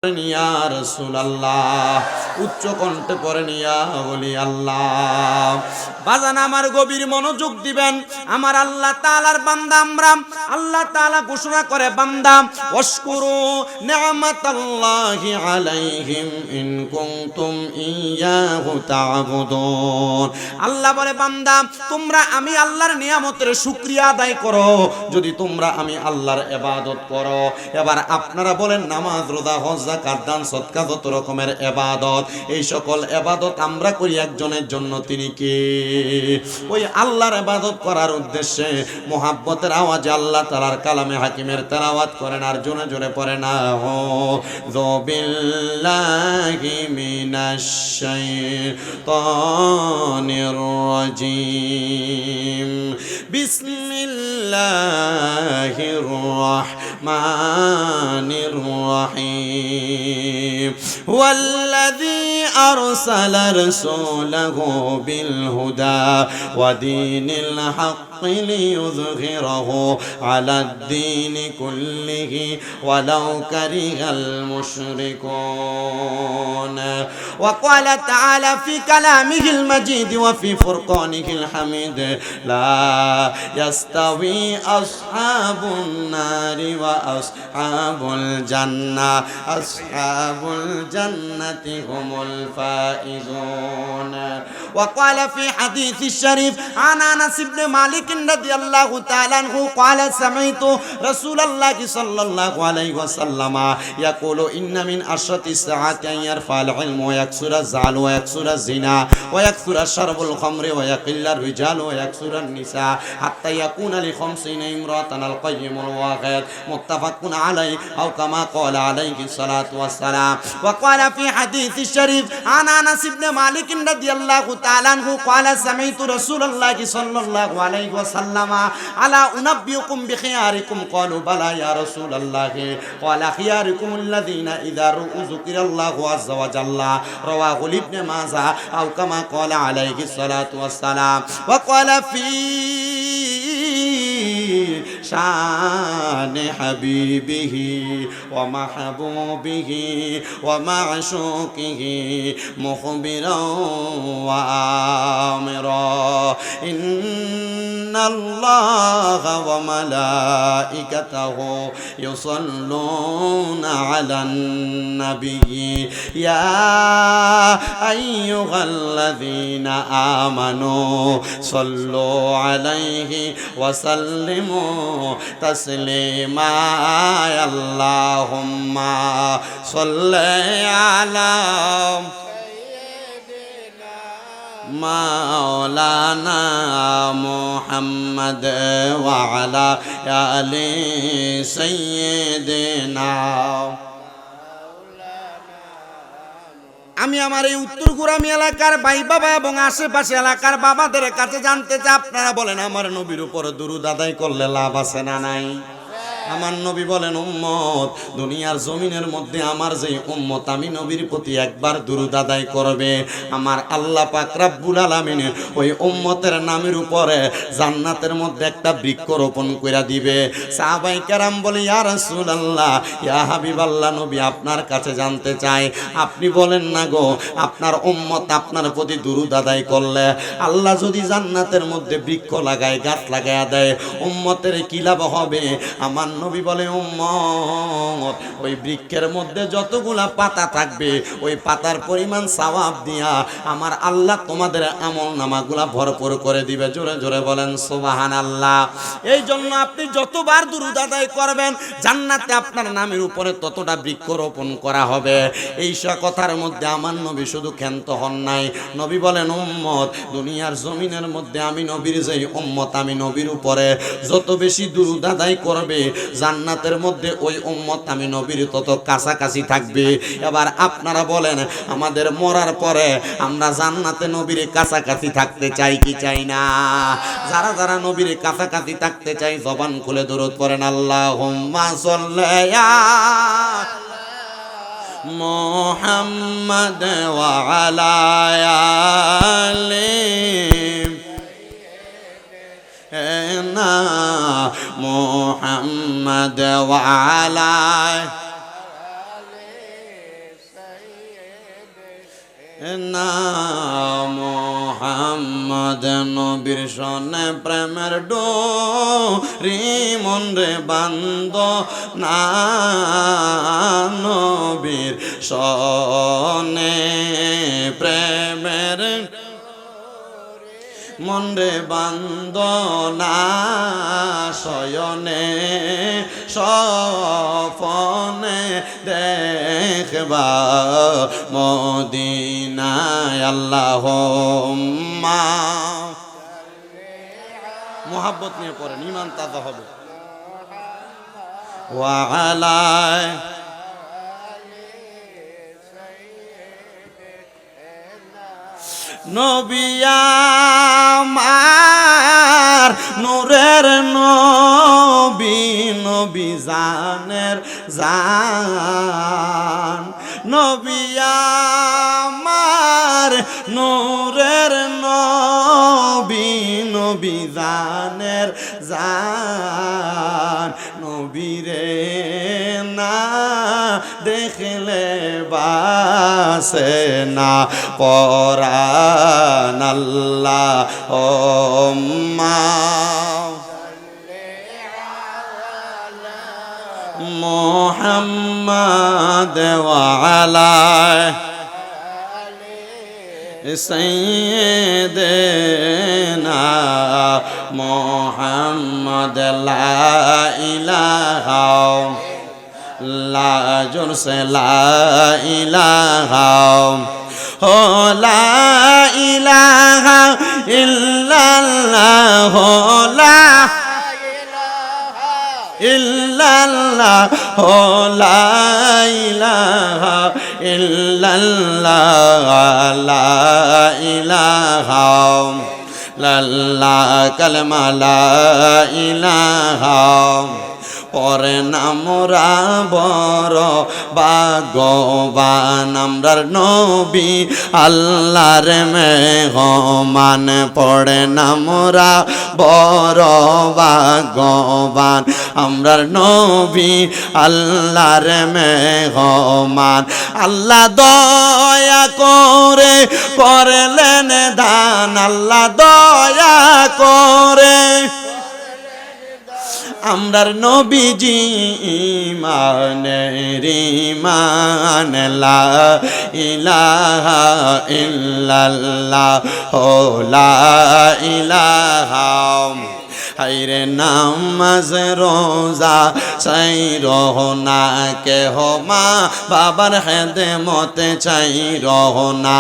ইয়া রাসূলুল্লাহ, উচ্চ কণ্ঠে পড়েন ইয়া ওলি আল্লাহ। বাজান আমার গভীর মনোযোগ দিবেন। আমার আল্লাহ তাআলার বান্দা আমরা, আল্লাহ তাআলা ঘোষণা করে বান্দা ওয়াশকুরু নি'মাতাল্লাহি আলাইহিম ইন কুনতুম ইয়াহু তা'বুদুন। আল্লাহ বলে বান্দা তোমরা আমি আল্লাহর নিয়ামতের শুকরিয়া আদায় করো যদি তোমরা আমি আল্লাহর ইবাদত করো। এবার আপনারা বলেন নামাজ, রোজা, হজ, যাকাত, দান, সদকা, যত রকমের ইবাদত, এই সকল ইবাদত আমরা করি একজনের জন্য, তিনি কে? ওই আল্লাহর ইবাদত করার উদ্দেশ্যে মুহাব্বতের আওয়াজে আল্লাহ তাআলার কালামে হাকিমের তেলাওয়াত করেন আর জোরে জোরে পড়েন আউযু বিল্লাহি মিনাশ শাইতানির রাজিম বিসমিল্লাহির রাহমানির রাহিম ওয়াল্লাযী আরসালা রাসূলাহু বিল হুদা ওয়া দীনিল হক ليظهره على الدين كله ولو كره المشركون. وقال تعالى في كلامه المجيد وفي فرقانه الحميد لا يستوي أصحاب النار وأصحاب الجنة أصحاب الجنة هم الفائزون. وقال في حديث الشريف عن أنس بن مالك رضي الله تعالى عنه قال سمعت رسول الله صلى الله عليه وسلم يقول إن من أشرط الساعة أن يرفع العلم ويكثر الزعل ويكثر الزنا ويكثر شرب الخمر ويقل الرجال ويكثر النساء حتى يكون ل50 امرأة القيم الواحد متفق عليه أو كما قال عليه الصلاة والسلام. وقال في حديث الشريف عن أنس بن مالك رضي الله تعالى عنه قال سمعت رسول الله صلى الله عليه وسلم ألا أنبئكم بخياركم قالوا بلى يا رسول الله قال خياركم الذين إذا رؤوا ذكر الله عز وجل رواه ابن ماجه أو كما قال عليه الصلاة والسلام. وقال في شان حبيبه ومحبوبه ومعشوقه مخبرا وآمرا إن الله وملائكته يصلون على النبي يا أيها الذين آمنوا صلوا عليه وسلموا تسليما اللهم صل على مولانا محمد وعلى آل سيدنا. আমি আমার এই উত্তর গুরামি এলাকার ভাই বাবা এবং আশেপাশে এলাকার বাবাদের কাছে জানতে চাই, আপনারা বলেন আমার নবীর উপর দুরূদ আদায় করলে লাভ আছে না নাই? আমার নবী বলেন উম্মত দুনিয়ার জমিনের মধ্যে আমার যে উম্মত আমি নবীর প্রতি একবার দুরূদ আদায় করবে আমার আল্লাহ পাক রব্বুল আলামিন ওই উম্মতের নামের উপরে জান্নাতের মধ্যে একটা বৃক্ষ রোপণ কইরা দিবে। সাহাবায়ে কেরাম বলে ইয়া রাসূলুল্লাহ ইয়া হাবিবাল্লাহ নবী আপনার কাছে জানতে চাই আপনি বলেন না গো আপনার উম্মত আপনার প্রতি দুরূদ আদায় করলে আল্লাহ যদি জান্নাতের মধ্যে বৃক্ষ লাগায় গাছ লাগায়া দেয় উম্মতের কি লাভ হবে? আমার নবী বলে উম্মত ওই বৃক্ষের মধ্যে যতগুলা পাতা থাকবে ওই পাতার পরিমাণ সওয়াব দিয়া আমার আল্লাহ তোমাদের আমলনামাগুলা ভরপুর করে দিবে। জোরে জোরে বলেন সুবহানাল্লাহ। এই জন্য আপনি যতবার দুরূদ আদায় করবেন জান্নাতে আপনার নামের উপরে ততটা বৃক্ষ রোপণ করা হবে। এই সব কথার মধ্যে আমার নবী শুধু ক্ষান্ত হন নাই, নবী বলেন উম্মত দুনিয়ার জমিনের মধ্যে আমি নবীর যেই উম্মত আমি নবীর উপরে যত বেশি দুরূদ আদায় করবে জান্নাতের মধ্যে ওই উম্মত আমি নবীর তত কাছাকাছি থাকবে। এবার আপনারা বলেন আমাদের মরার পরে আমরা জান্নাতে নবীর কাছাকাছি থাকতে চাই কি চাই না? যারা যারা নবীর কাছাকাছি থাকতে চাই জবান খুলে দরুদ পড়েন আল্লাহুম্মা সাল্লি আলা মুহাম্মাদ ওয়া আলা আলি মুহাম্মদ ওয়া আলা না মোহাম্মদ নবীর সনে প্রেমের ডোরি মন রে বান্দ না নবীর সনে প্রেমের মন রে বান্দ না শয়নে সপনে দেখবা মদিনায় আল্লাহুম্মা মোহাব্বত নিয়ে পড়েন ঈমান তাজা হবে ওয়া আলাই নবী আমার নূরের নবী নবী জানের জান নবী আমার নূরের নবী নবী জানের জান নবী রে না দেখলে বাসে না পরান আল্লাহুম্মা মুহাম্মাদ ওয়া আলা সাইয়্যিদিনা মুহাম্মাদ লা ইলাহা লা জুরসে লা ইলাহা ও লা ইলাহা ইল্লাল্লাহ লা ইল্লাল্লাহ ও লা ইলাহা ইল্লাল্লাহ লা ইলাহা লাল্লাহ কালমা লা ইলাহা পরে নামরা বড় ভাগ্যবান আমরার নবী আল্লাহর মেহমান পড়ে নামরা বড় ভাগ্যবান আমরার নবী আল্লাহর মেহমান আল্লাহ দয়া করে করলেন দান আল্লাহ দয়া করে আমরার নবীজি ইমানের ইমান লা ইলাহা ইল্লাল্লাহ লা ইলাহা হায়রে নামাজ রোজা চাই রহনা কেহ মা বাবার খেদমতে চাই রহনা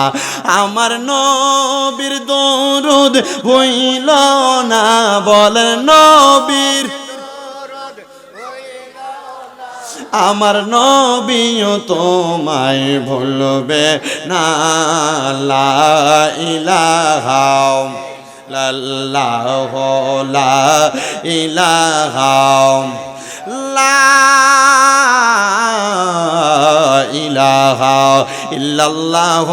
আমার নবীর দরুদ হইল না বলেন নবীর আমার নবীও তোমায় ভুলবে না লা ইলাহা ইল্লাল্লাহ লা ইলাহা লা ইলাহা ইল্লাল্লাহ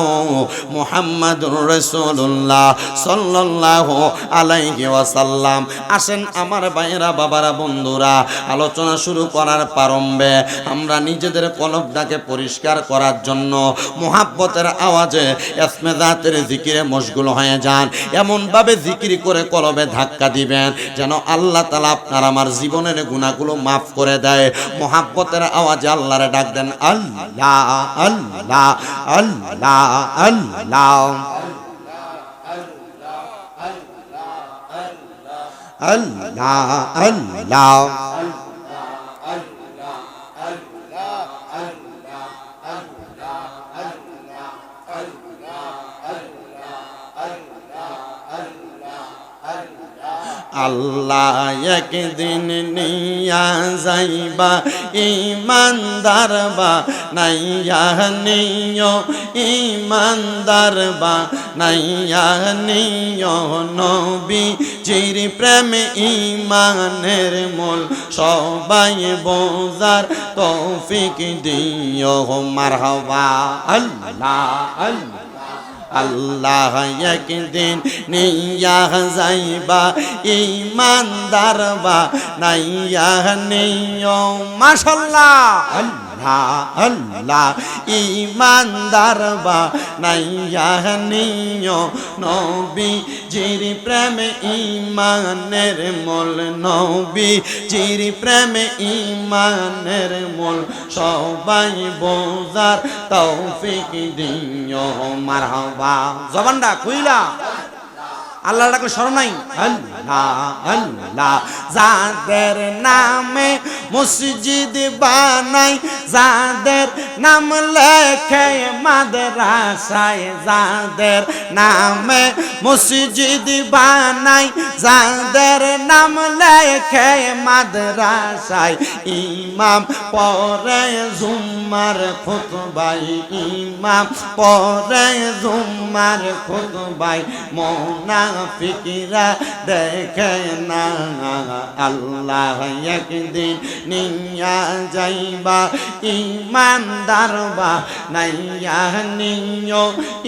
মুহাম্মাদুর রাসূলুল্লাহ সাল্লাল্লাহু আলাইহি ওয়াসাল্লাম আসেন আমার ভাইরা বাবারা বন্ধুরা আলোচনা শুরু করার প্রারম্ভে আমরা নিজেদের কলবটাকে পরিষ্কার করার জন্য মুহাব্বতের আওয়াজে ইসমে জাতের জিকিরে মশগুল হয়ে যান এমন ভাবে জিকির করে কলবে ধাক্কা দিবেন যেন আল্লাহ তাআলা আপনার আমার জীবনের গুনাহগুলো মাফ করে দেয় মুহাব্বতের আওয়াজে আল্লাহরে ডাক দেন আল্লাহ আল্লাহ আল্লাহ আল্লাহ আল্লাহ আল্লাহ আল্লাহ একদিন নিয়া যাইবা ইমানদার বা নাইয়া নিও ইমানদার বা নাইয়া নিও নবী চির প্রেম ইমানের মূল সবাই বোঝার তৌফিক দিও মারহাবা আল্লাহ আল্লাহ আল্লাহ একদিন নিয়া যাইবা ইমানদার বা নাইয়া নিও মাশাআল্লাহ আল্লাহ আল্লাহ ইমানদার বানাইয়া নিও নবীজির প্রেমে ইমানের মূল নবীজির প্রেমে ইমানের মূল সবাই বোঝার তৌফিক দিও মারহাবা জবানটা কইলা আল্লাহর ডাকে স্মরণ নাই আল্লাহ আল্লাহ যাদের নামে মসজিদ বানাই যাদের নাম লেখে মাদ্রাসায় যাদের নামে মসজিদ বানাই যাদের নাম লেখে মাদ্রাসায় ইমাম পড়ে জুম্মার খুতবাই ইমাম পড়ে জুম্মার খুতবাই মুনাফিকরা দেখে না আল্লাহ একদিন নিয়া যাইবা ইমানদার বানাইয়া নিও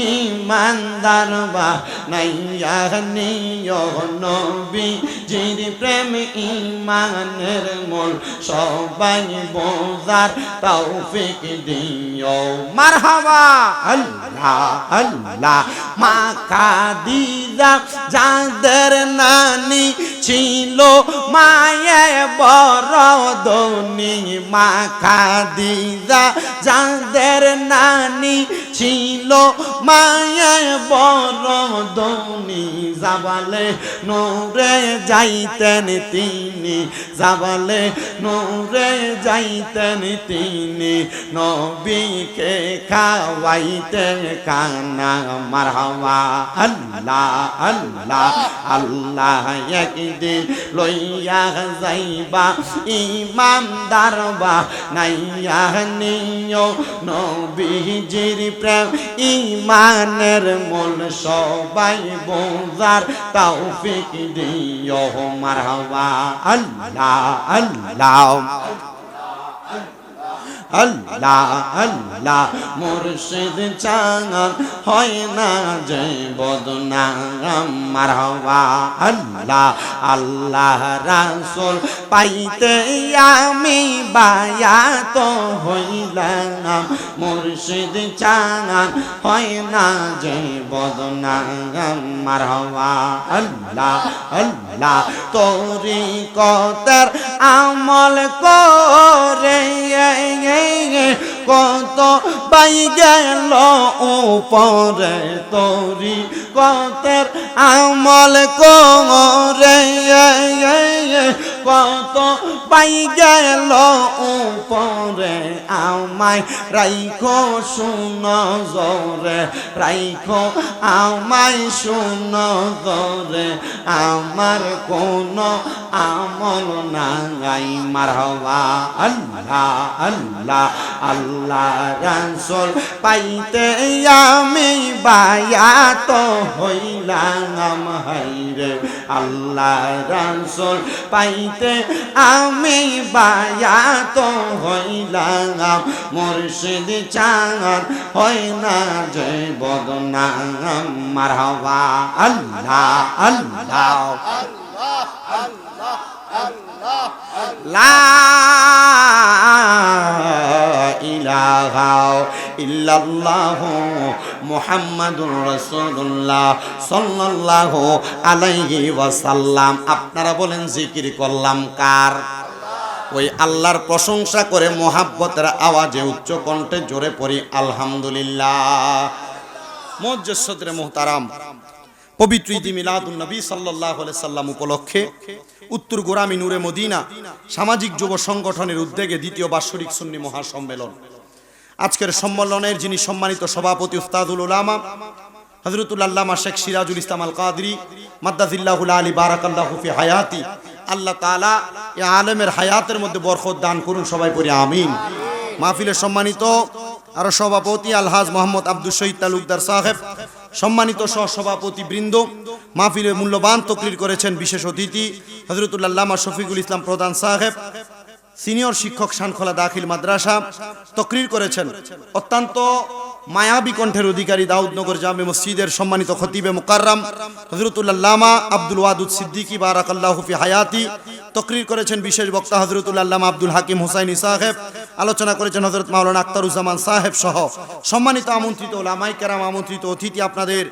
ইমানদার বানাইয়া নিও নবীজির প্রেম ইমানের মূল সবাই বোঝার তৌফিক দিও মারহাবা আল্লাহ আল্লাহ মা খাদিজা যাদের নানি ছিল মায়ে বড় ধনী মা খাদিজা যাদের নানি ছিল মায়ে বড় ধনী জাবালে নূরে যাইতেন তিনি জাবালে নূরে যাইতেন তিনি নবীকে খাওয়াইতেন কানা মারহাবা আল্লাহ আল্লাহ আল্লাহ একদিন লইয়া যাইবা ইমানদার বানাইয়া নিও নবীজির প্রেম ইমানের মূল সবাই বোঝার তৌফিক দিও মারহাবা আল্লাহ আল্লাহ আল্লাহ আল্লাহ মুর্শিদ চাঁদ হয় না যে বদনাম মারহাবা আল্লাহ আল্লাহ রাসূল পাইতে আমি বায়াত হইলাম মুর্শিদ চাঁদ হয় না যে বদনাম মারহাবা আল্লাহ আল্লাহ তরিকতের আমল করে কত পাই গেল উপরে তরিকতের আমল করে কত পাই গেল উপরে আমায় রাইখো শুন জোরে রাইখো আমায় শুন জোরে আমার কোনো আমল নাই মারহাবা আল্লাহ আল্লাহ আল্লাহ রাসূল পাইতে আমি বায়াত হইলাম হায়রে আল্লাহ রাসূল পাইতে আমি বায়াত হইলাম মুর্শিদ চাঁদ হয় না যে বদনাম মারহাবা আল্লাহ আল্লাহ লা ইলাহা ইল্লাল্লাহু মুহাম্মাদুর রাসূলুল্লাহ সাল্লাল্লাহু আলাইহি ওয়াসাল্লাম আপনারা বলেন জিকির করলাম কার ওই আল্লাহর প্রশংসা করে মোহাব্বতের আওয়াজে উচ্চ কণ্ঠে জোরে পড়ি আলহামদুলিল্লাহ মুজ্জসদরে মুহতারাম পবিত্র ঈদ মিলাদুন নবী সাল্লাল্লাহু আলাইহি সাল্লাম উপলক্ষে উত্তর গোরামি নূরে মদিনা সামাজিক যুব সংগঠনের উদ্যোগে দ্বিতীয় বার্ষিক সুন্নি মহাসম্মেলন আজকের সম্মেলনের যিনি সম্মানিত সভাপতি উস্তাদুল উলামা হযরতুল আল্লামা শেখ সিরাজুল ইসলাম আল কাদরি মাদ্দাজিল্লাহুল আলী বারাকাল্লাহু ফি হায়াতি আল্লাহ তাআলা এই আলেমের হায়াতের মধ্যে বরকত দান করুন সবাই পড়ি আমিন মাহফিলের সম্মানিত আর সভাপতি আলহাজ মোহাম্মদ আব্দুল শহীদ তালুকদার সাহেব সম্মানিত সহসভাপতি বৃন্দ মাহফিলে মূল্যবান তকরির করেছেন বিশেষ অতিথি হযরতুল আল্লামা শফিকুল ইসলাম প্রধান সাহেব সিনিয়র শিক্ষক শানখোলা দাখিল মাদ্রাসা তকরির করেছেন অত্যন্ত মায়াবী কণ্ঠের অধিকারী দাউদনগর জামে মসজিদের সম্মানিত খতিবে মুকাররম হযরতুল আল্লামা আব্দুল ওয়াদুদ সিদ্দিকী বারাকাল্লাহু ফি হায়াতি তকরির করেছেন বিশেষ বক্তা হযরতুল আল্লামা আব্দুল হাকিম হুসাইনি সাহেব, আলোচনা করেছেন হযরত মাওলানা আখতারুজ্জামান সাহেব সহ সম্মানিত আমন্ত্রিত ওলামায়ে কেরাম, আমন্ত্রিত অতিথি, আপনাদের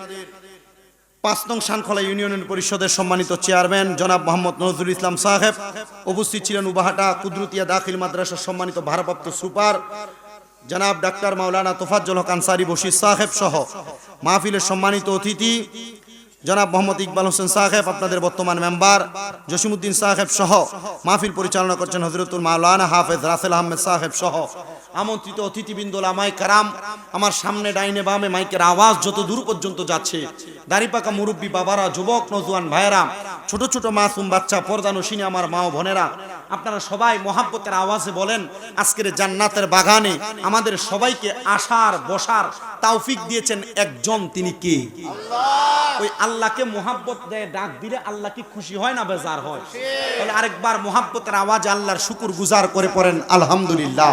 ৫ নং শানখোলা ইউনিয়ন পরিষদের সম্মানিত চেয়ারম্যান জনাব মোহাম্মদ নজরুল ইসলাম সাহেব, উপস্থিত ছিলেন উবাহাটা কুদরতিয়া দাখিল মাদ্রাসার সম্মানিত ভারপ্রাপ্ত সুপার জনাব ডাক্তার মাওলানা তোফাজ্জল হক আনসারী বশির সাহেব সহ মাহফিলের সম্মানিত অতিথি জনাব মোহাম্মদ ইকবাল হোসেন সাহেব, আপনাদের বর্তমান মেম্বার জসিমউদ্দিন সাহেব সহ মাহফিল পরিচালনা করছেন হযরতুল মাওলানা হাফেজ রাসেল আহমেদ সাহেব সহ আমন্ত্রিত অতিথিবৃন্দ, ওলামায়ে কেরাম। আমার সামনে ডাইনে বামে মাইকের আওয়াজ যত দূর পর্যন্ত যাচ্ছে, দাড়িপাকা মুরব্বী বাবারা, যুবক নওজোয়ান ভাইয়েরা, ছোট ছোট মাসুম বাচ্চা, পর্দানশিনী আমার মা ও বোনেরা, আপনারা সবাই মহাব্বতের আওয়াজে বলেন, আজকের জান্নাতের বাগানে আমাদের সবাইকে আসার বসার তৌফিক দিয়েছেন একজন, তিনি কে? আল্লাহ। ওই আল্লাহকে মহাব্বত দেয় ডাক দিলে আল্লাহ কি খুশি হয় না বেজার হয়? তাহলে আরেকবার মহাব্বতের আওয়াজে আল্লাহর শুকর গুজার করে পড়েন আলহামদুলিল্লাহ।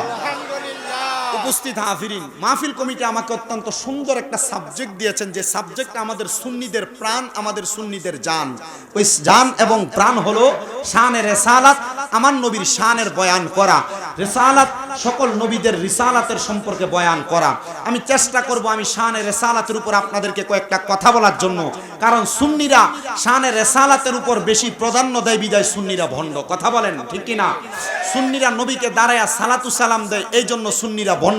উপস্থিত হাজিরিন, মাহফিল কমিটি আমাকে অত্যন্ত সুন্দর একটা সাবজেক্ট দিয়েছেন, যে সাবজেক্টটা আমাদের সুন্নিদের প্রাণ, আমাদের সুন্নিদের জান। ওই জান এবং প্রাণ হলো শানে রিসালাত, আমার নবীর শানের বয়ান করা, রিসালাত সকল নবীদের রিসালাতের সম্পর্কে বয়ান করা। আমি চেষ্টা করব আমি শানে রিসালাতের উপর আপনাদেরকে কয়েকটা কথা বলার জন্য, কারণ সুন্নিরা শানে রিসালাতের উপর বেশি প্রাধান্য দেয় বিদায় সুন্নিরা ভণ্ড। কথা বলেন ঠিক কি না? সুন্নিরা নবীকে দাঁড়ায়া সালাতু সালাম দেয়, এই জন্য সুন্নিরা ভণ্ড।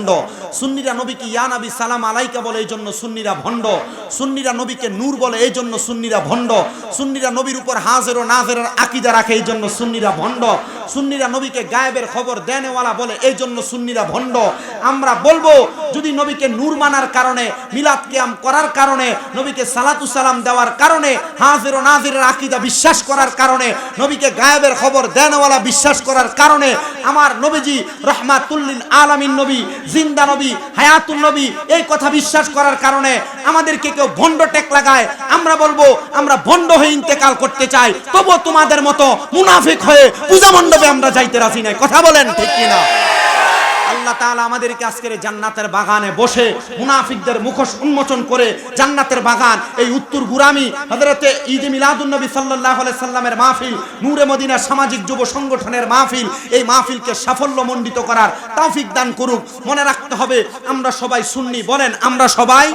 সুন্নিরা নবীকে ইয়া নবী সালাম আলাইকা বলে, এই জন্য সুন্নিরা ভণ্ড। সুন্নিরা নবীকে নূর বলে, এই জন্য সুন্নিরা ভণ্ড। সুন্নিরা নবীর উপর হাজির ও নাজিরের আকীদা রাখে, এই জন্য সুন্নিরা ভণ্ড। সুন্নিরা নবীকে গায়েবের খবর দেনেওয়ালা বলে, এই জন্য সুন্নিরা ভণ্ড। আমরা বলবো, যদি নবীকে নূর মানার কারণে, মিলাদ কিয়াম করার কারণে, নবীকে সালাতু সালাম দেওয়ার কারণে, হাজির ও নাজিরের আকীদা বিশ্বাস করার কারণে, নবীকে গায়েবের খবর দেনেওয়ালা বিশ্বাস করার কারণে, আমার নবীজি রহমাতুল লিল আলামিন নবী, জিন্দা নবী, হায়াতুন নবী, এই কথা বিশ্বাস করার কারণে আমাদেরকে কেউ ভণ্ড টেক লাগায়, আমরা বলবো আমরা ভণ্ড হয়ে ইন্তেকাল করতে চাই, তবু তোমাদের মতো মুনাফিক হয়ে পূজা মণ্ডপে আমরা যাইতে রাজি নাই। কথা বলেন ঠিক কিনা? আল্লাহ তাআলা আমাদেরকে আজকের জান্নাতের বাগানে বসে মুনাফিকদের মুখোশ উন্মোচন করে জান্নাতের বাগান, এই উত্তর গুরামি হযরতে ঈদে মিলাদুন নবী সাল্লাল্লাহু আলাইহি সাল্লামের মাহফিল, নূরে মদিনা সামাজিক যুব সংগঠনের মাহফিল, এই মাহফিলকে সাফল্যমণ্ডিত করার তৌফিক দান করুক। মনে রাখতে হবে আমরা সবাই সুন্নি, বলেন আমরা সবাই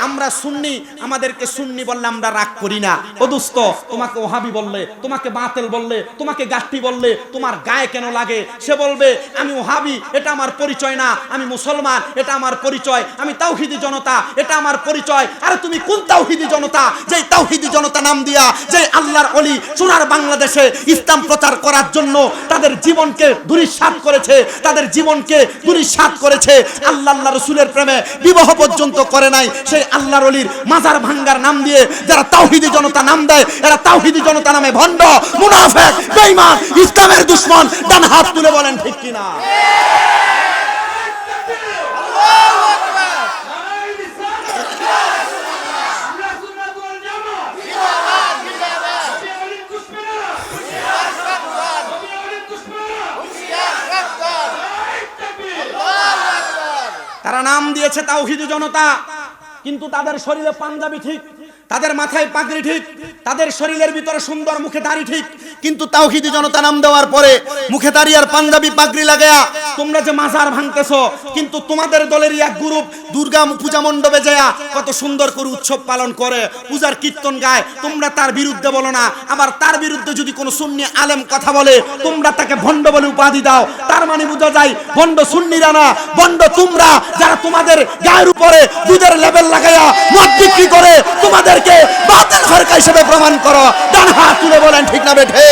আমরা সুন্নি। আমাদেরকে সুন্নি বললে আমরা রাগ করি না। ও দোস্ত, তোমাকে ওহাবি বললে, তোমাকে বাতিল বললে, তোমাকে গাঠি বললে তোমার গায়ে কেন লাগে? সে বলবে আমি ওহাবি, এটা আমার পরিচয় না, আমি মুসলমান, এটা আমার পরিচয়, আমি তাওহীদি জনতা, এটা আমার পরিচয়। আরে তুমি কোন তাওহীদি জনতা? যেই তাওহীদি জনতা নাম দিয়া যে আল্লাহর ওলি সোনার বাংলাদেশে ইসলাম প্রচার করার জন্য তাদের জীবনকে দুরিশাত করেছে, তাদের জীবনকে দুরিশাত করেছে, আল্লাহ রাসূলের প্রেমে বিবাহ পর্যন্ত করে নাই, সেই আল্লাহর ওলির মাজার ভাঙ্গার নাম দিয়ে যারা তাওহীদি জনতা নাম দেয়, এরা তাওহীদি জনতা নামে ভণ্ড, মুনাফিক, বেঈমান, ইসলামের দুশমন। ডান হাত তুলে বলেন ঠিক কিনা? তারা নাম দিয়েছে তাওহীদি জনতা, কিন্তু তাদের শরীরে পাঞ্জাবি ঠিক, তাদের মাথায় পাগড়ি ঠিক, তাদের শরীরের ভিতরে সুন্দর মুখে দাড়ি ঠিক, কিন্তু তাওহীদি জনতা নাম দেওয়ার পরে মুখে দাড়ি আর পাঞ্জাবি পাগড়ি লাগায়া তোমরা যে মাজার ভাঙতেছো, কিন্তু তোমাদের দলেরই এক গ্রুপ দুর্গা পূজা মণ্ডপে যায় কত সুন্দর করে উৎসব পালন করে, পূজার কীর্তন গায়, তোমরা তার বিরুদ্ধে বলো না। আবার তার বিরুদ্ধে যদি কোনো সুন্নি আলেম কথা বলে তোমরা তাকে ভণ্ড বলে উপাধি দাও। তার মানে বোঝা যায় ভণ্ড সুন্নিরা না, ভণ্ড তোমরা, যারা তোমাদের গায়ের উপরে দুধের লেবেল লাগায়া মদ বিক্রি করে তোমাদেরকে বাতিল ফেরকা হিসেবে প্রমাণ করো। ডান হাত তুলে বলেন ঠিক না বেঠে?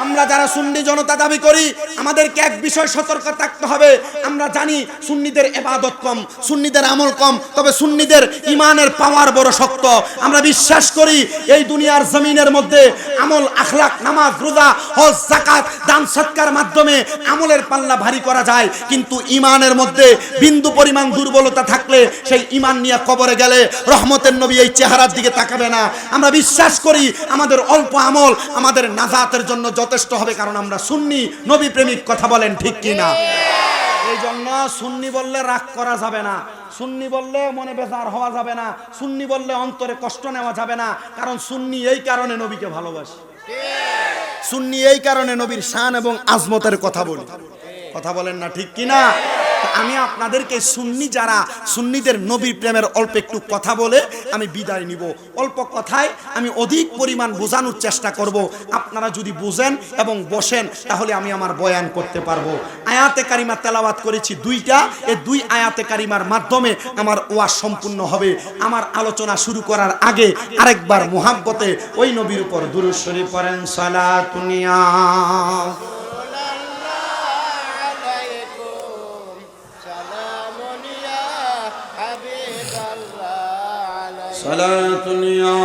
আমরা যারা সুন্নি জনতা দাবি করি আমাদেরকে এক বিষয় সতর্ক থাকতে হবে। আমরা জানি সুন্নিদের ইবাদত কম, সুন্নিদের আমল কম, তবে সুন্নিদের ঈমানের পাওয়ার বড় শক্ত। আমরা বিশ্বাস করি এই দুনিয়ার জমিনের মধ্যে আমল, আখলাক, নামাজ, রোজা, হজ, যাকাত, দান সৎকার মাধ্যমে আমলের পাল্লা ভারী করা যায়, কিন্তু ঈমানের মধ্যে বিন্দু পরিমাণ দুর্বলতা থাকলে সেই ঈমান নিয়ে কবরে গেলে রহমতের নবী এই চেহারার দিকে তাকাবে না। আমরা বিশ্বাস করি আমাদের অল্প আমল আমাদের নাজাতের জন্য যথেষ্ট হবে, কারণ আমরা সুন্নি, নবী প্রেমিক। কথা বলেন ঠিক কিনা? এই জন্য সুন্নি বললে রাগ করা যাবে না, সুন্নি বললে মনে বেজার হওয়া যাবে না, সুন্নি বললে অন্তরে কষ্ট নেওয়া যাবে না, কারণ সুন্নি এই কারণে নবীকে ভালোবাসে। সুন্নি এই কারণে নবীর শান এবং আজমতের কথা বলি, কথা বলেন না ঠিক কিনা? আমি আপনাদেরকে সুন্নি যারা সুন্নিদের নবীর প্রেমের অল্প একটু কথা বলে আমি বিদায় নিব। অল্প কথায় আমি অধিক পরিমাণ বোঝানোর চেষ্টা করব। আপনারা যদি বুঝেন এবং বসেন তাহলে আমি আমার বয়ান করতে পারবো। আয়াতে কারিমা তেলাওয়াত করেছি দুইটা, এই দুই আয়াতে কারিমার মাধ্যমে আমার ওয়াজ সম্পূর্ণ হবে। আমার আলোচনা শুরু করার আগে আরেকবার মুহাব্বতে ওই নবীর উপর দুরূদ শরীফ পড়েন। সালাতুনিয়া সালাতুনিয়া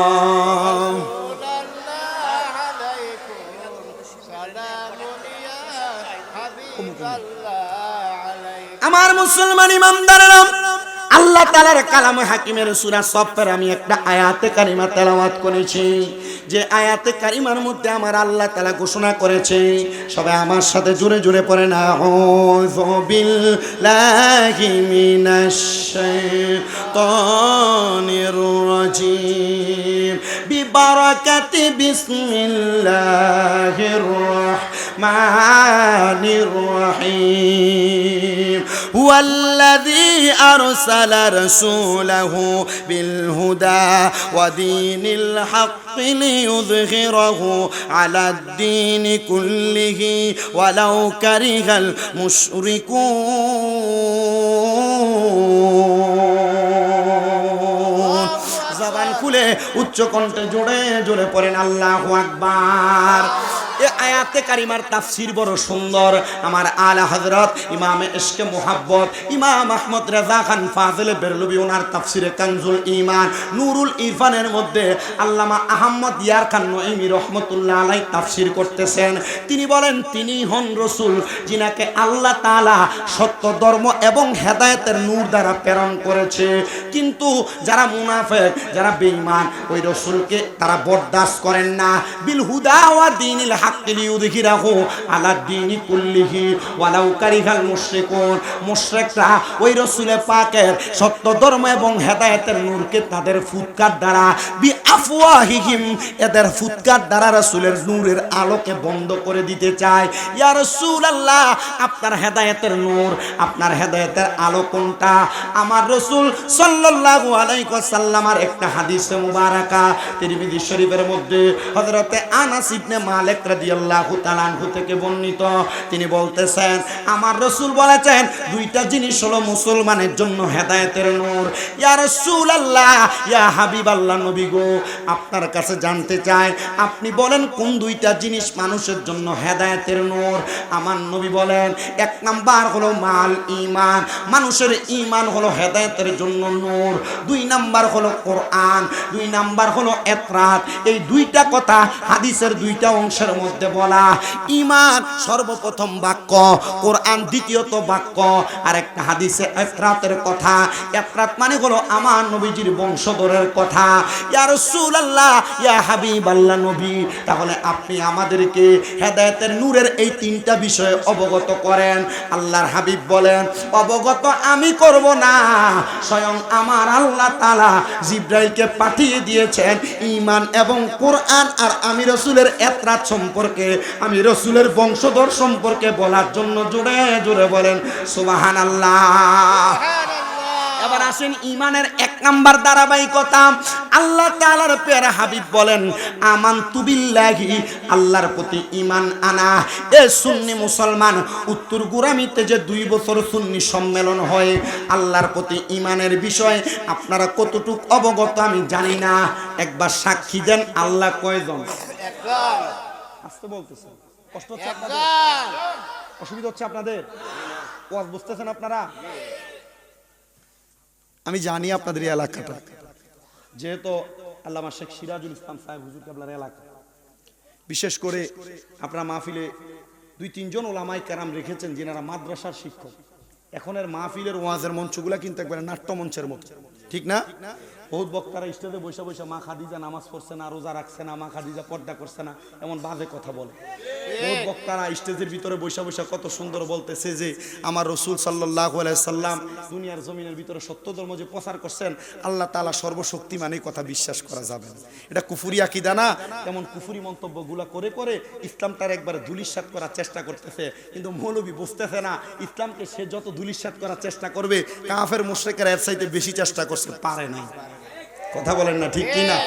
আমার মুসলমান ইমানদারেরা, আল্লাহ তাআলার কালাম হাকিমের সূরা সফের আমি একটা আয়াতে কারিমা তেলাওয়াত করেছি। যে আয়াতে কারিমার মধ্যে আমার আল্লাহ তাআলা ঘোষণা করেছে, সবাই আমার সাথে জোরে জোরে পড়ে না, আউযু বিল্লাহি মিনাশ শাইতানির রাজিম বিবারাকাতি বিসমিল্লাহির রাহমানির রহিম হুয়াল্লাযী আরসালা রাসূলাহু বিল হুদা ওয়া দীনিল হাক্কি লিইয়ুযহিরাহু আলাদ-দীনি কুল্লিহি ওয়ালাউ কারিহাল মুশরিকুন। জবান খুলে উচ্চ কণ্ঠে জোরে জোরে পড়েন আল্লাহু আকবার। এই আয়াতে কারিমার তাফসীর বড় সুন্দর। আমার আলা হযরত ইমামে ইশকে মুহাব্বত ইমাম আহমদ রেজা খান ফাজিল বেরলভী ওনার তাফসীরে কানজুল ঈমান নূরুল ইরফানের মধ্যে আল্লামা আহমদ ইয়ার খান নঈমি রাহমাতুল্লাহ আলাইহি তাফসীর করতেছেন। তিনি বলেন তিনি হন রাসূল যিনাকে আল্লাহ তাআলা সত্য ধর্ম এবং হেদায়েতের নূর দ্বারা প্রেরণ করেছে। কিন্তু যারা মুনাফিক, যারা বেঈমান, ওই রাসূলকে তারা বরদাস্ত করেন না। বিল হুদা ওয়া দীনিল হাক্কি লিইয়ুযহিরাহু আলাদ-দীনি কুল্লিহি ওয়ালাউ কারিহাল মুশরিকুন। মুশরিকরা ওই রাসূলের পাকের সত্য ধর্ম এবং হেদায়েতের নূরকে তাদের ফুৎকার দ্বারা বিআফওয়াহিহিম, এদের ফুৎকার দ্বারা রাসূলের নূরের আলোকে বন্ধ করে দিতে চায়। ইয়া রাসূলুল্লাহ, আপনার হেদায়েতের নূর, আপনার হেদায়েতের আলো কোনটা? আমার রাসূল সাল্লাল্লাহু আলাইহি ওয়াসাল্লামের একটা হাদিসে মুবারাকা তিরমিজি শরীফের মধ্যে হযরতে আনাস ইবনে মালিক রাদিয়াল্লাহু তাআলা আনহু থেকে বর্ণিত। তিনি বলতেছেন আমার রাসূল বলেছেন দুইটা জিনিস হলো মুসলমানের জন্য হেদায়েতের নূর। ইয়া রাসূলুল্লাহ, ইয়া হাবিবাল্লাহ, নবী গো, আপনার কাছে জানতে চাই আপনি বলেন কোন দুইটা জিনিস মানুষের জন্য হেদায়েতের নূর? আমার নবী বলেন এক নাম্বার হলো মাল ঈমান, মানুষের ঈমান হলো হেদায়েতের জন্য নূর। দুই নাম্বার হলো কোরআন, দুই নাম্বার হলো ইতরাত। এই দুইটা কথা হাদিসের দুইটা অংশের মধ্যে বলা। ঈমান সর্বপ্রথম বাক্য, কোরআন দ্বিতীয়ত বাক্য। আর একটা হাদিসে ইতরাতের কথা। ইতরাত মানে হলো আমার নবীজির বংশধরের কথা। ইয়া রাসূলুল্লাহ, ইয়া হাবিবাল্লাহ, নবী, তাহলে আপনি আমাদেরকে হেদায়েতের নূরের এই তিনটা বিষয়ে অবগত করেন। আল্লাহর হাবিব বলেন অবগত আমি করব না, স্বয়ং আমার আল্লাহ তাআলা জিবরাইলকে পাঠিয়ে দিয়েছেন ঈমান এবং কোরআন আর আমি রাসূলের ইতরাত সম্পর্কে, আমি রাসূলের বংশধর সম্পর্কে বলার জন্য। জোরে জোরে বলেন সুবহানাল্লাহ। এবার আসেন ঈমানের এক নাম্বার ধারাবাহিকতা। আল্লাহ তাআলার প্যারা হাবিব বলেন আমানতু বিল্লাহি, আল্লাহর প্রতি ঈমান আনা। এ সুন্নি মুসলমান, উত্তর গুরামিতে যে 2 বছর সুন্নি সম্মেলন হয় আল্লাহর প্রতি ঈমানের বিষয়ে আপনারা কতটুক অবগত আমি জানি না। একবার সাক্ষী দেন আল্লাহ কয়জন? একজন। আস্তে বলতেছেন, কষ্ট হচ্ছে আপনাদের? অসুবিধা হচ্ছে আপনাদের? ওয়াজ বুঝতেছেন আপনারা? আমি জানি আপনাদের এই এলাকাটা, যেহেতু আল্লামা শেখ সিরাজুল ইসলাম সাহেব হুজুর কেবলার এলাকা, বিশেষ করে আপনারা মাহফিলে 2-3 জন ওলামায়ে কেরাম রেখেছেন যিনারা মাদ্রাসার শিক্ষক। এখনের মাহফিলের ওয়াজের মঞ্চগুলা কিন্তু একবারে নাট্য মঞ্চের মতো, ঠিক না? বহুত বক্তারা স্টেজে বসে বসে মা খাদিজা নামাজ পড়ছে না, রোজা রাখছে না, মা খাদিজা পর্দা করছে না, এমন বাজে কথা বলে। বহুত বক্তারা স্টেজের ভিতরে বসে বসে কত সুন্দর বলতেছে যে আমার রসুল সাল্লাল্লাহু আলাইহি সাল্লাম দুনিয়ার জমিনের ভিতরে সত্য ধর্ম যে প্রচার করছেন, আল্লাহ তাআলা সর্বশক্তিমান, এই কথা বিশ্বাস করা যাবে না। এটা কুফরি আকীদা না? এমন কুফরি মন্তব্যগুলা করে করে ইসলামটার একবারে ধূলিসাৎ করার চেষ্টা করতেছে। কিন্তু মৌলবী বুঝতেছে না, ইসলামকে সে যত ধূলিসাৎ করার চেষ্টা করবে, কাফের মুশরিকরা এর চাইতে বেশি চেষ্টা করছে, পারে নাই। কথা বলেন না ঠিক কি না?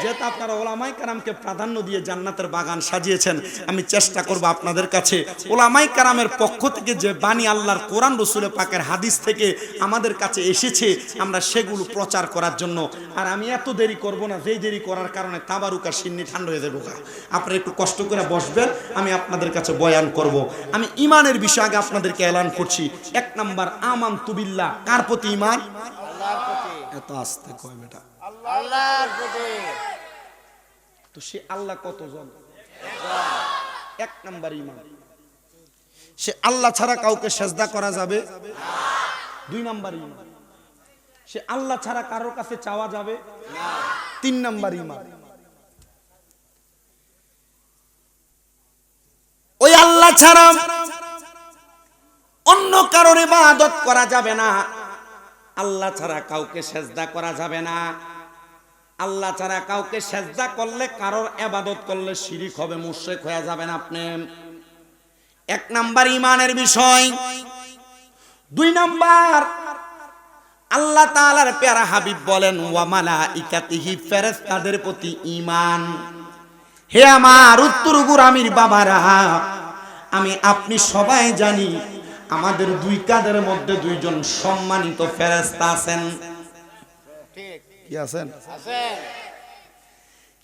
যেহেতু আপনারা ওলামায়ে কেরামকে প্রাধান্য দিয়ে জান্নাতের বাগান সাজিয়েছেন, আমি চেষ্টা করব আপনাদের কাছে ওলামায়ে কেরামের পক্ষ থেকে যে বাণী আল্লাহর কোরআন রসুল পাকের হাদিস থেকে আমাদের কাছে এসেছে, আমরা সেগুলো প্রচার করার জন্য। আর আমি এত দেরি করব না, যেই দেরি করার কারণে তাবারুকা সিন্নি ঠান্ডা হয়ে যাবে। আপনারা একটু কষ্ট করে বসবেন, আমি আপনাদের কাছে বয়ান করব। আমি ইমানের বিষয়ে আগে আপনাদেরকে এলান করছি। 1 নাম্বার, আমানতু বিল্লাহ। কার প্রতি ঈমান? আল্লাহর প্রতি। এত আস্তে কয় বেটা? আল্লাহর প্রতি। তো সে আল্লাহ কতজন? 1 নাম্বার ঈমান, সে আল্লাহ ছাড়া কাউকে সেজদা করা যাবে না। 2 নাম্বার ঈমান, সে আল্লাহ ছাড়া কারোর কাছে চাওয়া যাবে না। 3 নাম্বার ঈমান, ওই আল্লাহ ছাড়া অন্য কারোর ইবাদত করা যাবে না। আল্লাহ ছাড়া কাউকে সেজদা করা যাবে না। আল্লাহ ছাড়া কাউকে সেজদা করলে, কারোর ইবাদত করলে শিরিক হবে, মুশরিক হয়ে যাবেন আপনি। 1 নাম্বার ঈমানের বিষয়। 2 নাম্বার, আল্লাহ তাআলার প্যারা হাবিব বলেন ওয়া মালাইকাতিহি, ফেরেশতাদের প্রতি ঈমান। হে আমার উত্তর গোরামির বাবারা, আমি আপনি সবাই জানি আমাদের 2 কাঁধের মধ্যে 2 জন সম্মানিত ফেরেশতা আছেন। ঠিক কি আছেন? আছেন।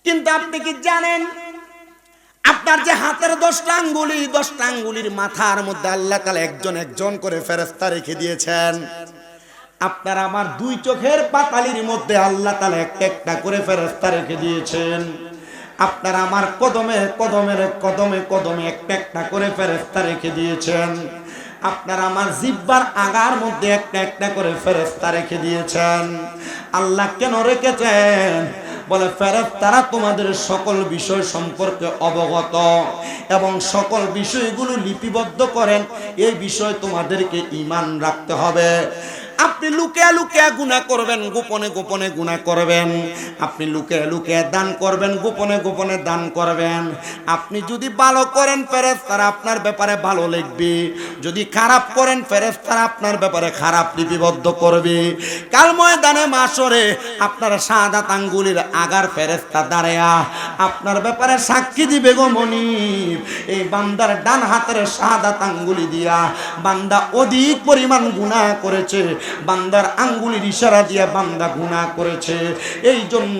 কিন্তু আপনি কি জানেন, আপনার যে হাতের 10টা আঙ্গুলি, 10টা আঙ্গুলির মাথার মধ্যে আল্লাহ তাআলা একজন একজন করে ফেরেশতা রেখে দিয়েছেন। আপনার আমার 2 চোখের পাতালির মধ্যে আল্লাহ তাআলা একটা একটা করে ফেরেশতা রেখে দিয়েছেন। আপনার আমার কদমে কদমে কদমে একটা একটা করে ফেরেশতা রেখে দিয়েছেন। আপনার আমার জিহ্বার আগার মধ্যে একটা একটা করে ফেরেশতা রেখে দিয়েছেন। আল্লাহ কেন রেখেছেন? বলে ফেরেশতারা তোমাদের সকল বিষয় সম্পর্কে অবগত এবং সকল বিষয়গুলো লিপিবদ্ধ করেন। এই বিষয় তোমাদেরকে ঈমান রাখতে হবে। আপনি লুকিয়ে লুকিয়ে গুনাহ করবেন, গোপনে গোপনে গুনাহ করবেন। আপনি লুকিয়ে লুকিয়ে দান করবেন, গোপনে গোপনে দান করবেন। আপনি যদি ভালো করেন, ফেরেশতারা আপনার ব্যাপারে ভালো লিখবে। যদি খারাপ করেন, ফেরেশতারা আপনার ব্যাপারে খারাপ লিপিবদ্ধ করবে। কাল ময়দানে মাশরে আপনার শাহাদাত আঙ্গুলির আগার ফেরেশতা দাঁড়ায়া আপনার ব্যাপারে সাক্ষী দিবে গো মনিব, এই বান্দার ডান হাতের শাহাদাত আঙ্গুলি দিয়া বান্দা অধিক পরিমাণ গুনাহ করেছে, বান্দার আঙ্গুলির ইশারা দিয়ে বান্দা গুনাহ করেছে। এই জন্য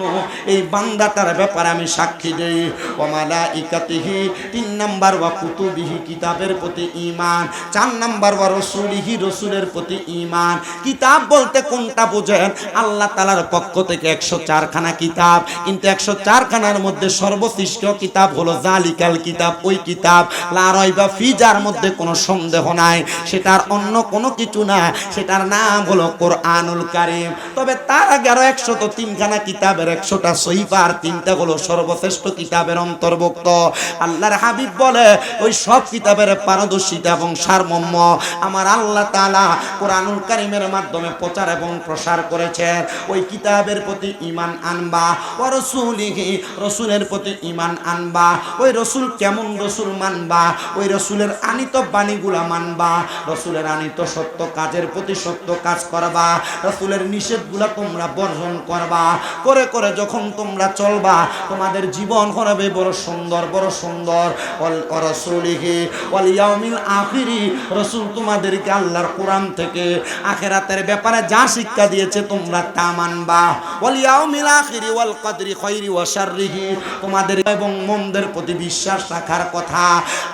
এই বান্দাটার ব্যাপারে আমি সাক্ষী দেই। ওয়া মালাইকাতিহি 3 নাম্বার, ওয়া কুতুবিহি, কিতাবের প্রতি ঈমান। 4 নাম্বার, ওয়া রাসূলিহি, রাসূলের প্রতি ঈমান। কিতাব বলতে কোনটা বোঝেন? আল্লাহ তাআলার পক্ষ থেকে 104 খানা কিতাব, কিন্তু 104 খানার মধ্যে সর্বশ্রেষ্ঠ কিতাব হলো জালিকাল কিতাব, ওই কিতাব লা রাইবা ফি, যার মধ্যে কোনো সন্দেহ নাই, সেটার অন্য কোনো কিছু না, সেটার নাম হলো কোরআনুল কারীম। তবে তার আগে আরো 103 খানা কিতাবের 100টা সহিফা আর 3টা হলো সর্বশ্রেষ্ঠ কিতাবের অন্তর্ভুক্ত। আল্লাহর হাবিব বলে ওই সব কিতাবের পারদর্শিতা এবং সারমর্ম আমার আল্লাহ তাআলা কোরআনুল কারীমের মাধ্যমে প্রচার এবং প্রসার করেছেন। ওই কিতাবের প্রতি ঈমান আনবা। ওয়া রাসূলিহি, রাসূলের প্রতি ঈমান আনবা। ওই রাসূল কেমন রাসূল মানবা? ওই রাসূলের আনিত বাণীগুলা মানবা। রাসূলের আনিত সত্য কাজের প্রতি সত্য কাজ করবা। রাসূলের নিষেধগুলা তোমরা বর্জন করবা। করে করে যখন তোমরা চলবা, তোমাদের জীবন হবে বড় সুন্দর, বড় সুন্দর। ওয়া রাসূলিহি ওয়াল ইয়াউমিল আখিরি, রাসূল তোমাদেরকে আল্লাহর কোরআন থেকে আখিরাতের ব্যাপারে যা শিক্ষা দিয়েছে তোমরা তা মানবা। ওয়াল ইয়াউমিল আখিরি ওয়াল কদরি খায়রি ওয়া শাররিহি, তোমাদের এবং মন্দের প্রতি বিশ্বাস রাখার কথা।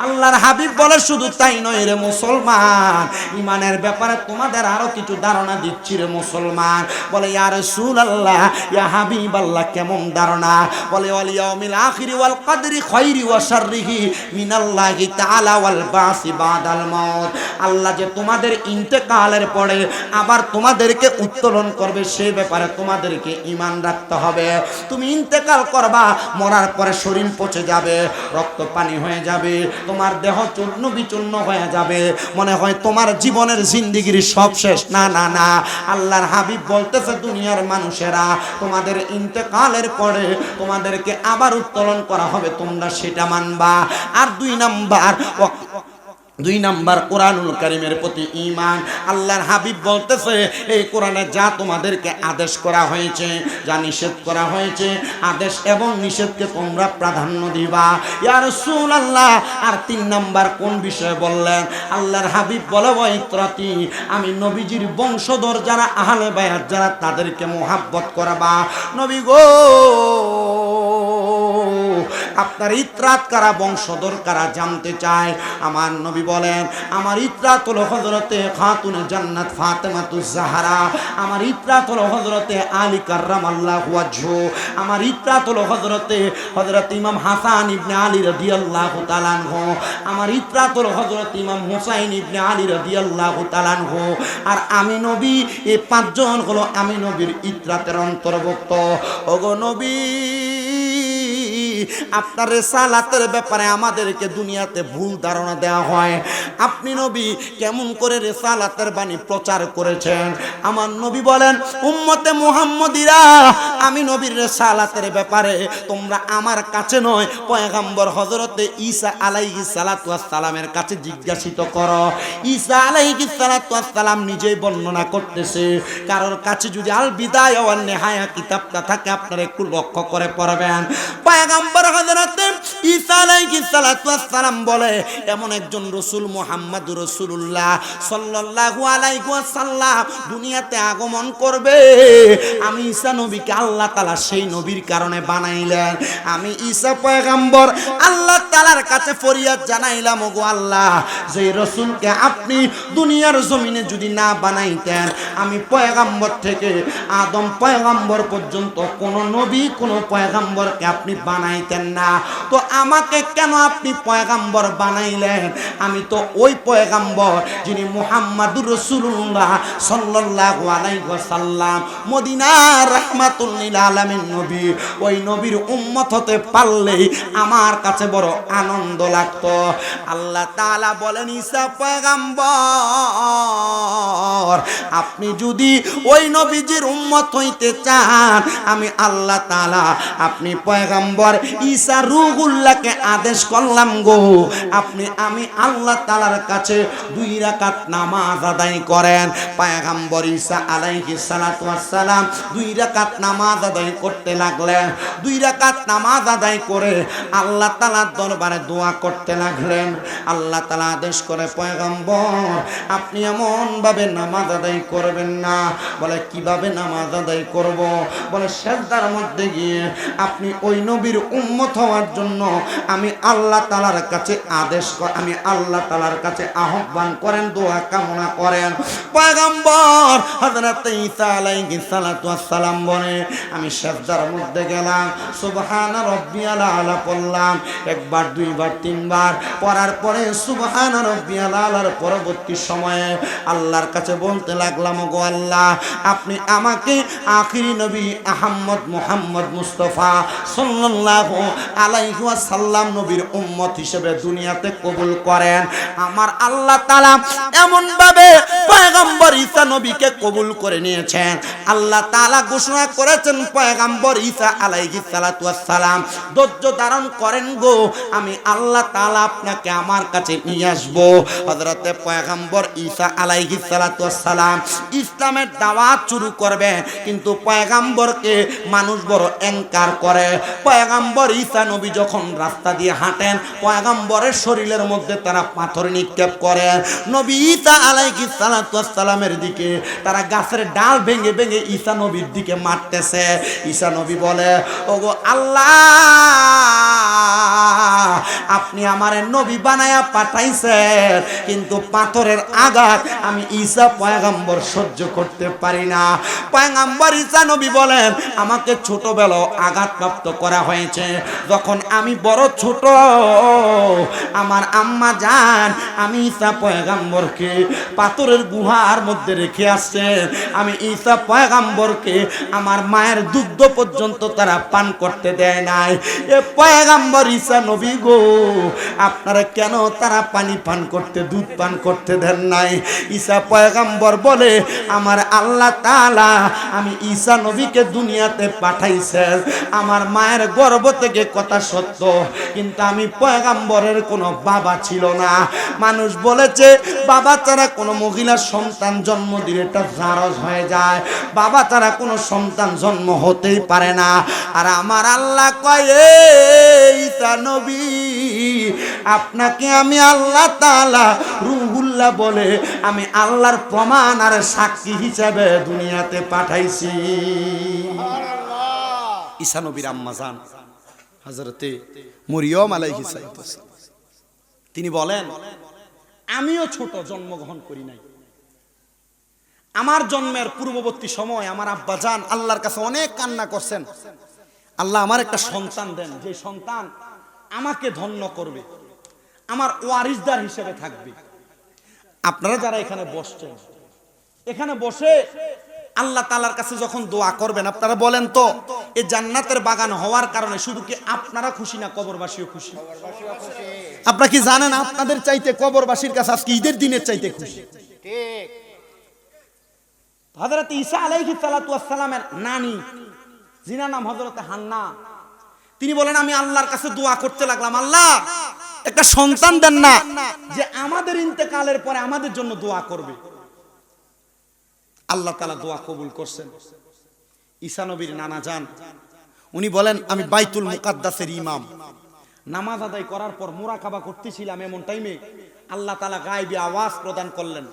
আল্লাহর হাবিব বলে শুধু তাই নয় রে মুসলমান, ঈমানের ব্যাপারে তোমাদের আরো কিছু ধারণা দিচ্ছি রে মুসলমান। বলে ইয়া রাসূলুল্লাহ, ইয়া হাবিবাল্লাহ, কেমন ধারণা? বলে ওয়াল ইয়াউমিল আখিরি ওয়াল কদরি খাইরি ওয়া শাররিহি মিনাল্লাহি তাআলা ওয়াল বাসি বাদাল মাউত। আল্লাহ যে তোমাদের ইন্তেকালের পরে আবার তোমাদেরকে উত্তোলন করবে, সে ব্যাপারে তোমাদেরকে ঈমান রাখতে হবে। তুমি ইন্তেকাল করবা, মরার পরে শরীর পচে যাবে, রক্ত পানি হয়ে যাবে, তোমার দেহ চূর্ণ বিচূর্ণ হয়ে যাবে, মনে হয় তোমার জীবনের জিন্দেগির সব শেষ। না না না, আল্লাহর হাবিব বলতেছে দুনিয়ার মানুষেরা, তোমাদের ইন্তেকালের পরে তোমাদেরকে আবার উত্তোলন করা হবে, তোমরা সেটা মানবা। আর দুই নাম্বার কোরআনুল কারীমের প্রতি ঈমান। আল্লাহর হাবিব বলতেছে এই কোরআনে যা তোমাদেরকে আদেশ করা হয়েছে, যা নিষেধ করা হয়েছে, আদেশ এবং নিষেধকে তোমরা প্রাধান্য দিবা ইয়া রাসূলুল্লাহ। আর 3 নাম্বার কোন বিষয়ে বললেন? আল্লাহর হাবিব বলে ওয়াইত্রাতি, আমি নবীজির বংশধর যারা আহলে বায়াত যারা, তাদেরকে মোহাব্বত করবা। নবী গো, আপনার ইত্রাত কারা, বংশধর কারা জানতে চায়। আমার নবী বলেন আমার ইত্রাত হলো হযরতে খাতুনে জান্নাত ফাতেমাতুজ জাহরা, আমার ইত্রাত হলো হযরতে আলী কাররামাল্লাহু ওয়াজহু, আমার ইত্রাত হলো হযরতে ইমাম হাসান ইবনে আলী রাদিয়াল্লাহু তাআলা আনহু, আমার ইত্রাত হলো হযরতে ইমাম হুসাইন ইবনে আলী রাদিয়াল্লাহু তাআলা আনহু। আর আমি নবী, এই 5 জন হলো আমি নবীর ইত্রাতের অন্তর্ভুক্ত। ওগো নবী, আপনার রিসালাতের ব্যাপারে আমাদেরকে দুনিয়াতে ভুল ধারণা দেওয়া হয়। আপনি নবী কেমন করে রিসালাতের বাণী প্রচার করেছেন? আমার নবী বলেন উম্মতে মুহাম্মদীরা, আমি নবীর রিসালাতের ব্যাপারে তোমরা আমার কাছে নয়, পয়গম্বর হযরতে ঈসা আলাইহিস সালাতু ওয়াস সালামের কাছে জিজ্ঞাসিত করো। ঈসা আলাইহিস সালাতু ওয়াস সালাম নিজেই বর্ণনা করতেছে। কারোর কাছে যদি আল বিদায়া ওয়ান নিহায়া কিতাবটা থাকে, আপনারা একটু লক্ষ্য করে পড়বেন। পয়গম্বর হযরতে ঈসা আলাইহিস সালাতু ওয়াস সালাম বলে এমন একজন রাসূল মুহাম্মদুর রাসূলুল্লাহ সাল্লাল্লাহু আলাইহি ওয়াসাল্লাম দুনিয়াতে আগমন করবে। আমি ঈসা নবীকে আল্লাহ তাআলা সেই নবীর কারণে বানাইলেন। আমি ঈসা পয়গম্বর আল্লাহ তাআলার কাছে ফরিয়াদ জানাইলাম, ওগো আল্লাহ, যে রাসূলকে আপনি দুনিয়ার জমিনে যদি না বানাইতেন, আমি পয়গম্বর থেকে আদম পয়গম্বর পর্যন্ত কোন নবী কোন পয়গম্বরকে আপনি বানাইতেন না, তো আমাকে কেন আপনি পয়গম্বর বানাইলেন? আমি তো ওই পয়গম্বর যিনি মুহাম্মাদুর রাসূলুল্লাহ সাল্লাল্লাহু আলাইহি ওয়াসাল্লাম, মদিনার রাহমাতুল লিল আলামিন নবী, ওই নবীর উম্মত হতে পারলেই আমার কাছে বড় আনন্দ লাগতো। আল্লাহ তাআলা বলেন ঈসা পয়গম্বর, আপনি যদি ওই নবীজির উম্মত হইতে চান, আমি আল্লাহ তাআলা আপনি পয়গম্বর ঈসা রূহুল্লাহকে আদেশ করলাম গো, আমি আল্লাহ তাআলার কাছে 2 রাকাত নামাজ আদায় করেন। পয়গম্বর ঈসা আলাইহিস সালাতু ওয়াস সালাম 2 রাকাত নামাজ আদায় করতে লাগলেন। 2 রাকাত নামাজ আদায় করে আল্লাহ তাআলার দরবারে দোয়া করতে লাগলেন। আল্লাহ তাআলা আদেশ করে পয়গম্বর আপনি এমন ভাবে নামাজ আদায় করবেন না। বলে কিভাবে নামাজ আদায় করব? বলে সিজদার মধ্যে গিয়ে আপনি ওই নবীর উম্মত হওয়ার জন্য আমি আল্লাহ তাআলার কাছে আমি আল্লাহ তাআলার কাছে আহ্বান করেন, দোয়া কামনা করেন। পয়গম্বর হযরত ঈসা আলাইহিস সালাতু ওয়াস সালাম বলে আমি সিজদার মধ্যে গেলাম, সুবহান রাব্বিয়াল আলা পড়লাম, একবার, দুইবার, তিনবার পড়ার পরে সুবহান রাব্বিয়াল আলার পরবর্তী সময়ে আল্লাহর কাছে বলতে লাগলাম, ওগো আল্লাহ, আপনি আমাকে আখিরি নবী আহমদ মুহাম্মদ মুস্তাফা সাল্লাল্লাহু আলাইহি ওয়াসাল্লাম নবীর উম্মত হিসেবে দুনিয়াতে কবুল করেন। আমার আল্লাহ তাআলা এমন ভাবে পয়গম্বর ঈসা নবীকে কবুল করে নিয়েছেন। আল্লাহ তাআলা ঘোষণা করেছেন পয়গম্বর ঈসা আলাইহিস সালাতু ওয়াস সালাম ধৈর্য ধারণ করেন গো, আমি আল্লাহ তাআলা আপনাকে আমার কাছে নিয়ে আসব। হযরতে পয়গম্বর ঈসা আলাইহিস সালাতু ওয়াস সালাম ইসলামের দাওয়াত শুরু করবে, কিন্তু পয়গম্বরকে মানুষ বড় এনকার করে। পয়গম্বর ঈসা নবী যখন যখন রাস্তা দিয়ে হাঁটেন পয়গম্বরের শরীরের মধ্যে তারা পাথর নিক্ষেপ করে। নবী ঈসা আলাইহিস সালাতু ওয়াস সালামের দিকে তারা গাছের ডাল ভেঙে ভেঙে ঈসা নবীর দিকে মারতেছে। ঈসা নবী বলে, ওগো আল্লাহ, আপনি আমারে নবী বানায়া পাঠাইছেন, কিন্তু পাথরের আঘাত আমি ঈসা পয়গম্বর সহ্য করতে পারি না। পয়গম্বর ঈসা নবী বলেন, আমাকে ছোটবেলায় আঘাতপ্রাপ্ত করা হয়েছে। যখন আমি বড় ছোট, আমার আম্মা জান আমি ঈসা পয়গম্বরকে পাথরের গুহার মধ্যে রেখে আসছেন। আমি ঈসা পয়গম্বরকে আমার মায়ের দুগ্ধ পর্যন্ত তারা পান করতে দেয় নাই। এ পয়গম্বর ঈসা নবী গো, আপনারা কেন তারা পানি পান করতে, দুধ পান করতে দেন নাই? ঈসা পয়গম্বর বলে, আমার আল্লাহ তাআলা আমি ঈসা নবীকে দুনিয়াতে পাঠাইছেন, আমার মায়ের গর্ভ থেকে কথা সত্য, কিন্তু আমি পয়গম্বরের কোনো বাবা ছিল না। মানুষ বলেছে বাবা ছাড়া কোনো মহিলার সন্তান জন্ম দিলে এটা জারজ হয়ে যায়, বাবা ছাড়া কোনো সন্তান জন্ম হতেই পারে না। আর আমার আল্লাহ কয়, ঈসা নবী, আপনাকে আমি আল্লাহ তাআলা রুহুল্লাহ বলে আমি আল্লাহর প্রমাণ আর সাক্ষী হিসেবে দুনিয়াতে পাঠাইছি। ঈসা নবীর আম্মা জান হযরতে মরিয়ম আলাইহিস সালাম, তিনি বলেন, আমিও ছোট, জন্মগ্রহণ করি নাই। আমার জন্মের পূর্ববর্তী সময় আমার আব্বা জান আল্লাহর কাছে অনেক কান্না করছেন, আল্লাহ আমার একটা সন্তান দেন, যে সন্তান আমাকে ধন্য করবে, আমার ওয়ারিসদার হিসেবে থাকবে। আপনারা যারা এখানে বসছেন, এখানে বসে আল্লাহ তাআলার কাছে যখন দোয়া করবেন, আপনারা বলেন তো এই জান্নাতের বাগান হওয়ার কারণে শুধু কি আপনারা খুশি না কবরবাসীও খুশি? আপনারা কি জানেন আপনাদের চাইতে কবরবাসীর কাছে আজকে ঈদের দিনের চাইতে খুশি? ঠিক। হযরত ঈসা আলাইহিস সালাতু ওয়াস সালামের নানী, যিনার নাম হযরত হান্না, তিনি বলেন, আমি আল্লাহর কাছে দোয়া করতে লাগলাম, আল্লাহ একটা সন্তান দেন না যে আমাদের ইন্তেকালের পরে আমাদের জন্য দোয়া করবে। আল্লাহ তাআলা দোয়া কবুল করছেন। ঈসা নবীর নানা জান উনি বলেন, আমি বাইতুল মুকাদ্দাসের ইমাম, নামাজ আদায় করার পর মুরাকাবা করতেছিলাম, এমন টাইমে আল্লাহ তাআলা গায়বী আওয়াজ প্রদান করলেন,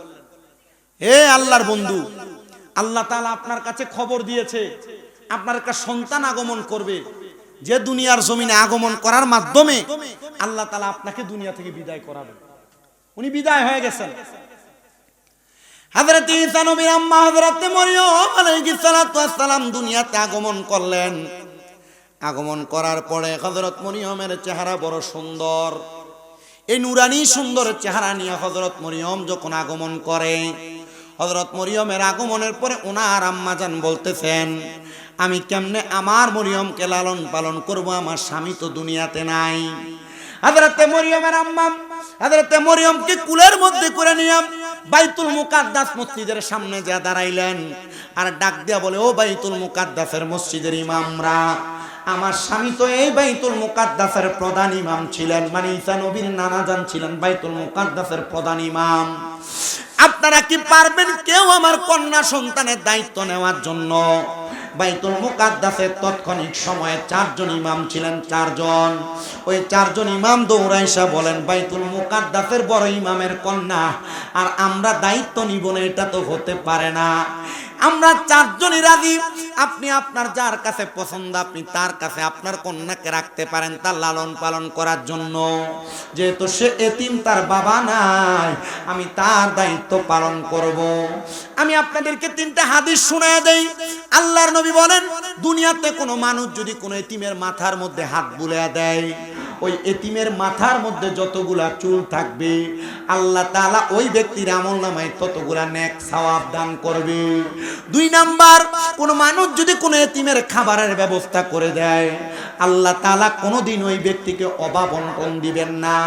হে আল্লাহর বন্ধু, আল্লাহ তাআলা আপনার কাছে খবর দিয়েছে আপনার একটা সন্তান আগমন করবে, যে দুনিয়ার জমিনে আগমন করার মাধ্যমে আল্লাহ তাআলা আপনাকে দুনিয়া থেকে বিদায় করাবেন। উনি বিদায় হয়ে গেছেন। হযরত ঈসা নবীর আম্মা হযরত মরিয়ম আলাইহিস সালাতু ওয়াস সালাম দুনিয়াতে আগমন করলেন। আগমন করার পরে হযরত মরিয়মের চেহারা বড় সুন্দর। এই নুরানি সুন্দর চেহারা নিয়ে হযরত মরিয়ম যখন আগমন করে, হযরত মরিয়মের আগমনের পরে ওনার আম্মা জান বলতেছেন, আমি কেমনে আমার মরিয়মকে লালন পালন করব, আমার স্বামী তো দুনিয়াতে নাই। হযরতে মরিয়মের আম্মা হযরতে মরিয়মকে কুলের মধ্যে করে নিয়ে বাইতুল মুকাদ্দাস মসজিদের সামনে যা দাঁড়াইলেন, আর ডাক দিয়া বলে, ও বাইতুল মুকাদ্দাসের মসজিদের ইমামরা, আমার স্বামী তো এই বাইতুল মুকাদ্দাসের প্রধান ইমাম ছিলেন, মানে ঈসা নবীর নানা জান ছিলেন বাইতুল মুকাদ্দাসের প্রধান ইমাম। আপনারা কি পারবেন কেউ আমার কন্যা সন্তানের দায়িত্ব নেওয়ার জন্য? বাইতুল মুকাদ্দাসের তৎক্ষণিক সময়ে 4 জন ইমাম ছিলেন, 4 জন। ওই 4 জন ইমাম দৌড়াইসা বলেন, বাইতুল মুকাদ্দাসের বড় ইমামের কন্যা আর আমরা দায়িত্ব নিব না, এটা তো হতে পারে না। আমরা 4 জনই রাজি, আপনি আপনার যার কাছে পছন্দ আপনি তার কাছে আপনার কন্যাকে রাখতে পারেন তার লালন পালন করার জন্য। যেহেতু সে এতিম, তার বাবা নাই, আমি তার দায়িত্ব পালন করব। আমি আপনাদেরকে 3টা হাদিস শোনায় দেই। আল্লাহর নবী বলেন, দুনিয়াতে কোনো মানুষ যদি কোনো এতিমের মাথার মধ্যে হাত বুলিয়ে দেয়, ওই এতিমের মাথার মধ্যে যতগুলা চুল থাকবে আল্লাহ তাআলা ওই ব্যক্তির আমলনামায় ততগুলা নেক সওয়াব দান করবে। 2 নাম্বার, কোন মানুষ যদি কোনো এতিমের খাবারের ব্যবস্থা করে দেয়, আল্লাহ তাআলা কোনোদিন ওই ব্যক্তিকে অভাব অনটন দিবেন না।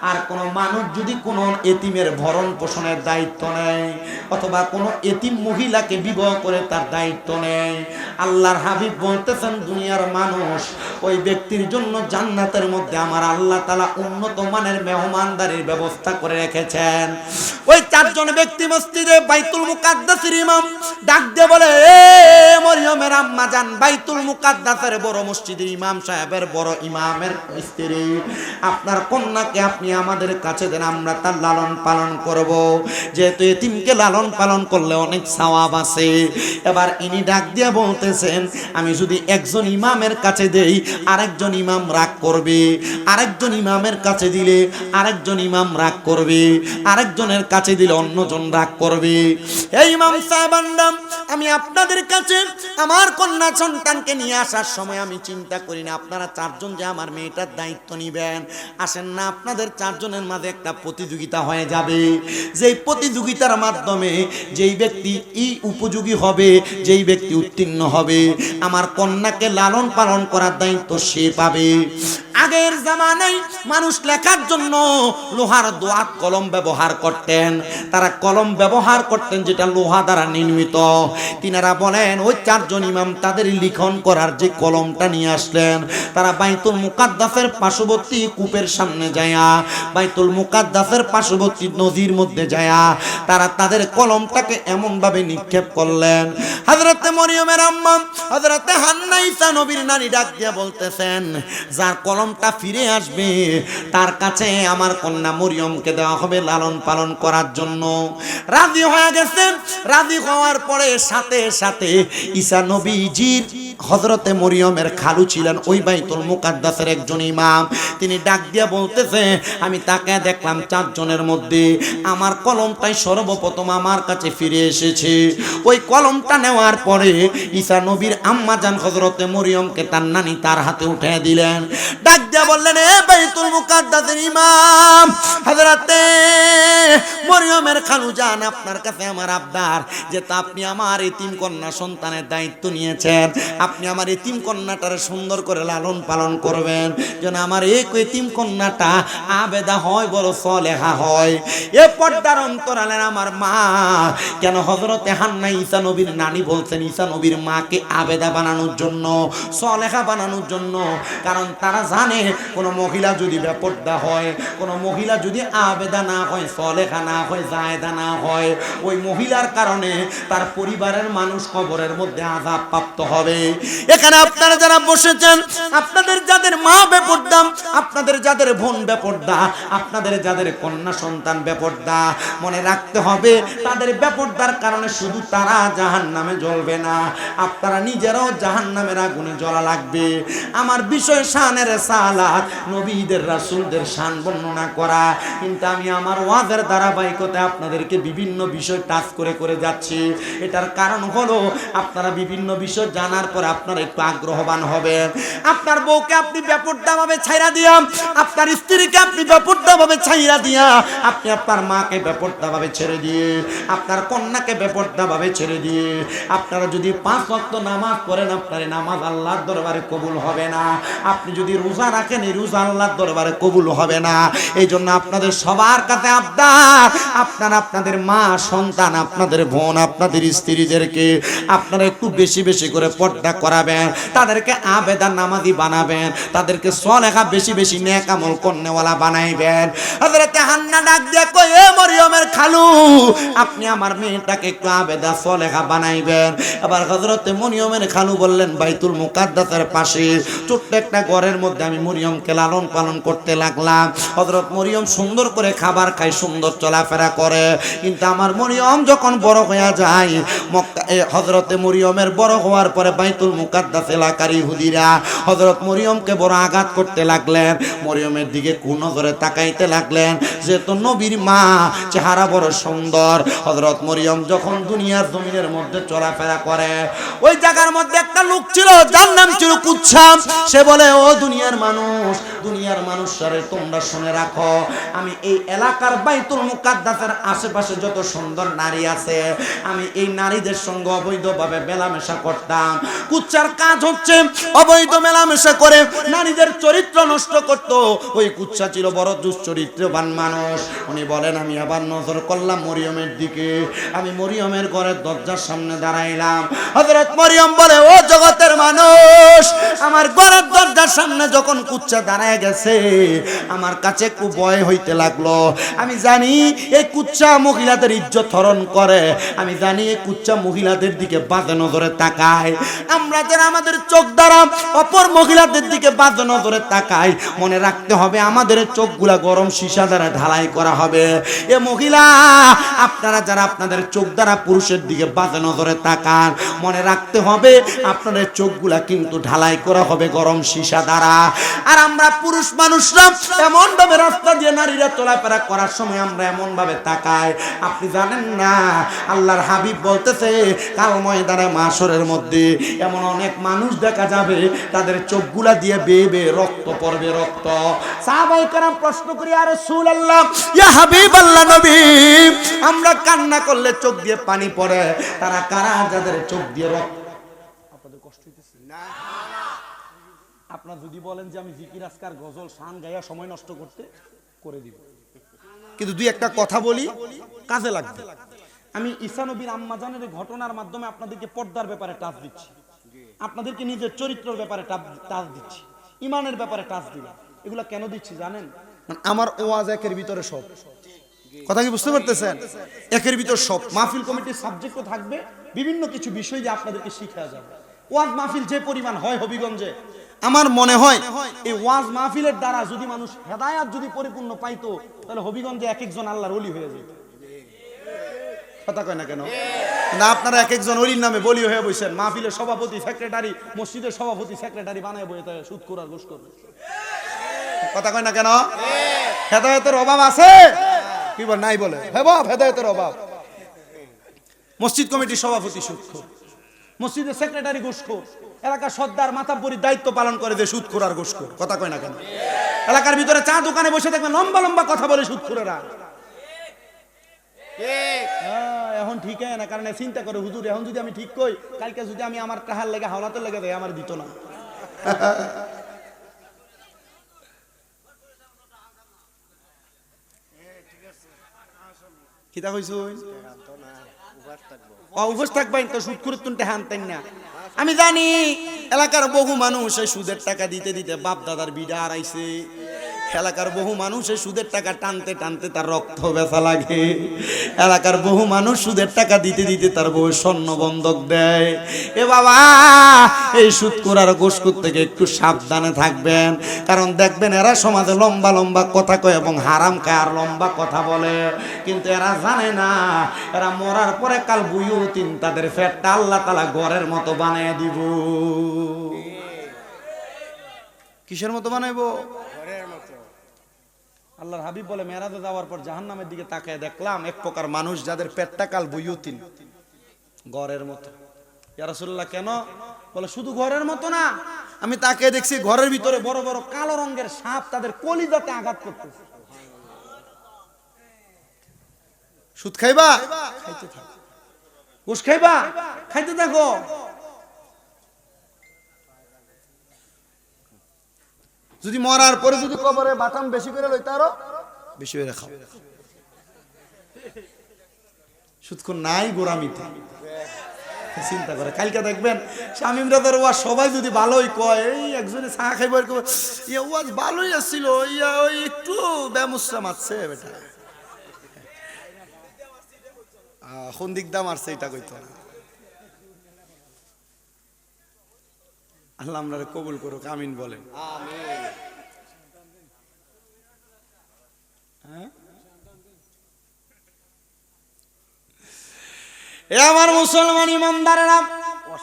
আর কোন মানুষ যদি কোনো এতিমের ভরণ পোষণের দায়িত্ব নেয়, অথবা কোনো এতিম মহিলাকে বিবাহ করে তার দায়িত্ব নেয়, আল্লাহর হাবিব বলতেছেন, দুনিয়ার মানুষ ওই ব্যক্তির জন্য জান্নাতের মধ্যে আমার আল্লাহ তাআলা উন্নত মানের মেহমানদারির ব্যবস্থা করে রেখেছেন। ওই 4 জন ব্যক্তি মসজিদে বাইতুল মুকাদ্দাসের ইমাম ডাক দিয়ে বলে, এ মরিয়মের আম্মা জান, বাইতুল মুকাদ্দাসের বড় মসজিদের ইমাম ইমাম সাহেবের বড় ইমামের স্ত্রী, আপনার কন্যাকে আপনি আমাদের কাছে দেন, আমরা তার লালন পালন করব। যেহেতু এতিমকে লালন পালন করলে অনেক সওয়াব আছে। এবার ইনি ডাক দিয়ে বলতেছেন, আমি যদি একজন ইমামের কাছে দেই আরেকজন ইমাম রাগ করবে, আরেকজন ইমামের কাছে দিলে আরেকজন ইমাম রাগ করবে, আরেকজনের কাছে দিলে অন্যজন রাগ করবে। এই ইমাম সাহেবানরা, আমি আপনাদের কাছে আমার কন্যা সন্তানকে নিয়ে আসার সময় আমি চিন্তা করি না আপনারা চারজন যে আমার মেয়েটার দায়িত্ব নিবেন। আসেন না, আপনাদের চারজনের মাঝে একটা প্রতিযোগিতা হয়ে যাবে, যেই প্রতিযোগিতার মাধ্যমে যেই ব্যক্তি উপযোগী হবে, যেই ব্যক্তি উত্তীর্ণ হবে, আমার কন্যাকে লালন পালন করার দায়িত্ব সে পাবে। আগের জামানায় মানুষ লেখার জন্য লোহার দোয়াত কলম ব্যবহার করতেন। তারা কলম ব্যবহার করতেন যেটা লোহা দ্বারা নির্মিত। তিনারা বলেন ওই চারজন ইমাম তাদের লিখন করার যে কলমটা নিয়ে আসলেন, তারা বাইতুল মুকাদ্দাসের পার্শ্ববর্তী কূপের সামনে যায়া, বাইতুল মুকাদ্দাসের পার্শ্ববর্তী নদীর মধ্যে যায়া তারা তাদের কলমটাকে এমন ভাবে নিক্ষেপ করলেন। হযরতে মরিয়মের আম্মা হযরতে হান্না ঈসা নবীর নানি ডাক দিয়ে বলতেছেন, যার কলমটা ফিরে আসবে তার কাছে আমার কন্যা মরিয়মকে দেওয়া হবে লালন পালন করার জন্য। রাজি হয়ে গেছেন। রাজি হওয়ার পরে সাথে সাথে ঈসা নবীজির হযরতে মরিয়মের খালু ছিলেন ওই বাইতুল মুকাদ্দাসের একজন ইমাম। তিনি ডাক দিয়া বলতেছে, আমি তাকে দেখলাম চারজনের মধ্যে আমার কলমটাই সর্বপ্রথম আমার কাছে ফিরে এসেছে। ওই কলমটা নেওয়ার পরে ঈসা নবীর আম্মা জান হযরতে মরিয়মকে তার নানি তার হাতে উঠিয়ে দিলেন। ডাক দিয়া বললেন, এ বাইতুল মুকাদ্দাসের ইমাম হযরতে মরিয়মের খালু জান, আপনার কাছে আমার আবদার, যেটা আপনি আমার এতিম কন্যা সন্তানের দায়িত্ব নিয়েছেন, আপনি আমার এতিম কন্যাটারে সুন্দর করে লালন পালন করবেন, যেন আমার এই এতিম কন্যাটা আবেদা হয়, বড় সলেহা হয়। এ পর্দার অন্তরালের আমার মা কেন হযরতে হান্না ঈসা নবীর নানি বলছেন ঈসা নবীর মাকে আবেদা বানানোর জন্য, সলেহা বানানোর জন্য। কারণ তারা জানে কোন মহিলা যদি বেপর্দা হয়, কোন মহিলা যদি আবেদা না হয়, সলেহা না হয়, জায়েদা না হয়, ওই মহিলার কারণে তার পরিবারের মানুষ কবরের মধ্যে আযাব প্রাপ্ত হবে। এখানে আপনারা যারা বসেছেন, আপনাদের যাদের মা বেপর্দা, আপনাদের যাদের বোন বেপর্দা, আপনাদের যাদের কন্যা সন্তান বেপর্দা, মনে রাখতে হবে তাদের বেপর্দার কারণে শুধু তারা জাহান্নামে জ্বলবে না, আপনারা নিজেরাও জাহান্নামের আগুনে জ্বলা লাগবে। আমার বিষয় শানের সালাত, নবীদের রাসূলদের শান বর্ণনা করা, কিন্তু আমি আমার ওয়াজের ধারাবাহিকতায় আপনাদেরকে বিভিন্ন বিষয় টাচ করে করে যাচ্ছি। এটার কারণ হলো আপনারা বিভিন্ন বিষয় জানার পর আপনারা একটু আগ্রহবান হবেন। আপনার বউকে আপনি বেপর্দাভাবে ছাইরা দিয়া, আপনার স্ত্রীকে আপনি বেপর্দাভাবে ছাইরা দিয়া, আপনি আপনার মাকে বেপর্দাভাবে ছেড়ে দিয়ে, আপনার কন্যাকে বেপর্দাভাবে ছেড়ে দিয়ে আপনারা যদি 5 ওয়াক্ত নামাজ পড়েন, আপনার নামাজ আল্লাহর দরবারে কবুল হবে না। আপনি যদি রোজা রাখেন, এই রোজা আল্লাহর দরবারে কবুল হবে না। এই জন্য আপনাদের সবার কাছে আবদার, আপনারা আপনাদের মা সন্তান, আপনাদের বোন, আপনাদের স্ত্রীদেরকে আপনারা একটু বেশি বেশি করে পর্দা করাবেন, তাদেরকে আবেদা নামাজি বানাবেন, তাদেরকে সলেহা বেশি বেশি নেক আমল করনেওয়ালা বানাইবেন। হযরতে হান্না ডাক দিয়ে কয়, এ মরিয়মের খালু, আপনি আমার মেয়েটাকে একটু আবেদা সলেহা বানাইবেন। আবার হযরতে মরিয়মের খালু বললেন, বাইতুল মুকাদ্দাসের পাশে ছোট্ট একটা ঘরের মধ্যে আমি মরিয়মকে লালন পালন করতে লাগলাম। হযরত মরিয়ম সুন্দর করে খাবার খায়, সুন্দর চলাফেরা করে, কিন্তু আমার মরিয়ম যখন বড় হয়ে যায়, মক্কা হযরতে মরিয়মের বড় হওয়ার পরে বাইতুল মুকাদ্দাস এলাকার ইহুদিরা হযরত মরিয়মকে বড় আঘাত করতে লাগলেন, মরিয়মের দিকে কুনজরে তাকাইতে লাগলেন। যেহেতু নবীর মা, চেহারা বড় সুন্দর, হযরত মরিয়ম যখন দুনিয়ার জমিনের মধ্যে চলাফেরা করে, ওই জায়গার মধ্যে একটা লোক ছিল যার নাম ছিল কুচ্ছা। সে বলে, ও দুনিয়ার মানুষ, দুনিয়ার মানুষরে তোমরা শুনে রাখো, আমি এই এলাকার বাইতুল মুকাদ্দাসের আশেপাশে যত সুন্দর নারী আছে, আমি এই নারীদের সঙ্গে অবৈধভাবে মেলামেশা করতাম। কুচ্চার কাজ হচ্ছে অবৈধ মেলামেশা করে নারীদের চরিত্র নষ্ট করত। ওই কুচ্চা ছিল বড় দুশ্চরিত্রবান মানুষ। উনি বলেন, আমি আবার নজর করলাম মরিয়মের দিকে, আমি মরিয়মের ঘরের দরজার সামনে দাঁড়াইলাম। হযরত মরিয়ম বলে, ও জগতের মানুষ, আমার ঘরের দরজার সামনে যখন কুচ্চা দাঁড়ায় গেছে, আমার কাছে একটু ভয় হইতে লাগলো। আমি জানি এই কুচ্চা মহিলাদের ইজ্জত হরণ করে, আমি জানি এই কুচ্চা মহিলাদের দিকে বাজে নজরে তাকায়। আমরা যারা আমাদের চোখ দ্বারা অপর মহিলাদের দিকে বাদ নজরে তাকাই, মনে রাখতে হবে আমাদের চোখগুলা গরম সীসা দ্বারা ঢালাই করা হবে। এ মহিলা, আপনারা যারা আপনাদের চোখ দ্বারা পুরুষের দিকে বাদ নজরে তাকান, মনে রাখতে হবে আপনাদের চোখগুলা কিন্তু ঢালাই করা হবে গরম সীসা দ্বারা। আর আমরা পুরুষ মানুষরা এমন ভাবে রাস্তা দিয়ে নারীরা চলাফেরা করার সময় আমরা এমন ভাবে তাকাই, আপনি জানেন না আল্লাহর হাবিব বলতেছে কাল ময়দানে মাশরের মধ্যে এমন অনেক মানুষ দেখা যাবে তাদের চোখগুলা দিয়ে বেয়ে বেয়ে রক্ত পড়বে, রক্ত। সাহাবায়ে কেরাম প্রশ্ন করি, ইয়া রাসূলুল্লাহ, ইয়া হাবিবাল্লাহ নবী, আমরা কান্না করলে চোখ দিয়ে পানি পড়ে, তারা কারা যাদের চোখ দিয়ে রক্ত? আপনাদের কষ্ট হইতেছে না? আপনারা যদি বলেন যে আমি জিকির আজকার গজল শান গায়া সময় নষ্ট করতে, করে দিব, কিন্তু দুই একটা কথা বলি কাজে লাগবে। আমি ঈসা নবীর আম্মা জানের ঘটনার মাধ্যমে আপনাদেরকে পর্দার ব্যাপারে টাচ দিচ্ছি, আপনাদেরকে নিজের চরিত্রের ব্যাপারে টাচ দিচ্ছি, ইমানের ব্যাপারে টাচ দিলাম। এগুলা কেন দিচ্ছি জানেন? আমার ওয়াজ একের ভিতরে সব কথা, কি বুঝতে পারতেছেন? একের ভিতর সব। মাহফিল কমিটির সাবজেক্টও থাকবে, বিভিন্ন কিছু বিষয় যে আপনাদেরকে শিখা যাবে। ওয়াজ মাহফিল যে পরিমাণ হয় হবিগঞ্জে, আমার মনে হয় এই ওয়াজ মাহফিলের দ্বারা যদি মানুষ হেদায়াত যদি পরিপূর্ণ পাইতো, তাহলে হবিগঞ্জে এক একজন আল্লাহর ওলি হয়ে যেত। কথা কয় না কেন? না, আপনারা এক একজন ওলির নামে বলি হয়ে বসেন, মাহফিলের সভাপতি সেক্রেটারি, মসজিদের সভাপতি সেক্রেটারি বানায় বই, তাই সুদ করার ঘুষ করবে। কথা কয় না কেন? হেদায়েতের অভাব আছে কি বল? নাই বলে হেদায়েতের অভাব। মসজিদ কমিটির সভাপতি সুদখোর, মসজিদের সেক্রেটারি ঘুষখোর, এলাকার সর্দার মাতাব্বরির দায়িত্ব পালন করে যে সুদখোর আর ঘুষখোর। কথা কয় না কেন? এলাকার ভিতরে চা দোকানে বসে দেখবেন লম্বা লম্বা কথা বলে সুদখোরেরা। এখন ঠিক না, কারণ চিন্তা করে হুজুর এখন যদি আমি ঠিক কই, কালকে যদি আমি আমার টাহার লেগে হাওলাতে লেগে দেয়, আমার দিত না। কিতা কইছো? উপোস থাকবেন তো সুদ করে তুনতে হানতেন না। আমি জানি এলাকার বহু মানুষ এই সুদের টাকা দিতে দিতে বাপ দাদার বিডা হারাইছে। এলাকার বহু মানুষ এই সুদের টাকা টানতে টানতে তার রক্ত ব্যথা লাগে। এলাকার বহু মানুষ সুদের টাকা দিতে দিতে তার বউ স্বর্ণ বন্ধক দেয়। এ বাবা, এই সুদ করার গোসকুর থেকে একটু সাবধানে থাকবেন, কারণ দেখবেন এরা সমাজে লম্বা লম্বা কথা কয় এবং হারাম খায় আর লম্বা কথা বলে, কিন্তু এরা জানে না এরা মরার পরে কাল বুয়ুতিন তাদের পেটটা আল্লাহ তাআলা ঘরের মতো বানিয়ে দিব। কিসের মতো বানাইবো? ঘরের মতো। আল্লাহর হাবিব বলে মেরাজে যাওয়ার পর জাহান্নামের দিকে তাকায় দেখলাম এক প্রকার মানুষ যাদের পেটটা কাল বুয়ুতিন, ঘরের মতো। ইয়া রাসূলুল্লাহ, কেন? বলে শুধু ঘরের মতো না, আমি তাকিয়ে দেখছি ঘরের ভিতরে বড় বড় কালো রঙের সাপ তাদের কলিজাতে আঘাত করতেছে। সুদ খাইবা? খাইতে থাকো। ঘুষ খাইবা? খাইতে থাকো। যদি মরার পরে যদি কবরে বাটাম বেশি করে লইতে আরো বেশি করে খাও। সুদখোর নাই গোরামিতে। চিন্তা করে কালকে দেখবেন শামীম রাজার ওয়াজ সবাই যদি ভালোই কয়, এই একজনে চা খাইবার ইয়া ওয়াজ ভালোই আসছিল, ইয়া ওই একটু ব্যামুসরা মারছে বেটা, কোন দিক দা মারছে এটা কইতো না। আল্লাহ আমরা কবুল করুক, আমিন বলেন। এ আমার মুসলমান ইমানদারেরা,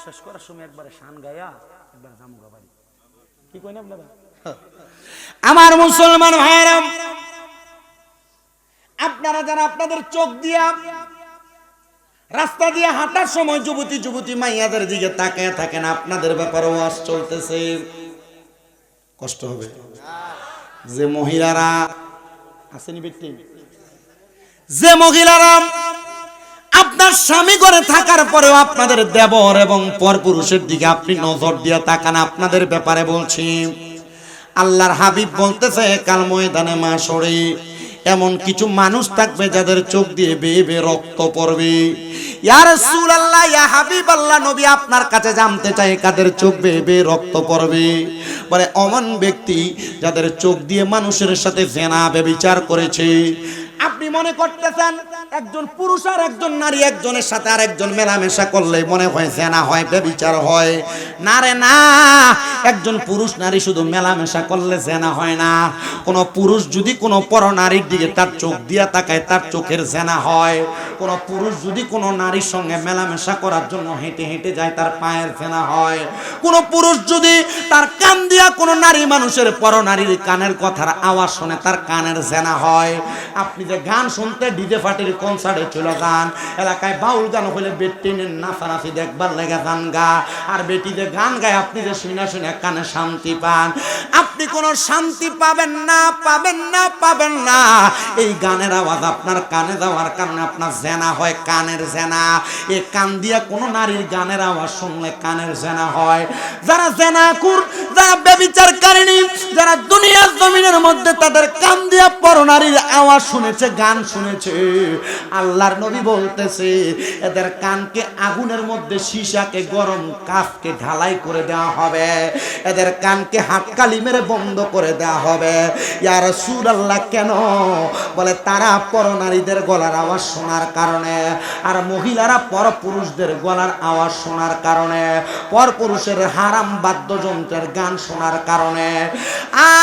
শেষ করার সময় একবারে শান গায়া একবার জামুগা বাড়ি, কি কই না আপনারা? আমার মুসলমান ভাইরা, আপনারা যারা আপনাদের চোখ দিয়া রাস্তা দিয়ে হাঁটার সময় যুবতী যুবতী মাইয়াদের দিকে তাকিয়ে থাকেন, আপনাদের ব্যাপারে ওয়াজ চলতেছে, কষ্ট হবে। যে মহিলারা আসেনি ব্যক্তি, যে মহিলারা আপনার স্বামী করে থাকার পরেও আপনাদের দেবর এবং পরপুরুষের দিকে আপনি নজর দিয়ে তাকান, আপনাদের ব্যাপারে বলছি। আল্লাহর হাবিব বলতেছে কাল ময়দানে মাশরে এমন কিছু মানুষ থাকবে যাদের চোখ দিয়ে বেয়ে বেয়ে রক্ত পড়বে। ইয়া রাসূলুল্লাহ, ইয়া হাবিবাল্লাহ, নবী আপনার কাছে জানতে চাই কাদের চোখ বেয়ে বেয়ে রক্ত পড়বে? বলে অমন ব্যক্তি যাদের চোখ দিয়ে মানুষের সাথে জেনা ব্যভিচার করেছে, আপনি মনে করতেছেন একজন পুরুষ আর একজন নারী একজনের সাথে আরেকজন মেলামেশা করলে মনে হয় জেনা হয়, ব্যভিচার হয়। না রে না, একজন পুরুষ নারী শুধু মেলামেশা করলে জেনা হয় না। কোন পুরুষ যদি কোনো পরনারীর দিকে তার চোখ দিয়া তাকায়, তার চোখের জেনা হয়। কোন পুরুষ যদি কোনো নারীর সঙ্গে মেলামেশা করার জন্য হেঁটে হেঁটে যায়, তার পায়ের জেনা হয়। কোন পুরুষ যদি তার কান দিয়া কোনো নারী মানুষের পরনারীর কানের কথার আওয়াজ শুনে, তার কানের জেনা হয়। আপনি যে গান শুনতে ডিজে পার্টির কনসার্টে চলে যান, এলাকায় বাউল গান হলে বেটিনের নাচানাচি দেখবার লেগে যান গা, আর বেটি যে গান গায় আপনি যে শুনে শুনে কানে শান্তি পান। আপনি কোনো শান্তি পাবেন না, পাবেন না, পাবেন না। এই গানের আওয়াজ আপনার কানে যাওয়ার কারণে আপনার জেনা হয়, কানের জেনা। এই কান দিয়া কোনো নারীর গানের আওয়াজ শুনলে কানের জেনা হয়। যারা জেনাকুর, যারা ব্যভিচারকারিণী, যারা দুনিয়ার জমিনের মধ্যে তাদের কান দিয়া পরনারীর আওয়াজ শুনেছে, গান শুনেছে, আল্লাহর নবী বলতেছে এদের কানকে আগুনের মধ্যে সীসাকে গরম কাফকে ঢালাই করে দেওয়া হবে, এদের কানকে হাততালি মেরে বন্ধ করে দেওয়া হবে। ইয়া রাসূলুল্লাহ, কেন? বলে তারা পরনারীদের গলার আওয়াজ শোনার কারণে, আর মহিলারা পরপুরুষদের গলার আওয়াজ শোনার কারণে, পরপুরুষের হারাম বাদ্যযন্ত্রের গান শোনার কারণে।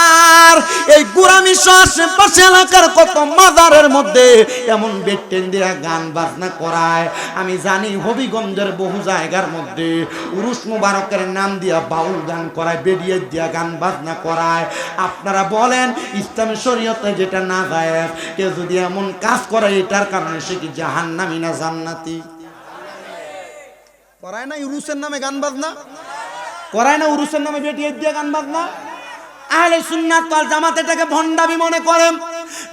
আর এই গুরামি আশেপাশে এলাকার কত মাজারের মধ্যে এমন বেটেন দিয়া গান বাজনা করায়। আমি জানি হবিগঞ্জের বহু জায়গার মধ্যে উরুস মুবারকের নাম দিয়া বাউল গান করায়, বেরিয়ে দিয়া গান বাজনা করায়। আপনারা বলেন ইসলামী শরীয়তে যেটা না যায়, কেউ যদি এমন কাজ করে এটার কারণে সে কি জাহান্নামী না জান্নাতি? করায় না উরুসের নামে গান বাজনা, করায় না উরুসের নামে বেরিয়ে দিয়া গান বাজনা। আহলে সুন্নাত ওয়াল জামাত এটাকে ভণ্ডামি মনে করেন।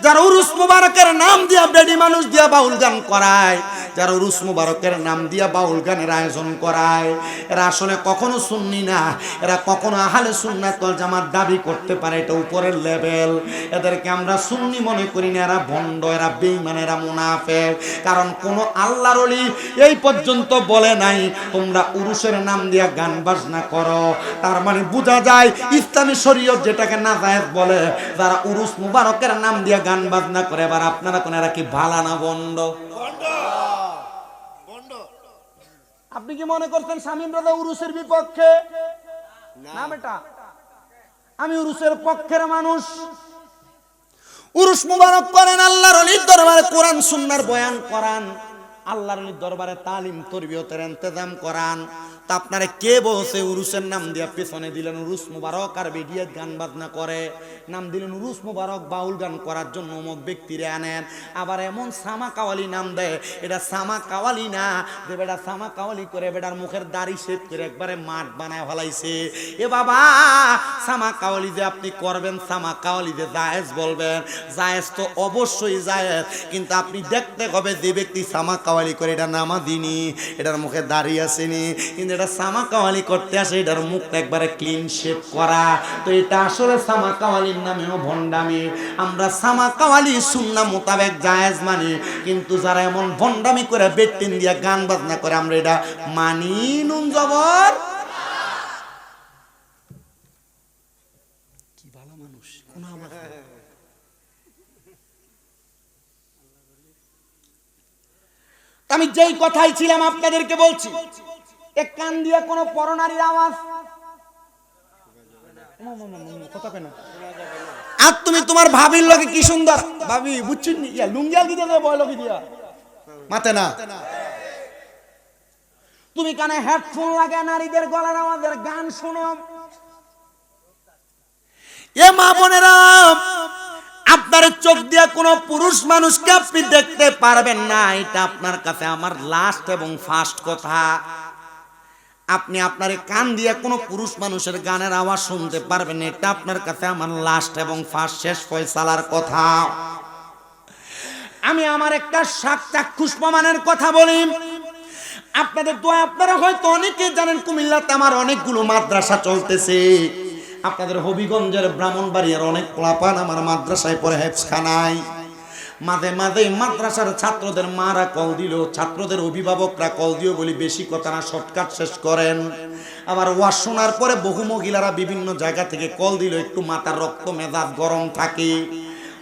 যারা উরুস মুবারকের নাম দিয়া বেডি মানুষ দিয়া বাউল গান করায়, যারা উরুস মুবারকের নাম দিয়া বাউল গানের আয়োজন করায়, এরা আসলে কখনো সুন্নি না, এরা কখনো আহলে সুন্নাত ওয়াল জামাত দাবি করতে পারে, এটা উপরের লেভেল। এদেরকে আমরা সুন্নি মনে করি না, এরা ভণ্ড, এরা বেঈমান, এরা মুনাফিক। কারণ কোন আল্লাহর ওলি এই পর্যন্ত বলে নাই তোমরা উরুসের নাম দিয়া গান বাজনা করো। তার মানে বোঝা যায় ইসলামী শরীয়ত যেটাকে নাজায়েজ বলে, যারা উরুস মুবারকের নাম দিয়া গান বাজনা করে। এবার আপনারা কোন এরা কি ভালা না বন্ড? আপনি কি মনে করছেন শামীম রাজা উরুসের বিপক্ষে? না বেটা, আমি উরুসের পক্ষের মানুষ। উরুস মুবারক করেন, আল্লাহর ওলির দরবারে কোরআন সুন্নাহর বয়ান করান, আল্লাহর ওলির দরবারে তালিম তরবিয়তের ইন্তজাম করান। তা আপনারা কে বলছে উরুসের নাম দিয়া পেছনে দিলেন উরুস মুবারক আর বেডিয়ে গান বাজনা করে, নাম দিলেন উরুস মুবারক বাউল গান করার জন্য অমুক ব্যক্তিরে আনেন। আবার এমন সামা কাওয়ালি নাম দেয়, এটা সামা কাওয়ালি না যে বেটা সামা কাওয়ালি করে বেটার মুখের দাড়ি শেভ করে একবারে মাঠ বানায় ফেলাইছে। এ বাবা, সামা কাওয়ালি যে আপনি করবেন, সামা কাওয়ালি যে জায়েজ বলবেন, জায়েজ তো অবশ্যই জায়েজ, কিন্তু আপনি দেখতে হবে যে ব্যক্তি সামা কাওয়ালি করে এটা নামাজিনি, এটার মুখে দাড়ি আসেনি, কিন্তু এটা সামা কাওয়ালি করতে আসে এটার মুখটা একবারে ক্লিন শেভ করা। তো এটা আসলে সামা কাওয়ালির নামেও ভণ্ডামি। আমরা সামা কাওয়ালি সুন্নাহ মোতাবেক জায়েজ মানি, কিন্তু যারা এমন ভণ্ডামি করে বেটিন দিয়া গান বাজনা করে আমরা এটা মানি। নুন জবর কি ভালো মানুষ কোন আমার। আমি যেই কথাই ছিলাম আপনাদেরকে বলছি, এক কান দিয়া কোন পরনারীর আওয়াজ কথা কেন? আর তুমি তোমার ভাবির লগে কি সুন্দর ভাবি বুঝছেন, লুঙ্গিয়াল কি দিয়ে বয় লগে দিয়া মাতে না, তুমি কানে হেডফোন লাগে নারীদের গলার আওয়াজের গান শোনো। এ মা বোনেরা, আপনার চোখ দিয়ে কোনো পুরুষ মানুষকে আপনি দেখতে পারবেন না, এটা আপনার কাছে আমার লাস্ট এবং ফার্স্ট কথা। আপনি আপনার কান দিয়ে কোনো পুরুষ মানুষের গানের আওয়াজ শুনতে পারবেন, এটা আপনার কাছে আমার লাস্ট এবং ফার্স্ট শেষ ফয়সালার কথা। আমি আমার একটা চাক্ষুষ প্রমাণের কথা বলি আপনাদের দোয়া। আপনারা হয়তো অনেকে জানেন কুমিল্লাতে আমার অনেকগুলো মাদ্রাসা চলতেছে। আপনাদের হবিগঞ্জের ব্রাহ্মণবাড়িয়ার অনেক পোলাপান আমার মাদ্রাসায় পড়ে, হেফজখানায়। মাঝে মাঝে মাদ্রাসার ছাত্রদের মারা কল দিল, ছাত্রদের অভিভাবকরা কল দিও বলি বেশি কথা না, শর্টকাট শেষ করেন। আবার ওয়াজ শোনার পরে বহু মহিলারা বিভিন্ন জায়গা থেকে কল দিল, একটু মাথার রক্ত মেজাজ গরম থাকে।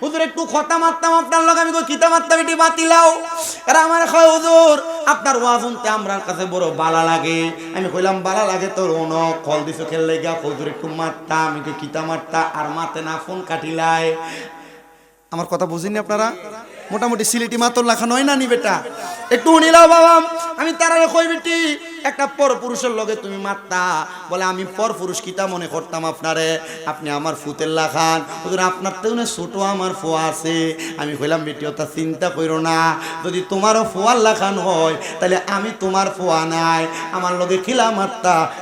হুজুর একটু কথা মারতাম আপনার লগে, আমি কই কিতা মারতাম এটি বাতিলাও। এরা আমার কয় হুজুর আপনার ওয়াজ শুনতে আমার কাছে বড় ভালো লাগে। আমি কইলাম ভালো লাগে তোর অন কল দিছো খেললে গা, হুজুর একটু মারতাম। আমি কই কিতা মারতা, আর মাতে না ফোন কাটিলাই। আমার কথা বুঝিনি আপনারা? মোটামুটি সিলেটি মাতর লেখা নয় না নি বেটা, একটু নিলাও বাবা। আমি তারারে কই বেটি একটা পর পুরুষের লগে তুমি মারতা, বলে আমি পর পুরুষ কিতা মনে করতাম আপনারে, আপনি আমার ফুতের লাখান। হুজুর আপনার তো ছোট আমার ফোয়া আছে। আমি কইলাম বেটি ওটা চিন্তা করো না, যদি তোমারও ফোয়ার লাখান হয় তাহলে আমি তোমার ফোয়া নাই, আমার লগে খিলা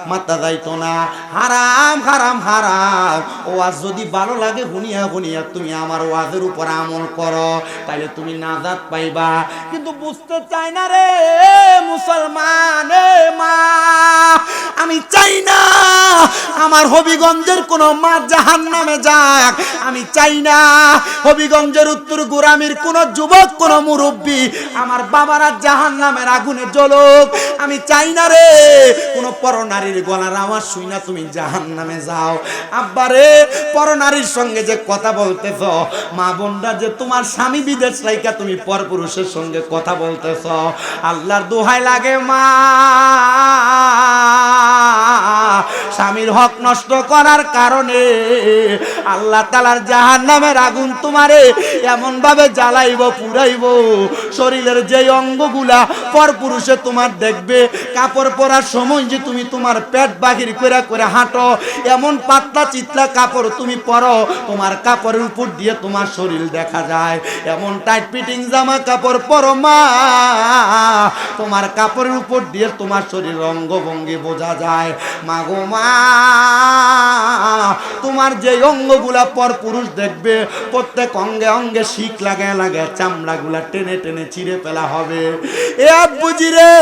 মারতা যাইতো না। হারাম হারাম হারাম। ওয়াজ যদি ভালো লাগে গুনিয়া গুনিয়া তুমি আমার ওয়াজের উপর আমল করো, তাহলে তুমি নাজাত পাইবা। কিন্তু বুঝতে চাই না রে মুসলমান মা, আমি চাই না আমার হবিগঞ্জের কোন মা জাহান্নামে যাক। আমি চাই না হবিগঞ্জের উত্তর গোরামির কোন যুবক কোন মুরব্বী আমার বাবারা জাহান্নামের আগুনে জ্বলুক। আমি চাই না রে কোন পরনারীর গলার আওয়াজ শুই না তুমি জাহান্নামে যাও। আব্বারে পরনারীর সঙ্গে যে কথা বলতেছ, মা বোনরা যে তোমার স্বামী বিদেশ রাইকা তুমি পরপুরুষের সঙ্গে কথা বলতেছ, আল্লাহর দোহাই লাগে মা, স্বামীর হক নষ্ট করার কারণে আল্লাহ তাআলার জাহান্নামের আগুন তোমারে এমন ভাবে জ্বালাইব পুরাইব, শরীরের যে অঙ্গগুলা পরপুরুষে তোমার দেখবে, কাপড় পরার সময় যে তুমি তোমার পেট বাহির করে করে হাঁটো, এমন পাতলা চিতলা কাপড় তুমি পরো তোমার কাপড়ের উপর দিয়ে তোমার শরীর দেখা যায়, এমন টাইট ফিটিং জামা কাপড় পরো মা, তোমার কাপড়ের উপর দিয়ে তোমার শরীর অঙ্গভঙ্গি বোঝা যায়। মা গো মা, তোমার যে অঙ্গগুলা পর পুরুষ দেখবে প্রত্যেক অঙ্গে অঙ্গে শিক লাগায় লাগায় চামড়াগুলা টেনে টেনে চিরে ফেলা হবে। এ আব্বুজি রে,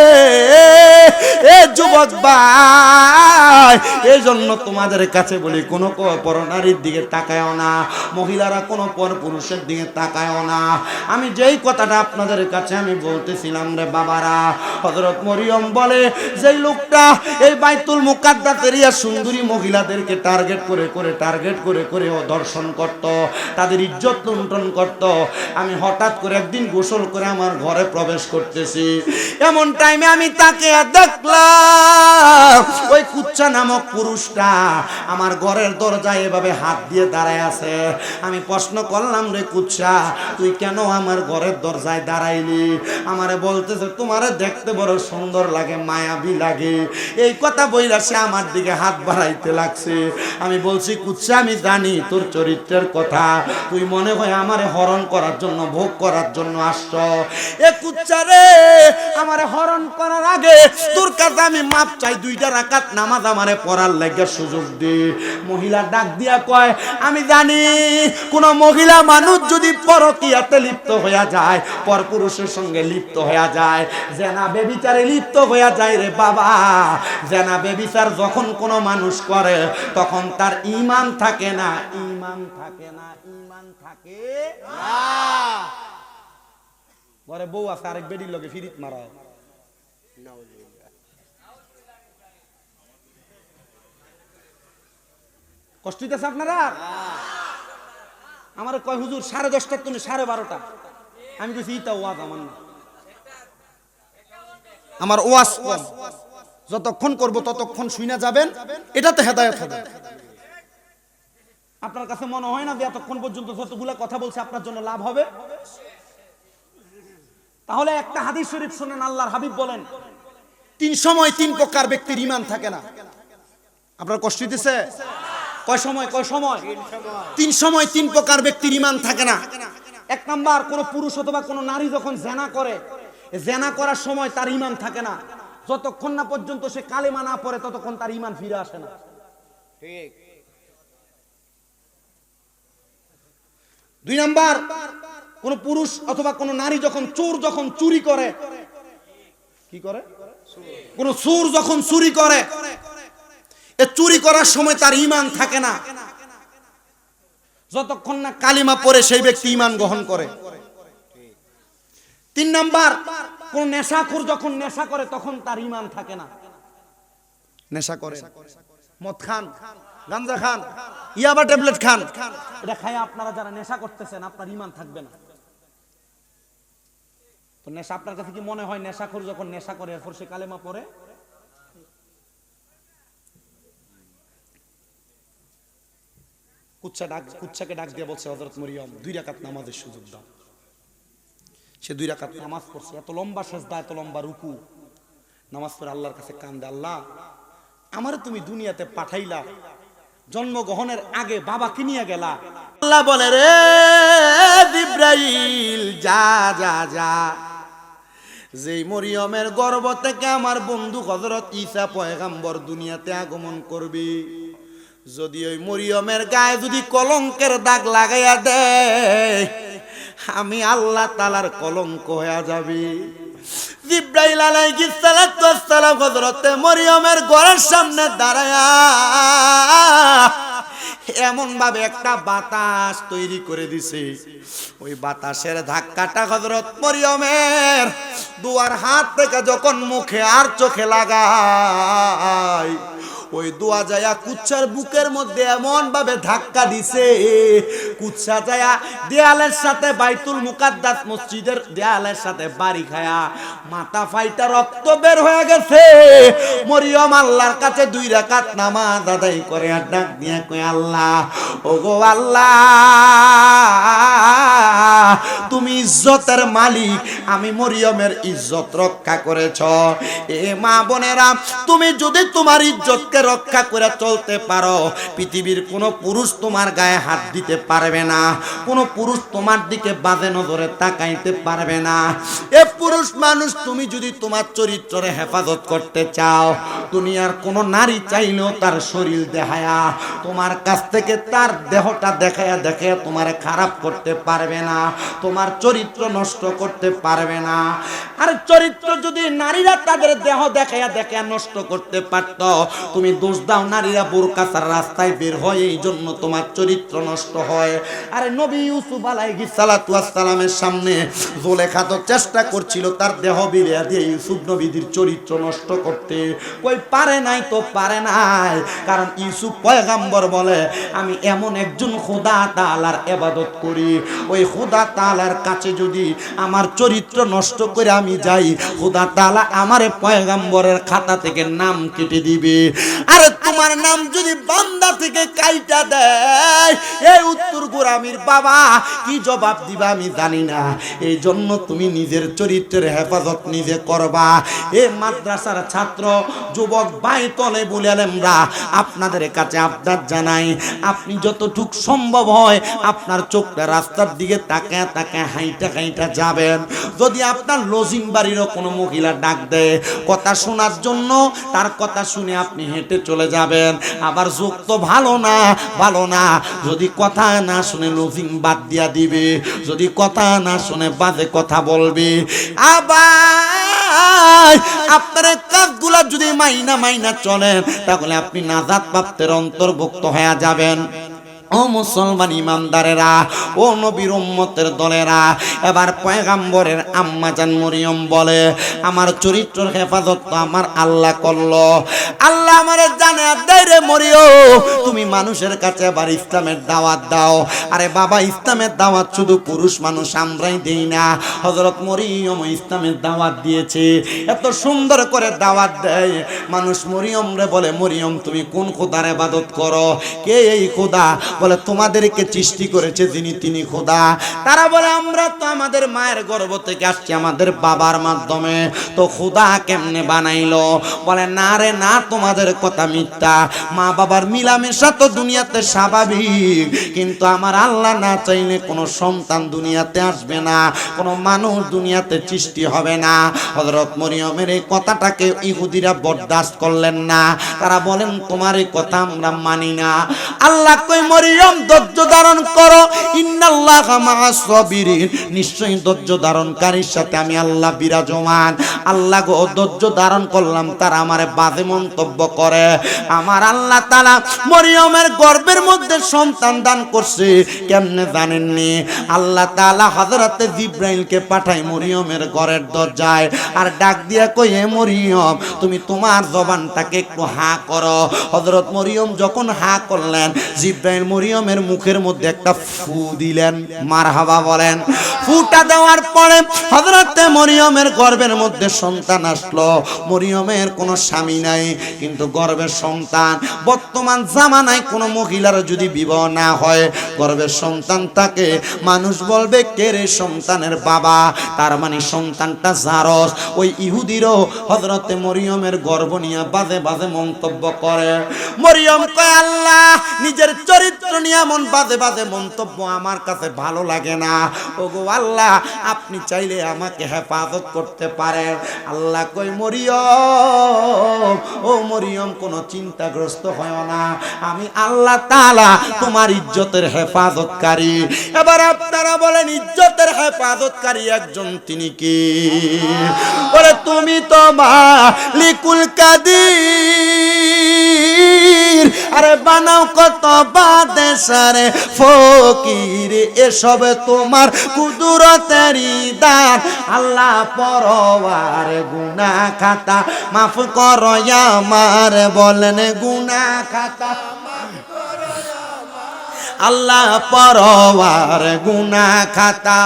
এ যুবক ভাই, এই জন্য তোমাদের কাছে বলি কোনো পরনারীর দিকে তাকায়ও না, মহিলারা কোনো পর পুরুষের দিকে তাকায়ও না। আমি যেই কথাটা আপনাদের কাছে আমি বলতেছিলাম রে বাবারা, হযরত মরিয়ম বলে যেই লোকটা এই বাইতুল মুকাদ্দাসের সুন্দরী মহিলাদেরকে টার্গেট করে করে ও দর্শন করত, তাদের ইজ্জত লুণ্ঠন করত। আমি হঠাৎ করে একদিন গোসল করে আমার ঘরে প্রবেশ করতেছি, এমন টাইমে আমি তাকে দেখলাম ওই কুচ্চা নামক পুরুষটা আমার ঘরের দরজায় এভাবে হাত দিয়ে দাঁড়ায় আছে। আমি প্রশ্ন করলাম রে কুচ্চা, তুই কেন আমার ঘরের দরজায় দাঁড়াইলি? আমারে বলতেছে তোমারে দেখতে বড় সুন্দর লাগে, মায়াবী লাগে। এই কথা বইলা সে আমার দিকে হাত বাড়াইতে লাগছে। আমি বলছি কুচ্চা আমি জানি তোর চরিত্রের কথা, তুই মনে হয় আমারে হরণ করার জন্য ভোগ করার জন্য আসছ। এ কুচ্চা রে, আমারে হরণ করার আগে তোর কাছে আমি মাপ চাই, 2টা রাকাত নামাজ আমারে পড়ার লাগে সুযোগ দে। মহিলা ডাক দিয়া কয় আমি জানি কোন মহিলা মানুষ যদি পরকীয়াতে লিপ্ত হইয়া যায়, পরপুরুষের সঙ্গে লিপ্ত হইয়া যায়, জেনা বেবিচারে লিপ্ত হইয়া যায় রে বাবা, জেনা বেবিচার যখন কোন মানুষ করে তখন তার ঈমান থাকে না, ঈমান থাকে না, ঈমান থাকে না। ঘরে বউ আছে আরেক বেডির লগে ফিরিত মারা, কষ্ট হইতেছে আপনারা? আমার কয় হুজুর 10:30টার তুমি 12:30, আমি কইছি ইটা ওয়াজ আমার না, আমার ওয়াজ কম, যতক্ষণ করব ততক্ষণ শুইনা যাবেন, এটাতে হেদায়েত হবে। আপনার কাছে মনে হয় না যে এতক্ষণ পর্যন্ত যতগুলা কথা বলছে আপনার জন্য লাভ হবে? তাহলে একটা হাদিস শরীফ শুনেন, আল্লাহর হাবিব বলেন 3 সময় 3 প্রকার ব্যক্তির ঈমান থাকে না। আপনার কষ্ট হইতেছে? কয় সময়? 3 সময় 3 প্রকার ব্যক্তির ঈমান থাকে না। 1 নাম্বার, কোন পুরুষ অথবা কোন নারী যখন জিনা করে, জিনা করার সময় তার ঈমান থাকে না, যতক্ষণ না পর্যন্ত সে কালেমা না পড়ে ততক্ষণ তার ঈমান ফিরে আসে না। ঠিক। 2 নাম্বার, কোন পুরুষ অথবা কোন নারী যখন চুরি করে, কি করে? কোন চোর যখন চুরি করে, এ চুরি করার সময় তার ঈমান থাকে না, যতক্ষণ না কালিমা পড়ে সেই ব্যক্তি ঈমান গ্রহণ করে। 3 নাম্বার, কোন নেশাখোর যখন নেশা করে তখন তার ঈমান থাকে না। নেশা করে, মদ খান, গাঞ্জা খান, ইয়াবা ট্যাবলেট খান, এটা খায় আপনারা যারা নেশা করতেছেন আপনার ঈমান থাকবে না। তো নেশা আপনার কাছে কি মনে হয় নেশাখোর যখন নেশা করে এরপর সে কালেমা পড়ে? কুচ্ছাকে ডাক দিয়ে বলছে হযরত মরিয়ম 2 রাকাত নামাজের সুযোগ দাও। সে 2 রাকাত নামাজ পড়ছে, এত লম্বা সেজদা, এত লম্বা রুকু, নামাজ পড়ে আল্লাহর কাছে কান্দে, আল্লাহ আমারে তুমি দুনিয়াতে পাঠাইলা, জন্মগ্রহণের আগে বাবা কি নিয়ে গেলা? আল্লাহ বলে রে জিবরাইল যা যা যা, যেই মরিয়মের গর্ভ থেকে আমার বন্ধু হযরত ঈসা পয়গম্বর দুনিয়াতে আগমন করবে, যদি ওই মরিয়মের গায়ে যদি কলঙ্কের দাগ লাগাইয়া দেয়, আমি আল্লাহ তাআলার কলঙ্ক হয়ে যাবে। জিবরাইল আলাইহিস সালাতু ওয়াস সালাম হযরত মরিয়মের ঘরের সামনে দাঁড়ায়া এমন ভাবে একটা বাতাস তৈরি করে দিছে, ওই বাতাসের ধাক্কাটা হযরত মরিয়মের দুয়ার হাত থেকে যখন মুখে আর চোখে লাগায়, ওই দোয়া যায়া কুচ্ছার বুকের মধ্যে এমন ভাবে ধাক্কা দিছে, কুচ্ছা যায়া দেয়ালের সাথে বাইতুল মুকাদ্দাস মসজিদের দেয়ালের সাথে বাড়ি খায়া মাথা ফাইটা রক্ত বের হয়ে গেছে। মরিয়ম আল্লাহর কাছে 2 রাকাত নামাজ আদায় করে আর ডাক দিয়ে কয়, আল্লাহ ওগো আল্লাহ তুমি ইজ্জতের মালিক, আমি মরিয়মের ইজ্জত রক্ষা করেছ। এ মা বোনেরা, তুমি যদি তোমার ইজ্জতকে রক্ষা করে চলতে পারো, পৃথিবীর কোনো পুরুষ তোমার গায়ে হাত দিতে পারবে না, কোনো পুরুষ তোমার দিকে বাজে নজরে তাকাইতে পারবে না। এ পুরুষ মানুষ, তুমি যদি তোমার চরিত্রের হেফাজত করতে চাও, দুনিয়ার কোনো নারী চাইলেও তার শরীর দেখায়া তোমার কাছ থেকে তার দেহটা দেখায়া দেখায়া তোমার খারাপ করতে পারবে না, তোমার চরিত্র নষ্ট করতে পারবে না। আর চরিত্র যদি নারীরা তাদের দেহ দেখায়া দেখায়া নষ্ট করতে পারত, তুমি দোষ দাও নারীরা বোরকা ছাড়া রাস্তায় বের হয়, এই জন্য তোমার চরিত্র নষ্ট হয়। আরে নবী ইউসুফ আলাইহিস সালাতু ওয়াস সালামের সামনে জুলেখা তো চেষ্টা করছিল তার দেহ বিলিয়া দিয়ে ইউসুফ নবীর চরিত্র নষ্ট করতে, কই পারে নাই তো পারে নাই, কারণ ইউসুফ পয়গম্বর বলে আমি এমন একজন খোদা তাআলার ইবাদত করি, ওই খোদা তাআলার কাছে যদি আমার চরিত্র নষ্ট করে আমি যাই, খোদা তাআলা আমারে পয়গম্বরের খাতা থেকে নাম কেটে দিবে। আরে তোমার নাম যদি বান্দা থেকে কাইটা দেয়, এই উত্তর গোরামির বাবা কি জবাব দিবা আমি জানি না। এই জন্য তুমি নিজের চরিত্রের হেফাজত নিজে করবা। এ মাদ্রাসার ছাত্র যুবক ভাই তলে বুলেলেমরা, আপনাদের কাছে আবদার জানাই, আপনি যতটুক সম্ভব হয় আপনার চোখটা রাস্তার দিকে তাকায় তাকায় হাইটা হাইটা যাবেন। যদি আপনার লজিং বাড়িরও কোনো মহিলা ডাক দেয় কথা শোনার জন্য, তার কথা শুনে আপনি হেঁটে চলে যাবেন। আবার যোগ তো ভালো না, ভালো না, যদি কথা না শুনে লজিং বাদ দিয়া দিবে, যদি কথা না শুনে বাজে কথা বলবে। আবার আপনার কাজগুলা যদি মাইনা মাইনা চলেন, তাহলে আপনি নাজাত প্রাপ্তের অন্তর্ভুক্ত হয়ে যাবেন। ও মুসলমান ইমানদারেরা, ও নবীর উম্মতের দলেরা, এবার পয়গম্বরের আম্মা জান মরিয়ম বলে আমার চরিত্রের হেফাজত তো আমার আল্লাহ করলো, আল্লাহ আমারে জানাত দেয় রে মরিয়ম তুমি মানুষের কাছে এবার ইসলামের দাওয়াত দাও। আরে বাবা, ইসলামের দাওয়াত শুধু পুরুষ মানুষ আমরাই দেই না, হযরত মরিয়ম ইসলামের দাওয়াত দিয়েছে, এত সুন্দর করে দাওয়াত দেয় মানুষ। মরিয়ম রে বলে মরিয়ম তুমি কোন খোদার ইবাদত করো? কে এই খোদা? বলে তোমাদেরকে সৃষ্টি করেছে যিনি তিনি খোদা। তারা বলে আমরা তো আমাদের মায়ের গর্ভ থেকে আসছি, আমাদের বাবার মাধ্যমে, তো খোদা কেমনে বানাইলো? বলে না রে না, তোমাদের কথা মিথ্যা, মা বাবার মিলামেশা তো দুনিয়াতে স্বাভাবিক, কিন্তু আমার আল্লাহ না চাইলে কোনো সন্তান দুনিয়াতে আসবে না, কোনো মানুষ দুনিয়াতে সৃষ্টি হবে না। হযরত মরিয়মের এই কথাটাকে ইহুদিরা বরদাস্ত করলেন না, তারা বলেন তোমার এই কথা আমরা মানি না। আল্লাহ কই মরিয়ম ধৈর্য ধারণ করো, ইন্নাল্লাহা মা'আস সাবিরিন, নিশ্চয়ই ধৈর্য ধারণকারীর সাথে আমি আল্লাহ বিরাজমান। আল্লাহ গো ধৈর্য ধারণ করলাম, তারা আমারে বাজে মন্তব্য করে। আমার আল্লাহ তাআলা মরিয়মের গর্ভের মধ্যে সন্তান দান করছে কেমনে জানেননি? আল্লাহ তাআলা হযরতে জিবরাইলকে পাঠায় মরিয়মের ঘরের দরজায়, আর ডাক দিয়া কই হে মরিয়ম তুমি তোমার জবানটাকে একটু হা করো। হযরত মরিয়ম যখন হা করলেন, জিব্রাইল মরিয়মের মুখের মধ্যে একটা ফু দিলেন, মারহাবা বলেন। ফুটা দেওয়ার পরে হযরতে মরিয়মের গর্ভের মধ্যে সন্তান আসলো। মরিয়মের কোনো স্বামী নাই, কিন্তু গর্ভের সন্তান। বর্তমান জামানায় কোনো মহিলার যদি বিবাহ না হয়, গর্ভের সন্তান তাকে মানুষ বলবে কে রে সন্তানের বাবা, তার মানে সন্তানটা জারস। ওই ইহুদিরও হযরতে মরিয়মের গর্ভ নিয়ে বাজে বাজে মন্তব্য করে। মরিয়ম কয় আল্লাহ, নিজের চরিত্র নিয়ে এমন বাজে বাজে মন্তব্য আমার কাছে ভালো লাগে না। ওগো আল্লাহ, আপনি চাইলে আমাকে হেফাজত করতে পারেন। আল্লাহ কই মরিয়ম, ও মরিয়ম কোনো চিন্তাগ্রস্ত হয় না, আমি আল্লাহ তাআলা তোমার ইজ্জতের হেফাজতকারী। এবার আপনারা বলেন ইজ্জতের হেফাজতকারী একজন তিনি কি? বলে তুমি তো মালিকুল কাদির, আরে বানাও কত বাদেশারে ফকির, এসব তোমার কুদরতেরই দান। আল্লাহ পরওয়ার গুনাহ খাতা মাফ করো আমার, বলেন গুনাহ খাতা আল্লাহ পরওয়ার গুনাহ খাতা।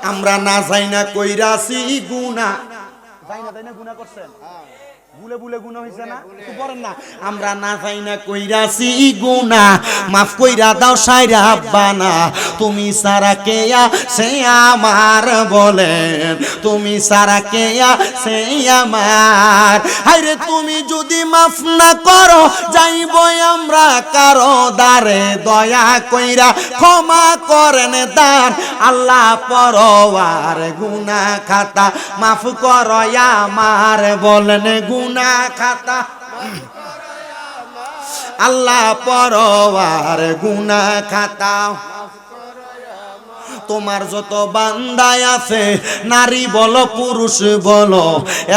আমরা না যাই না কইরাছি গুনাহ, যাই না গুনাহ করছেন, বুলে বুলে গুনাহ হইছে না, একটু বলেন না। আমরা না যাই না কইরাছি গুনাহ, মাফ কইরা দাও সাইরা আব্বানা, তুমি সারা কে সে আমার, বলেন তুমি সারা কে সে আমার। হায়রে তুমি যদি মাফ না করো, যাইব আমরা কারো দ্বারে, দয়া কইরা ক্ষমা করেন দান। আল্লাহ পরওয়ার গুনাহ খাতা মাফ করো আমার, বলেন গুনাহ খাতা আল্লাহ পরওয়ার গুনাহ খাতা। তোমার যত বান্দায় আছে, নারী বলো পুরুষ বলো,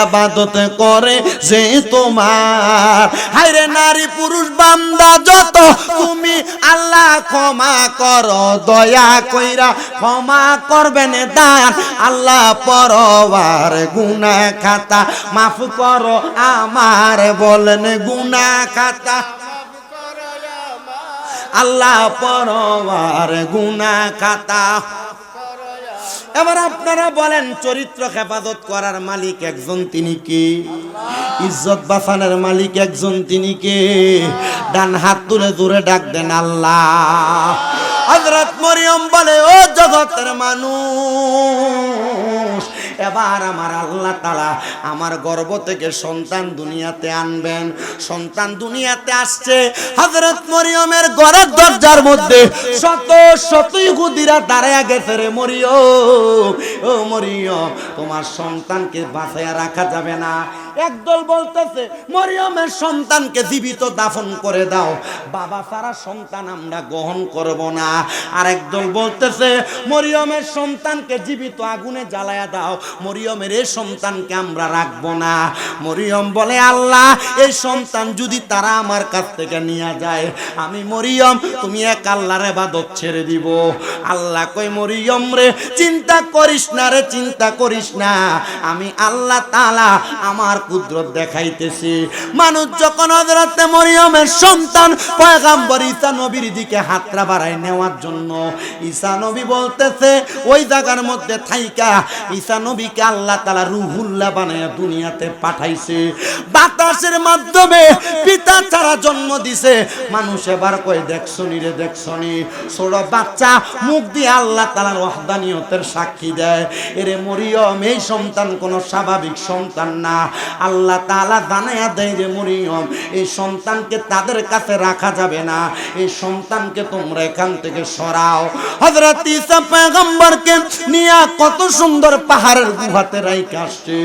ইবাদত করে যে তোমার। হায়রে নারী পুরুষ বান্দা যত, তুমি আল্লাহ ক্ষমা করো, দয়া কইরা ক্ষমা করবেন দান। আল্লাহ পরওয়ার গুনাহ খাতা মাফ করো আমার, বলেন গুনাহ খাতা আল্লাহ পরওয়ার গুনাহ খাতা। এবার আপনারা বলেন চরিত্র হেফাজত করার মালিক একজন তিনি কে? ইজ্জত বাঁচানোর মালিক একজন তিনি কে? ডান হাত তুলে দূরে ডাক দেন আল্লাহ। হযরত মরিয়ম বলে ও জগতের মানুষ, এবার আমার আল্লাহ তাআলা আমার গর্ভ থেকে সন্তান দুনিয়াতে আনবেন। সন্তান দুনিয়াতে আসছে, হযরত মরিয়মের ঘরের দরজার মধ্যে শত শত ইহুদিরা দাঁড়ায়া গেছে। রে মরিয়ম, ও মরিয়ম, তোমার সন্তানকে বাঁচায়া রাখা যাবে না। একদল বলতেছে মরিয়মের সন্তানকে জীবিত দাফন করে দাও, বাবা সারা সন্তান আমরা গ্রহণ করব না। আর একদল বলতেছে মরিয়মের সন্তানকে জীবিত আগুনে জ্বালায়া দাও, মরিয়মের এই সন্তানকে আমরা রাখবো না। মরিয়ম বলে আল্লাহ, এই সন্তান যদি তারা আমার কাছ থেকে নিয়ে যায়, আমি মরিয়ম তুমি এক আল্লাহর ইবাদত ছেড়ে দিব। আল্লাহ কই মরিয়ম রে চিন্তা করিস না, রে চিন্তা করিস না, আমি আল্লাহ তাআলা আমার কুদরত দেখাইতেছি। মানুষ যখন হযরতে মরিয়মের সন্তান পয়গম্বর ঈসা নবীর দিকে হাতটা বাড়ায় নেওয়ার জন্য, ঈসা নবী বলতেছে ওই জায়গার মধ্যে থাইকা ঈসা নবীকে আল্লাহ তাআলা রূহুল্লাহ বানায়া দুনিয়াতে পাঠাইছে। বাতাসের মাধ্যমে পিতা ছাড়া জন্ম দিছে। মানুষ এবার কয় দেখছনি রে দেখছনি, ছোট বাচ্চা মুখ দিয়ে আল্লাহ তাআলার ওয়াহদানিয়তের সাক্ষী দেয়। এরে মরিয়ম, এই সন্তান কোনো স্বাভাবিক সন্তান না। আল্লাহ তাআলা জানায়া দেয় রে মরিয়ম, এই সন্তানকে তাদের কাছে রাখা যাবে না, এই সন্তানকে তোমরা এখান থেকে সরাও। হযরত ঈসা পয়গম্বরকে নিয়ে কত সুন্দর পাহাড়ের গুহাতে রাইখা আসছে।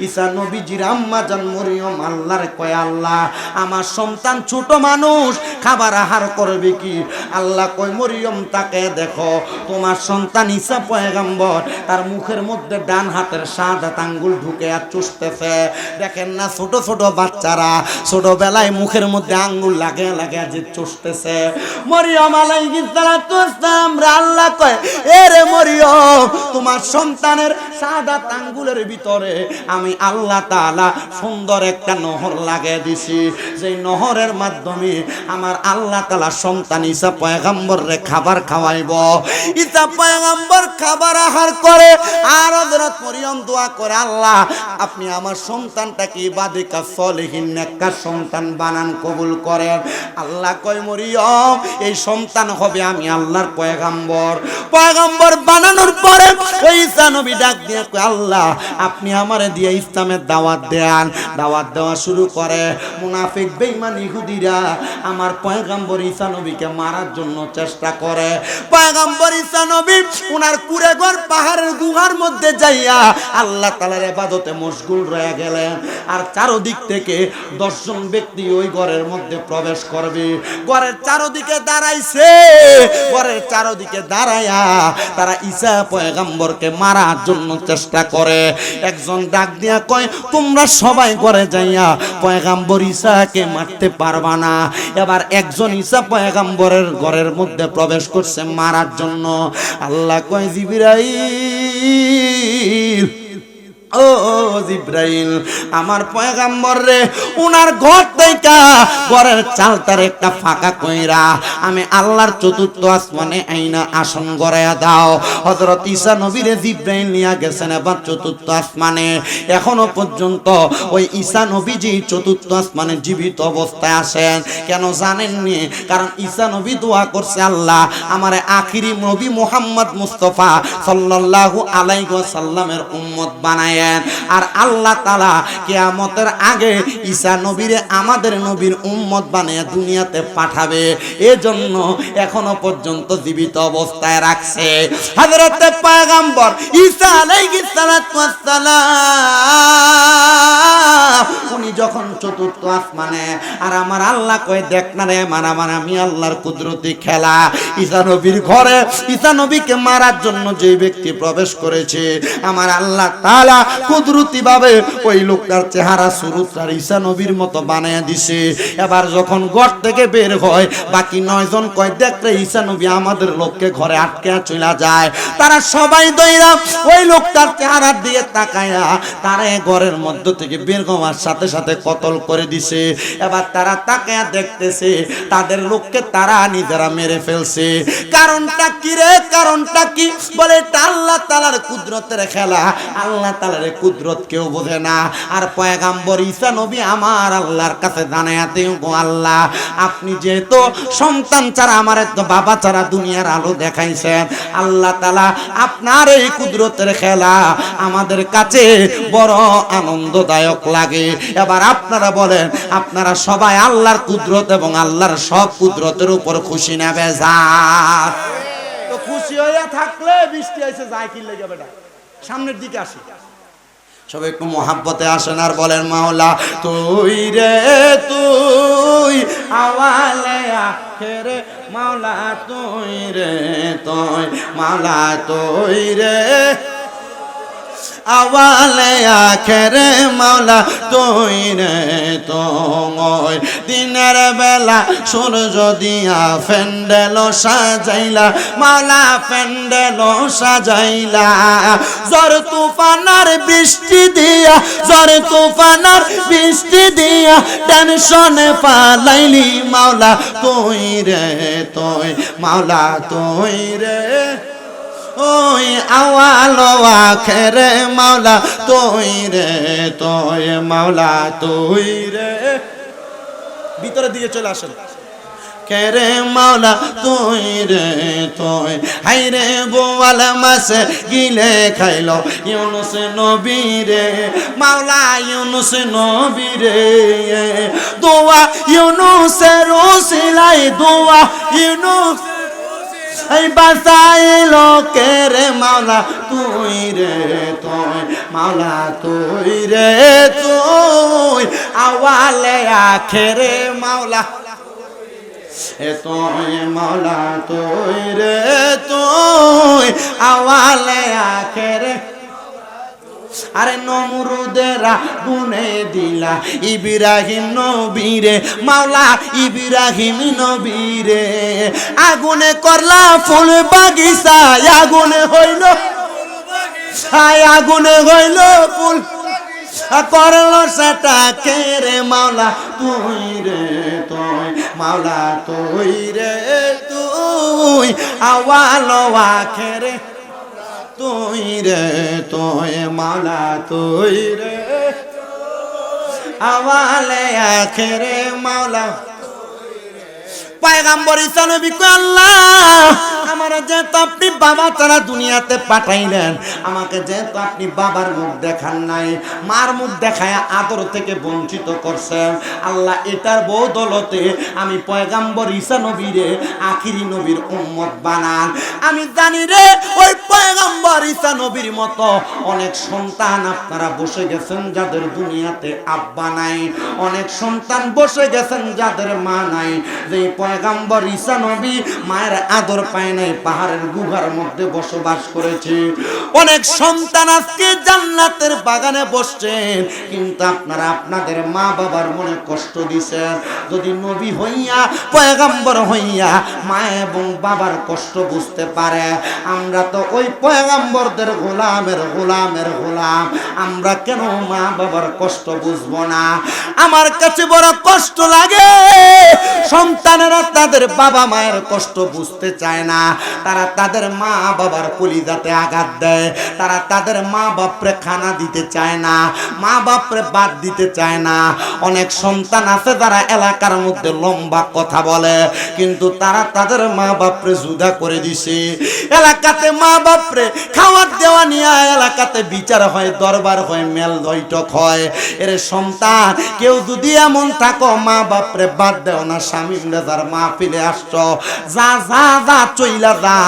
ঈসা নবীজির আম্মা জান মরিয়ম আল্লাহর কয় আল্লাহ, আমার সন্তান ছোট মানুষ, খাবার আহার করবে কি? আল্লাহ কয় মরিয়ম তাকে দেখো, তোমার সন্তান ঈসা পয়গম্বর তার মুখের মধ্যে ডান হাতের শাহাদাত আঙ্গুল ঢুকে আর চুষতেছে, দেখেন না ছোট ছোট বাচ্চারা ছোটবেলায় মুখের মধ্যে আঙ্গুল লাগে লাগে যে চষতেছে। মরিয়ম আলাইহিস সালাতু ওয়াসসালাম রে আল্লাহ কয়, এ রে মরিয়ম, তোমার সন্তানের সাদাত আঙ্গুলের ভিতরে আমি আল্লাহ তাআলা সুন্দর একটা নহর লাগিয়ে দিছি, যেই নহরের মাধ্যমে আমার আল্লাহ তাআলা সন্তান ঈসা পয়গম্বর রে খাবার খাওয়াইব। ঈসা পয়গম্বর খাবার আহার করে আর হযরত মরিয়ম দোয়া করে, আল্লাহ আপনি আমার সন্তানটাকে ইবাদিকা সলিহিন নেককার সন্তান বানান, কবুল করেন। আল্লাহ কয়, মরিয়ম এই সন্তান হবে আমি আল্লাহর পয়গম্বর। পয়গম্বর বানানোর পরে ওই ঈসা নবী ডাক দিয়ে কয়, আল্লাহ আপনি আমারে দিয়ে ইসলামের দাওয়াত দেন। দাওয়াত দেওয়া শুরু করে। মুনাফিক বেঈমান ইহুদিরা আমার পয়গম্বর ঈসা নবীকে মারার জন্য চেষ্টা করে। পয়গম্বর ঈসা নবী উনার কুড়েঘর পাহাড়ের গুহার মধ্যে যাইয়া আল্লাহ তাআলার ইবাদতে মশগুল রয়ে গেলেন। আর চারদিক থেকে 10 জন ব্যক্তি ওই ঘরের মধ্যে প্রবেশ করবে। ঘরের চারদিকে দাঁড়াইছে, ঘরের চারদিকে দাঁড়ায়া তারা ঈসা পয়গম্বরকে মারার জন্য চেষ্টা করে। একজন ডাক দিয়া কয়, তোমরা সবাই ঘরে যাইয়া পয়গম্বর ঈসাকে মারতে পারবা না। এবার একজন ঈসা পয়গম্বরের ঘরের মধ্যে প্রবেশ করছে মারার জন্য। আল্লাহ কয়, জিবরাইল, ও জিবরাইল, আমার পয়গম্বর রে উনার ঘর থেকে ঘরের চালটার একটা ফাঁকা কইরা আমি আল্লাহর চতুর্থ আসমানে আইনা আসন গড়াইয়া দাও। হযরত ঈসা নবীরে জিবরাইল নিয়ে গেছেন এবার চতুর্থ আসমানে। এখনো পর্যন্ত ওই ঈসা নবীজি চতুর্থ আসমানে জীবিত অবস্থায় আছেন। কেন জানেননি? কারণ ঈসা নবী দোয়া করছে, আল্লাহ আমারে আখিরি নবী মুহাম্মদ মুস্তাফা সাল্লাল্লাহু আলাইহি ওয়াসাল্লামের উম্মত বানায়। আর আল্লাহ তাআলা কিয়ামতের আগে ঈসা নবীরে আমাদের নবীর উম্মত বানিয়ে দুনিয়াতে পাঠাবে। এজন্য এখনো পর্যন্ত জীবিত অবস্থায় রাখছে। হযরত পয়গম্বর ঈসা আলাইহিস সালাতু ওয়াসসালাম উনি যখন চতুর্থ আসমানে, আর আমার আল্লাহ কয়, দেখ না রে মারামার আমি আল্লাহর কুদরতি খেলা। ঈসা নবীর ঘরে ঈসা নবীকে মারার জন্য যে ব্যক্তি প্রবেশ করেছে আমার আল্লাহ তাআলা কুদরতি ভাবে ওই লোকটার চেহারা সুরতটা ঈসা নবীর মতো বানায় দিছে। এবার যখন ঘর থেকে বের হয় বাকি 9 জন কয়, দেখলে ঈসা নবী আমাদের লোককে ঘরে আটকে চলে যায়। তারা সবাই দইরা ওই লোকটার চেহারার দিকে তাকায়া তারা ঘরের মধ্য থেকে বের হওয়ার সাথে সাথে কতল করে দিছে। এবার তারা তাকায়া দেখতেছে তাদের লোককে তারা নিজেরা মেরে ফেলছে। কারণটা কি রে? কারণটা কি? বলে এটা আল্লাহ তাআলার কুদরতের খেলা। আল্লাহ তাআলার কুদরত কেউ বোঝে না। আর পয়গম্বর ঈসা নবী আমার আল্লাহর কাছে জানায়া দেও, গো আল্লাহ আপনি যেহেতু সন্তান ছাড়া আমার তো বাবা ছাড়া দুনিয়ার আলো দেখাইছেন, আল্লাহ তাআলা আপনার এই কুদরতের খেলা আমাদের কাছে বড় আনন্দদায়ক লাগে। এবার আপনারা বলেন, আপনারা সবাই আল্লাহর কুদরত এবং আল্লাহর সব কুদরতের উপর খুশি না বেজার? তো খুশি হইয়া থাকলে বৃষ্টি এসে যায় কি লেগে বেটা? সামনের দিকে আসি, সবাই একটু মোহাব্বতে আসেন আর বলেন, মাওলা তুই রে তুই আওয়ালে আখেরে, মাওলা তুই রে তুই, মাওলা তুই রে আওয়ালে আখেরে, মাওলা তুই রে তুই। দিনের বেলা সূর্য দিয়া ফেন্ডেল সাজাইলা, মাওলা ফেন্ডেল সাজাইলা। ঝড় তুফানার বৃষ্টি দিয়া, ঝড় তুফানার বৃষ্টি দিয়া টেনশনে পালাইলি, মাওলা তুই রে তুই, মাওলা তুই রে ওই আওয়াল আখেরে, মাওলা তুই রে তুই, মাওলা তুই রে। ভিতরের দিকে চলে আসেন। কেরে মাওলা তুই রে তুই, হাই রে বোয়াল মাছে গিলে খাইলো ইউনুস নবী রে, মাওলা ইউনুস নবী রে। দোয়া ইউনুসের ওসিলায়, দোয়া ইউনুস এই বাঁচাইলো কে রে, মাওলা তুই রে তুই, মাওলা তুই রে তুই আওয়ালে আখেরে, মাওলা এ তুই, মাওলা তুই রে তুই আওয়ালে আখেরে। আরে নমরুদের আগুনে দিলা ইব্রাহিম নবীরে মাওলা ইব্রাহিম নবীরে আগুনে করলা ফুল বাগিচা আগুনে হইল আগুনে হইল ফুল করলো সেটা কে রে মাওলা তুই রে তুই মাওলা তুই রে তুই আওয়াল আখেরে তুই রে তুই মাওলা তুই রে আওয়ালে আখেরে মাওলা পয়গম্বর ঈসা নবী কয় আল্লাহ আমার যেহেতু আপনি বাবা ছাড়া দুনিয়াতে পাঠাইলেন আমাকে যেহেতু আপনি বাবার মুখ দেখান নাই মার মুখ দেখায় আদর থেকে বঞ্চিত করছেন আল্লাহ এটার বদৌলতে আমি পয়গম্বর ঈসা নবীরে আখিরি নবীর উম্মত বানান আমি জানি রে ওই পয়গম্বর ঈসা নবীর মতো অনেক সন্তান আপনারা বসে গেছেন যাদের দুনিয়াতে আব্বা নাই অনেক সন্তান বসে গেছেন যাদের মা নাই যে পয়গম্বর ঈসা নবী মায়ের আদর পায় নাই পাহাড়ের গুহার মধ্যে বসবাস করেছে অনেক সন্তান আজকে জান্নাতের বাগানে বসছেন কিন্তু আপনারা আপনাদের মা বাবার মনে কষ্ট দিছেন যদি নবী হইয়া পয়গম্বর হইয়া মা এবং বাবার কষ্ট বুঝতে পারে আমরা তো ওই পয়গম্বরদের গোলামের গোলাম আমরা কেন মা বাবার কষ্ট বুঝবো না আমার কাছে বড় কষ্ট লাগে সন্তানেরা তাদের বাবা মায়ের কষ্ট বুঝতে চায় না তারা তাদের মা বাবার কলিজাতে আঘাত দেয় তারা তাদের মা বাপরে খানা দিতে চায় না মা বাপরে বাদ দিতে চায় না অনেক সন্তান আছে যারা এলাকার মধ্যে লম্বা কথা বলে কিন্তু তারা তাদের মা বাপরে জুদা করে দিছে এলাকাতে মা বাপরে খাওয়ার দেওয়া নিয়ে এলাকাতে বিচার হয় দরবার হয় মেল বৈঠক হয় এর সন্তান কেউ যদি এমন থাকো মা বাপরে বাদ দেও না স্বামী যার মা ফিরে আসছো যা যা যা চইলা যা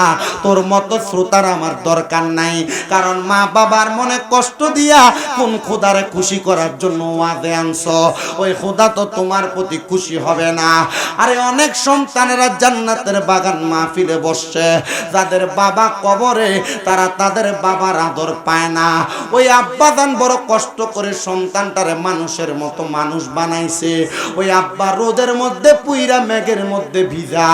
তোর মতো শ্রোতার আমার দরকার নাই কারণ মা বাবার মনে কষ্ট দিয়া কোন খোদারে খুশি করার জন্য ওয়াদে আনছো ওই খোদা তো তোমার প্রতি খুশি হবে না আরে অনেক সন্তানেরা জান্নাতের বাগান মাহফিলে বসছে যাদের বাবা কবরে তারা তাদের বাবার আদর পায় না ওই আব্বাজান বড় কষ্ট করে সন্তানটারে মানুষের মতো মানুষ বানাইছে ওই আব্বা রোদের মধ্যে পুইরা মেঘের মধ্যে ভিজা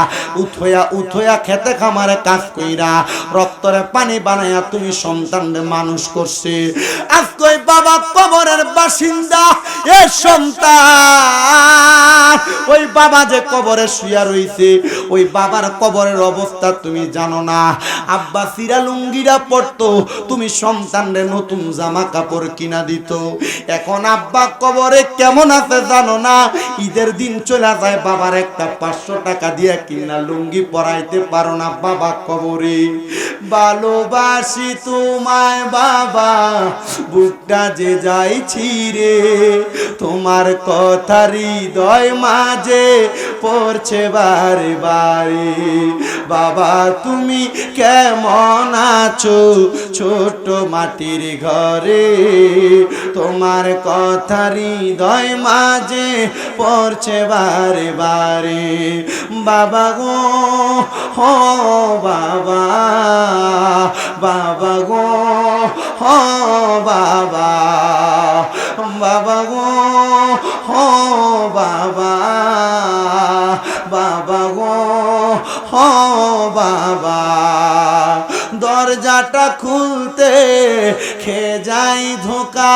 উঠোয়া খেতে খামারে কাজ কইরা রক্তরে পানি বানাইয়া তুমি সন্তানরে মানুষ করছে আজকে ওই বাবা কবরের বাসিন্দা এ সন্তান ওই বাবা যে কবরে শুয়া রইছে ওই বাবার কবরের অবস্থা তুমি জানো না আব্বা সিরা লুঙ্গিরা পড়তো তুমি সন্তানরে নতুন জামা কাপড় কিনা দিত এখন আব্বা কবরে কেমন আছে জানো না ঈদের দিন চলে যায় বাবার একটা 500 টাকা দিয়ে কিনা লুঙ্গি পরাইতে পারো না বাবা কবরে ভালোবাসি তোমায় বাবা বুকটা যে যাইছি রে তোমার কথা হৃদয় মাঝে পড়ছে বারে বারে বাবা তুমি কেমন আছো ছোট মাটির ঘরে তোমার কথা হৃদয় মাঝে পড়ছে বারে বারে বাবা গো হো বাবা বাবা গো হো বাবা বাবা গো হো বাবা বাবা গো হো বাবা দরজাটা খুলতে খেয়ে যাই ধোকা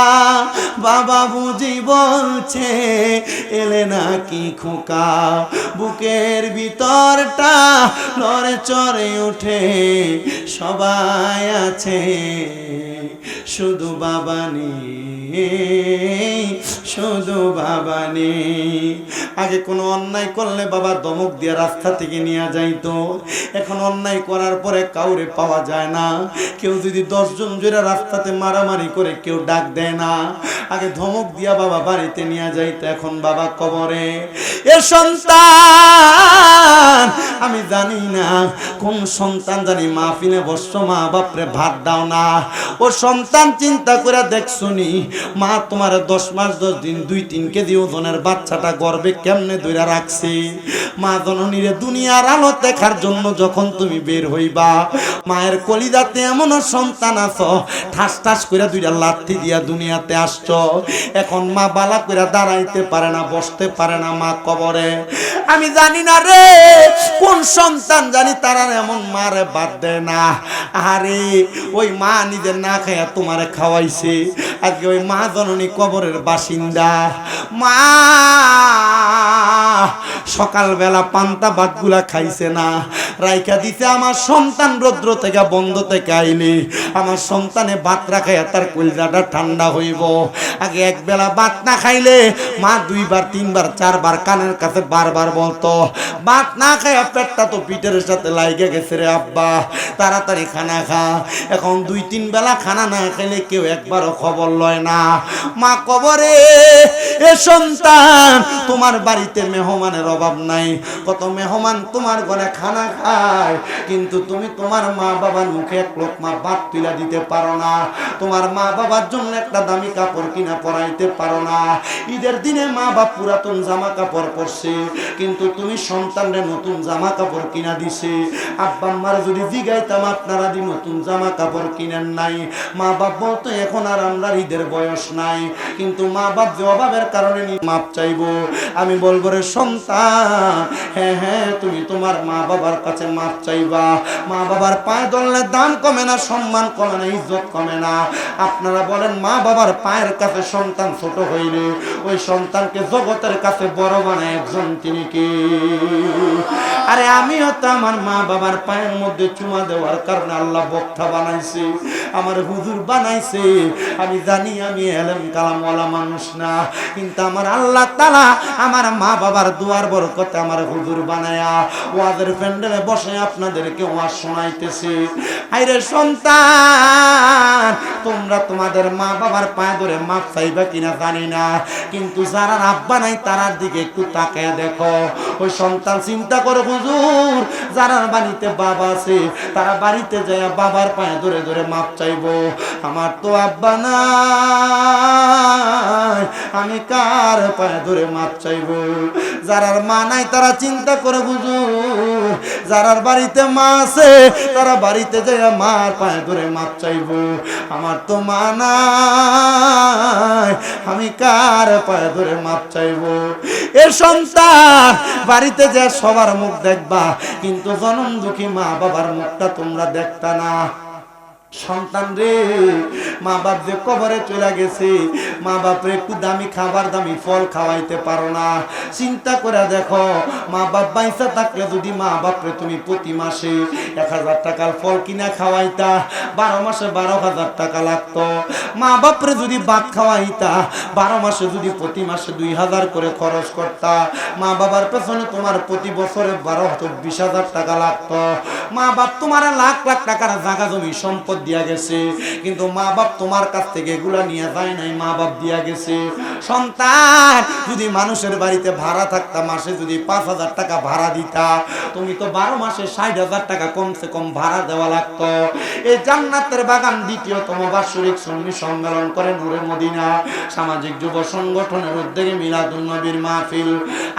বাবা বুঝি বলছে এলে নাকি খোকা বুকের ভিতরটা নড়ে চড়ে ওঠে সবাই আছে শুধু বাবা নেই শুধু বাবা নেই আগে কোনো অন্যায় করলে বাবা ধমক দিয়ে রাস্তা থেকে নিয়ে যাইতো এখন অন্যায় করার পরে কাউরে পাওয়া যায় না কেউ যদি 10 জন জোড়া রাস্তাতে মারামারি করে কেউ ডাক দেয় না আগে ধমক দিয়া বাবা বাড়িতে নিয়ে যাইতো এখন বাবা কবরে এ সন্তান আমি জানি না কোন সন্তান জানি মাহফিলে বসছো মা বাপরে ভাত দাও না ও সন্তান চিন্তা করে দেখছুনি মা তোমার 10 মাস 10 দিন 2-3 কেজি ওজনের বাচ্চাটা গর্ভে কেমনে ধইরা রাখছে মা জননীরে দুনিয়ার আলো দেখার জন্য যখন তুমি বের হইবা মায়ের কলিজাতে এমন সন্তান আছো ঠাস ঠাস করে দুইটা লাথি দিয়া দুনিয়াতে আসছো। এখন মা বালা করে দাঁড়াইতে পারে না, বসতে পারে না মা কবরে। আমি জানি না রে কোন সন্তান জানি তারা এমন মারে বাদ দেয় না। আরে ওই মা নিজের না খাইয়া তোমারে খাওয়াইছে, আজকে ওই মা জননী কবরের বাসিন্দা। মা সকালবেলা পান্তা ভাতগুলা খাইছে না, রাইখা দিছে আমার সন্তান রৌদ্র থেকে বন্ধ থেকে আইলে আমার সন্তানে ভাত রাখাইয়া তার কলিজাটা ঠান্ডা হইব। আগে একবেলা ভাত না খাইলে মা দুইবার তিনবার চারবার কানের কাছে বারবার বলতো, ভাত না খাইয়া পেটটা তো পিঠের সাথে লাইগে গেছে রে আব্বা, তাড়াতাড়ি খানা খা। এখন দুই তিন বেলা খানা না খাইলে কেউ একবারও খবর লয় না। মা কবরে এ সন্তান তোমার বাড়িতে মেহমানের অভাব নাই, কত মেহমান তোমার ঘরে খানা খায়, কিন্তু তুমি তোমার মা বাবার মুখে এক লোকমা ভাত তুলা দিতে পারো না, তোমার মা বাবার জন্য একটা দামি কাপড় কিনা পরাইতে পারো না। ঈদের দিনে মা বাপ পুরাতন জামা কাপড় পরছে, কিন্তু তুমি সন্তানরে নতুন জামা কাপড় কিনা দিছে। আব্বা আম্মার যদি জিগাইতাম আপনারা দি নতুন জামা কাপড় কিনেন নাই, মা বাপ বলতো এখন আর আমরা ঈদের বয়স নাই, কিন্তু মা বাপ যে অভাবের কারণে মাপ চাইবো। আমি বলবো রে সন্তান, হ্যাঁ হ্যাঁ তুমি তোমার মা বাবার কাছে মাপ চাইবা। মা বাবার পায়ে ধরলে দাম কমে না, সম্মান কমে না, ইজ্জত কমে না। আপনারা বলেন মা বাবার পায়ের কাছে সন্তান ছোট হইলে ওই সন্তানকে জগতের কাছে বড় বানায় একজন, তিনি কি? আরে আমিও তো আমার মা বাবার পায়ের মধ্যে চুমা দেওয়ার কারণে আল্লাহ বক্তা বানাইছে, আমার হুজুর বানাইছে। আমি জানি আমি এলেম কালামওয়ালা মানুষ না, কিন্তু আমার আল্লাহ তাআলা আমার মা বাবার দুয়ার বরকতে আমার হুজুর বানায়া ওয়াজের প্যান্ডেলে বসে আপনাদেরকে ওয়াজ শোনাইতেছে। আইরে সন্তান, তোমরা তোমাদের মা বাবার পায়ে ধরে মাপ চাইবা কিনা জানি না, কিন্তু যারা আব্বা নাই তারার দিকে একটু তাকায় দেখো। ওই সন্তান চিন্তা করে, হুজুর যারা বাড়িতে বাবা আছে তারা বাড়িতে যায় বাবার পায়ে ধরে ধরে মাপ চাইবো, আমার তো আব্বা নাই, আমি কার পায়ে ধরে মাপ চাইবো? যারার মা নাই তারা চিন্তা করে, হুজুর যারার বাড়িতে মা আছে তারা বাড়িতে যায় মার পায়ে ধরে মাপ চাইবো, আমার তো মা নাই, আমি কার পায়ে ধরে মাপ চাইবো? এ সন্তান, বাড়িতে যে সবার মুখ দেখবা, কিন্তু জনম দুঃখী মা বাবার মুখটা তোমরা দেখতা না। সন্তান রে, মা বাপ যে কবরে চলে গেছে, মা বাপরে একটু দামি খাবার দামি ফল খাওয়াইতে পারো না। চিন্তা করে দেখো, মা বাপ বাইসা থাকলে যদি মা বাপরে তুমি প্রতি মাসে 1000 টাকার ফল কিনা খাওয়াইতা, 12 মাসে 12,000 টাকা লাগতো। মা বাপরে যদি ভাত খাওয়াইতা, 12 মাসে যদি প্রতি মাসে 2000 করে খরচ করতা, মা বাবার পেছনে তোমার প্রতি বছরে 12-20,000 টাকা লাগতো। মা বাপ তোমার লাখ লাখ টাকার জায়গা জমি সম্পদ দিয়া গেছে, কিন্তু মা বাপ তোমার কাছ থেকে এগুলা নিয়ে যায় নাই, মা বাপ দিয়া গেছে। সন্তান, যদি মানুষের বাড়িতে ভাড়া থাকতা, মাসে যদি 5,000 টাকা ভাড়া দিতা, তুমি তো 12 মাসে 60,000 টাকা কমসে কম ভাড়া দেওয়া লাগতো। এই জান্নাতের বাগান দ্বিতীয়তম বার্ষিক সুন্নি সম্মেলন করে নূরে মদিনা সামাজিক যুব সংগঠনের উদ্যোগে মিলাদুন নবীর মাহফিল।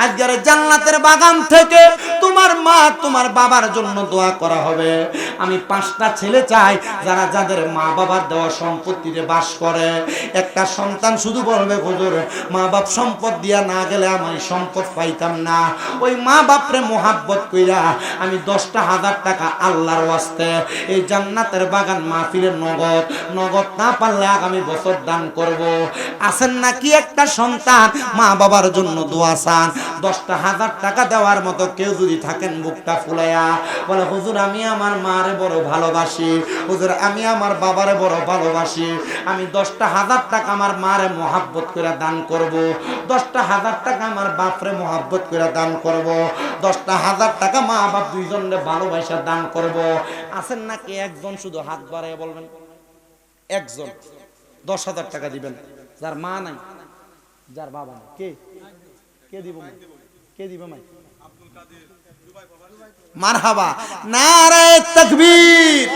আজকের জান্নাতের বাগান থেকে তোমার মা তোমার বাবার জন্য দোয়া করা হবে। আমি 5টা ছেলে চাই যারা যাদের মা বাবার দেওয়া সম্পত্তিতে বাস করে। একটা সন্তান শুধু বলবে, হুজুর মা বাপ সম্পদ দিয়া না গেলে আমি সম্পদ পাইতাম না। ওই মা বাপরে মোহাব্বত কইরা আমি 10,000 টাকা আল্লাহর ওয়াস্তে এই জান্নাতের বাগান মাহফিলের নগদ না পারলে আগামী বছর দান করব। আছেন নাকি একটা সন্তান মা বাবার জন্য দোয়া চান? 10,000 টাকা দেওয়ার মতো কেউ যদি থাকেন, বুকটা ফুলাইয়া বলে, হুজুর আমি আমার মারে বড় ভালোবাসি, হুজুর আমি আমার বাবারে বড় ভালোবাসি, আমি 10,000 টাকা আমার মারে মোহাব্বত করে দান করব, 10,000 টাকা আমার বাপরে মোহাব্বত করে দান করব, 10,000 টাকা মা বাপ দুইজনে ভালোবাসা দান করব। আছেন নাকি একজন? শুধু হাত বাড়ায় বলবেন, একজন 10,000 টাকা দিবেন। যার মা নাই, যার বাবা নাই, কে কে দিব? কে দিব? মাই মারহাবা, নারে তাকবীর,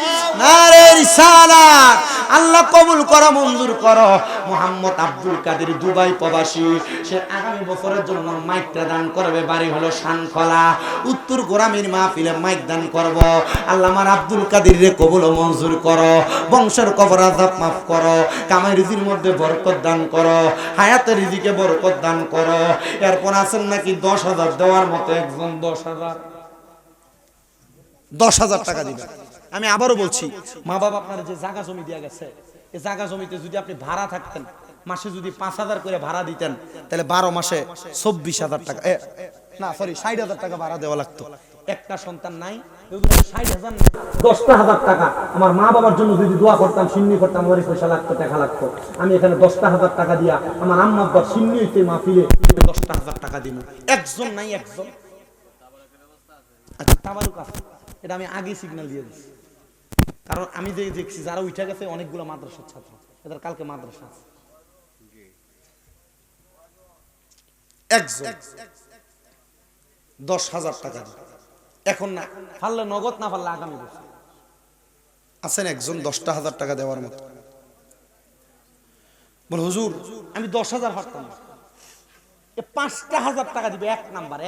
নারে রিসালাত। আল্লাহ কবুল করো, মঞ্জুর করো। মোহাম্মদ আব্দুল কাদের দুবাই প্রবাসী, সে আগামী বছরের জন্য মাইকটা দান করবে। বাড়ি হলো শানখলা, উত্তর গোরামের মাহফিলে মাইক দান করব। আল্লাহ আমার আব্দুল কাদের রে কবুল ও মঞ্জুর করো, বংশের কবর আযাব মাফ করো, কামাই রুজির মধ্যে বরকত দান করো, হায়াতের রিজিকে বরকত দান করো। এরপর আছেন নাকি 10,000 দেওয়ার মতো একজন, 10,000 টাকা দিবে। আমি আবারও বলছি, মা বাবা আপনার যে জায়গা জমি দিয়ে গেছে, এই জায়গা জমিতে যদি আপনি ভাড়া থাকতেন, মাসে যদি 5,000 করে ভাড়া দিতেন, তাহলে 12 মাসে 24,000 টাকা, না সরি 60,000 টাকা ভাড়া দেওয়া লাগতো। একটা সন্তান নাই, 60,000 10,000 টাকা আমার মা বাবার জন্য যদি দোয়া করতাম, সিন্নি করতাম, আমার পয়সা লাগতো, টাকা লাগতো। আমি এখানে 10,000 টাকা দিয়া আমার আম্মা আব্বার সিন্নি হইতে মাহফিলে 10,000 টাকা দিব। একজন নাই, একজন। আচ্ছা, তাবারুক আছে, এটা আমি আগে সিগন্যাল দিয়ে দিচ্ছি, কারণ আমি যে দেখছি যারা উঠে গেছে অনেকগুলো মাদ্রাসার ছাত্র, এদের কালকে মাদ্রাসা আছে। একজন 10,000 টাকা দিবে এখন, না পারলে নগদ, না পারলে আগামী বছর। আছেন একজন 10,000 টাকা দেওয়ার মতো? বল হুজুর আমি 10,000 পারতাম না, 5,000 টাকা দিবে। এক নাম্বার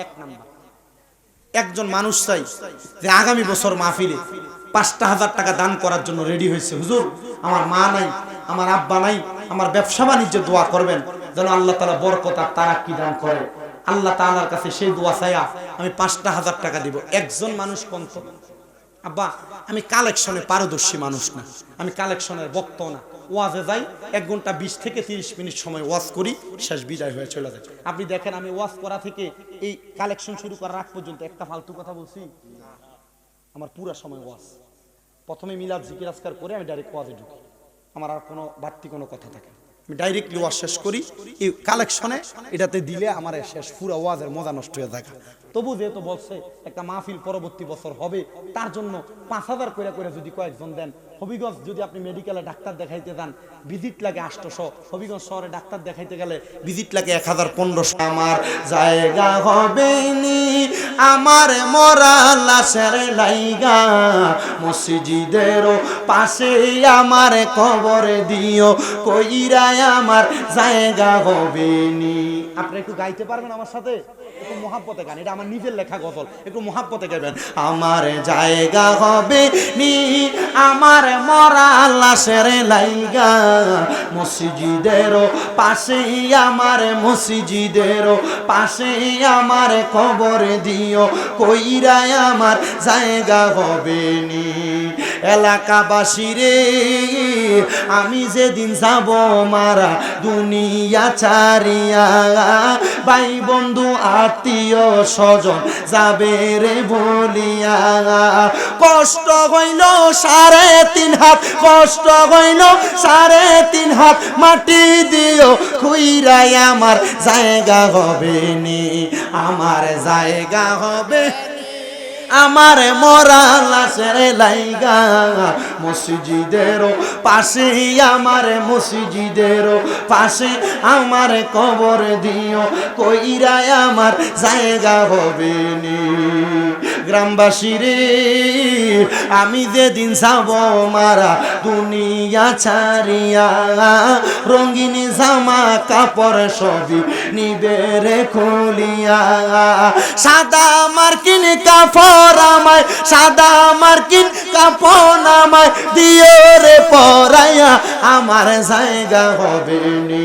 একজন মানুষ চাই যে আগামী বছর মাহফিলে 5,000 টাকা দান করার জন্য রেডি হয়েছে। হুজুর আমার মা নাই, আমার আব্বা নাই, আমার ব্যবসা বাণিজ্যে দোয়া করবেন যেন আল্লাহ তাআলা বরকত আর তারাক্কি দান করে। আল্লাহ তাআলার কাছে সেই দোয়া চাইয়া আমি 5,000 টাকা দিব। একজন মানুষ কন্ত? আব্বা আমি কালেকশনে পারদর্শী মানুষ না, আমি কালেকশনের বক্তা না, ওয়াজে যাই 1 ঘন্টা 20 থেকে 30 মিনিট সময় ওয়াজ করি, শেষ বিদায় হয়ে চলে যায়। আপনি দেখেন আমি ওয়াজ করা থেকে এই কালেকশন শুরু করার আগ পর্যন্ত একটা ফালতু কথা বলছি? আমার পুরো সময় ওয়াজ। প্রথমে মিলাদ জিকির আজকার করে আমি ডাইরেক্ট ওয়াজে ঢুকি, আমার আর কোনো বাড়তি কোনো কথা থাকে না, আমি ডাইরেক্টলি ওয়াজ শেষ করি। এই কালেকশনে এটাতে দিলে আমার শেষ পুরো ওয়াজের মজা নষ্ট হয়ে যায়। তবু যেহেতু বলছে একটা মাহফিল পরবর্তী বছর হবে, তার জন্য 5,000 করে যদি কয়েকজন দেন। হবিগঞ্জ যদি আপনি মেডিকেলে ডাক্তার দেখাইতে যান, ভিজিট লাগে 800, হবিগঞ্জ শহরে ডাক্তার দেখাইতে গেলে ভিজিট লাগে 1,500। আমার জায়গা হবে নি আমার মরা লাশের লাইগা, মসজিদের পাশে আমার কবর দিও, কইরায় আমার জায়গা হবে নি। আপনি একটু গাইতে পারবেন আমার সাথে? একটু মহাব্বতে গান, এটা আমার নিজের লেখা গজল, একটু মহাব্বতে গাইবেন। আমার জায়গা হবে নি আমার মরা লাশের লাইগা, মসজিদের পাশে আমার, মসজিদের পাশে আমার কবর দিও, কইরায় আমার জায়গা হবে নি। এলাকাবাসী রে আমি যেদিন যাব মারা দুনিয়া ছাড়িয়া, ভাই বন্ধু আত্মীয় স্বজন যাবে রে বলিয়া, কষ্ট হইল 3.5 হাত, কষ্ট হইল 3.5 হাত, মাটি দিও খুইরাই আমার জায়গা হবে নি, আমার জায়গা হবে আমার মরা লাশের লাইগা, মসজিদের পাশে আমার, মসজিদের পাশে আমার কবর দিও, কইরায় আমার জায়গা হবে নি। গ্রামবাসী রে আমি যেদিন যাব মারা দুনিয়া ছাড়িয়া, রঙিন জামা কাপড় সবই নিবে রে খুলিয়া, সাদা মার্কিন কাপড় আমায়, সাদা মার্কিন কাপড় আমায় দিও রে পরাইয়া, আমার জায়গা হবে নি,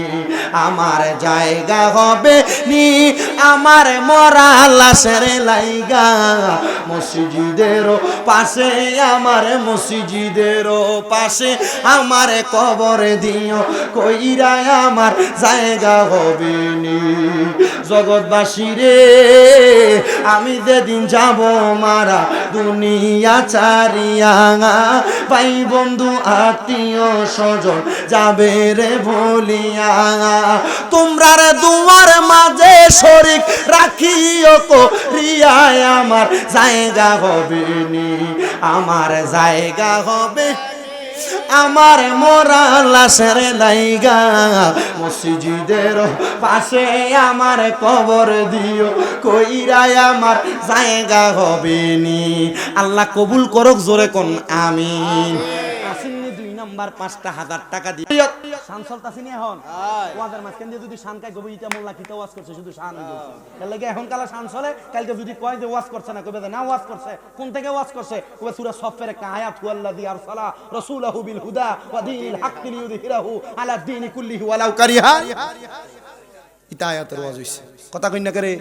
আমার জায়গা হবে নি, আমার মরা লাশের লাইগা, মসজিদের পাশে আমার, মসজিদের পাশে আমার কবর দিও, কইরায় আমার জায়গা হবে নি। জগৎবাসী রে আমি যেদিন যাব মারা দুনিয়া ছাড়িয়া, ভাই বন্ধু আত্মীয় স্বজন যাবে রে বলিয়া, তোমরা রে দুয়ার মাঝে শরীক রাখিও করিয়ায় আমার জায়গা হবে নি, আমার জায়গা হবে আমার মরা লাশের জায়গা মসজিদের পাশে আমার কবর দিও কইরাই আমার জায়গা হবে নি আল্লাহ কবুল করুক জোরে কোন আমিন আসেননি 2 নাম্বার 5,000 টাকা দিয়ে শান চলতাছিনি এখন ওয়াজের মাঝখান দিয়ে যদি শান কাই গবি ইটা মোল্লা কিতা ওয়াজ করছে শুধু শান এর লাগি এখন কালা শান চলে কালকে যদি কয় যে ওয়াজ করছে না কইবে না ওয়াজ করছে কোন থেকে ওয়াজ করছে কইবে সূরা সফের একটা আয়াত হুয়াল্লাযী আরসালা রাসূলাহু বিল হুদা ওয়া দীনিল হাক্কি লিইয়ুযহিরাহু আলা দীনি কুল্লিহি ওয়ালাউ কারিহা ইতা আয়াতের ওয়াজ হইছে কথা কই না করে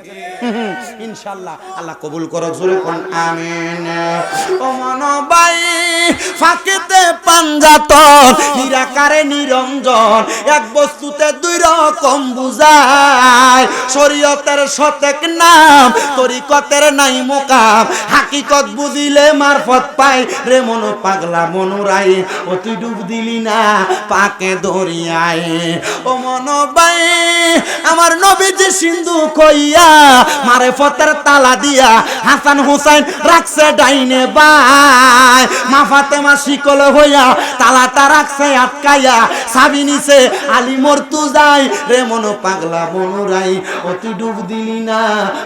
ইনশাআল্লাহ আল্লাহ কবুল করুক জোরে কোন আমিন ও মনবাই ফাঁকেতে পাঞ্জাতন হীরাকারে নিরঞ্জন এক বস্তুতে দুই রকম বুঝায় শরীয়তের সতেক নাম তরিকতের নাই মুকাম হাকিকত বুঝিলে মারফত পাই রে মন পাগলা মনুরাই ও তুই ডুব দিলি না পাকে দরিয়ায় ও মনবাই আমার নবীজি সিন্ধু কইয়া মারেফতের তালা দিয়া হাসান হুসাইন রাখছে ডাইনে বাই মা ফাতেমা শিকল হইয়া তালাটা রাখছে আটকাইয়া সাবি নিছে আলী মর্তুজাই রে মন পাগলা মনুরাই অতি ডুব দিলি না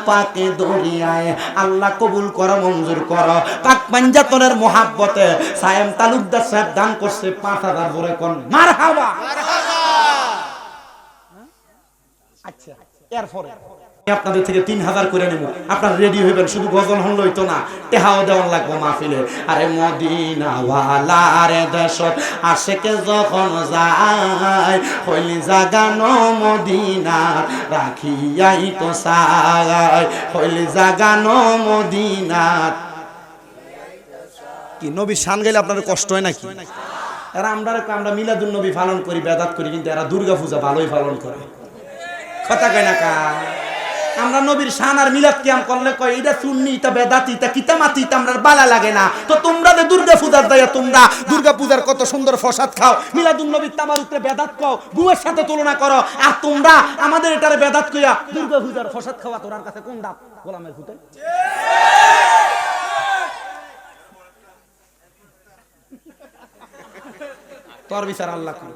পাকে দরিয়ায় আল্লাহ কবুল কর মঞ্জুর কর পাক পাঞ্জাতনের মোহাব্বতে সায়েম তালুকদার সাহেব দান করছে 5,000 জোরে কোন মারহাবা আচ্ছা এরপরে আপনাদের থেকে 3,000 করে নেব আপনারা রেডি হইবেন শুধু গজল হল হইতো না টেহাও দেওয়ান লাগবে মাহফিলে আরে মদিনা ওয়ালার দেশত আশেকে যখন যায় হইলি জাগানো মদিনা রাখিয়াই তো চাই হইলি জাগানো মদিনা কি নবী শান গাইলে আপনাদের কষ্ট হয় নাকি এরা আমরা মিলাদুন নবী পালন করি বেদাত করি কিন্তু এরা দুর্গা পূজা ভালোই পালন করে কথা কয় না কা আমরা নবীর শান আর মিলাদ কিয়াম করলে কয় এটা সুন্নি এটা বেদাতি এটা কিতামাতি এটা আমরা বালা লাগে না তো তোমরা যে দুর্গা পূজার দায়া তোমরা দুর্গা পূজার কত সুন্দর প্রসাদ খাও মিলাদুন নবীর তামার উপরে বেদাত খাও বুয়ের সাথে তুলনা করো আর তোমরা আমাদের এটারে বেদাত কইয়া দুর্গা পূজার প্রসাদ খাওয়া তোরার কাছে কোন দাম গোলামের ভূতে তোর বিচার আল্লাহ করে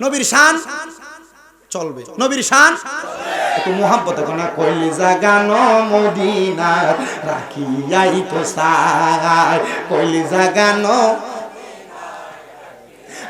নবীর শান চলবে নবীর শান একটু মোহাব্বতে কোনা কইলি জাগানো মদিনা রাখিয়াই তো চাই কইলি জাগানো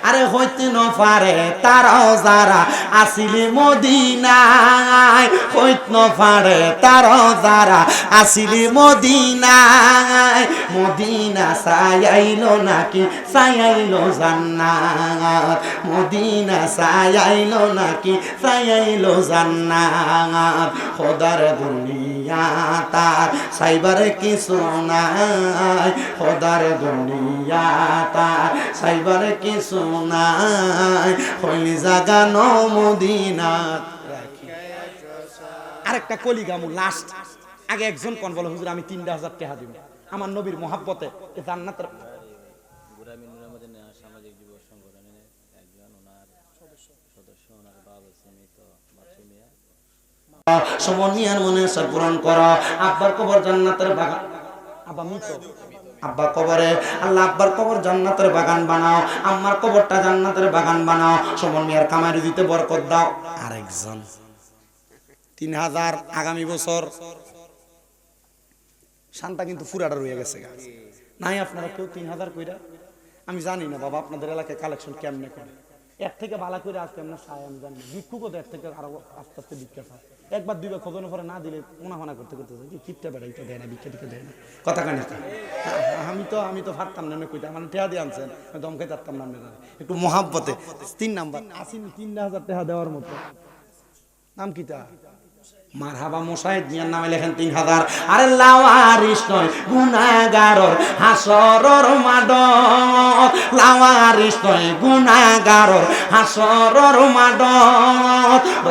আরে হইতে ন পারে তারাও যারা আসিলি মদিনায় হইতে ন পারে তারাও যারা আসিলি মদিনায় মদিনা সায়াইলো নাকি সায়াইলো জান্নাত মদিনা সায়াইলো নাকি সায়াইলো জান্নাত খোদার দুনিয়া তার সাইবার কিছু নাই খোদার দুনিয়া তার সাইবার কিছু নাই হইলি জাগানো মদিনাত আরেকটা কলিগামু লাস্ট আগে একজন কোন বলে হুজুর আমি 3,000 টাকা দিব আমার নবীর মোহাব্বতে জান্নাতের সামাজিক যুব সংগঠনের একজন ওনার সদস্য ওনার বাবা সমিত মাতৃমিয়া সমনিয়ার মনে সব পূরণ করো আব্বার কবর জান্নাতের বাগান আব্বা মিত আব্বা কবরে আল্লাহ আব্বার কবর জান্নাতের বাগান বানাও আম্মার কবরটা জান্নাতের বাগান বানাও সমন মিয়ার কামাই দিতে বরকত দাও আরেকজন 3,000 আগামী বছর শান্তা কিন্তু ফুরাটা রয়ে গেছে নাই আপনারা কেউ 3,000 কইরা আমি জানি না বাবা আপনাদের এলাকায় কালেকশন কেমনে করে এর থেকে ভালো করে আজকে আমরা চাই আমি জানি ভিক্ষুকও এর থেকে আরো আস্তে আস্তে ভিক্ষা পায় একবার দুইবার খোঁজানোর পরে না দিলে মনা করতে করতে কি কিপটা বেড়াইতে দেয় না ভিক্ষা টিকা দেয় না কথা কানে আমি তো ফাটতাম না কইতে আমার টেহা দিয়ে আনছেন দমকে যাতাম না একটু মহাব্বতে 3 নাম্বার আসেনি 3,000 টাকা দেওয়ার মতো নাম কিটা মারহাবা মুসাইদ মিয়ার নামে লেখেন 3,000 আরে লাওয়ারিস নয় গুনাহগারর হাসরর মাড লাওয়ারিস নয় গুনাহগারর হাসরর মাড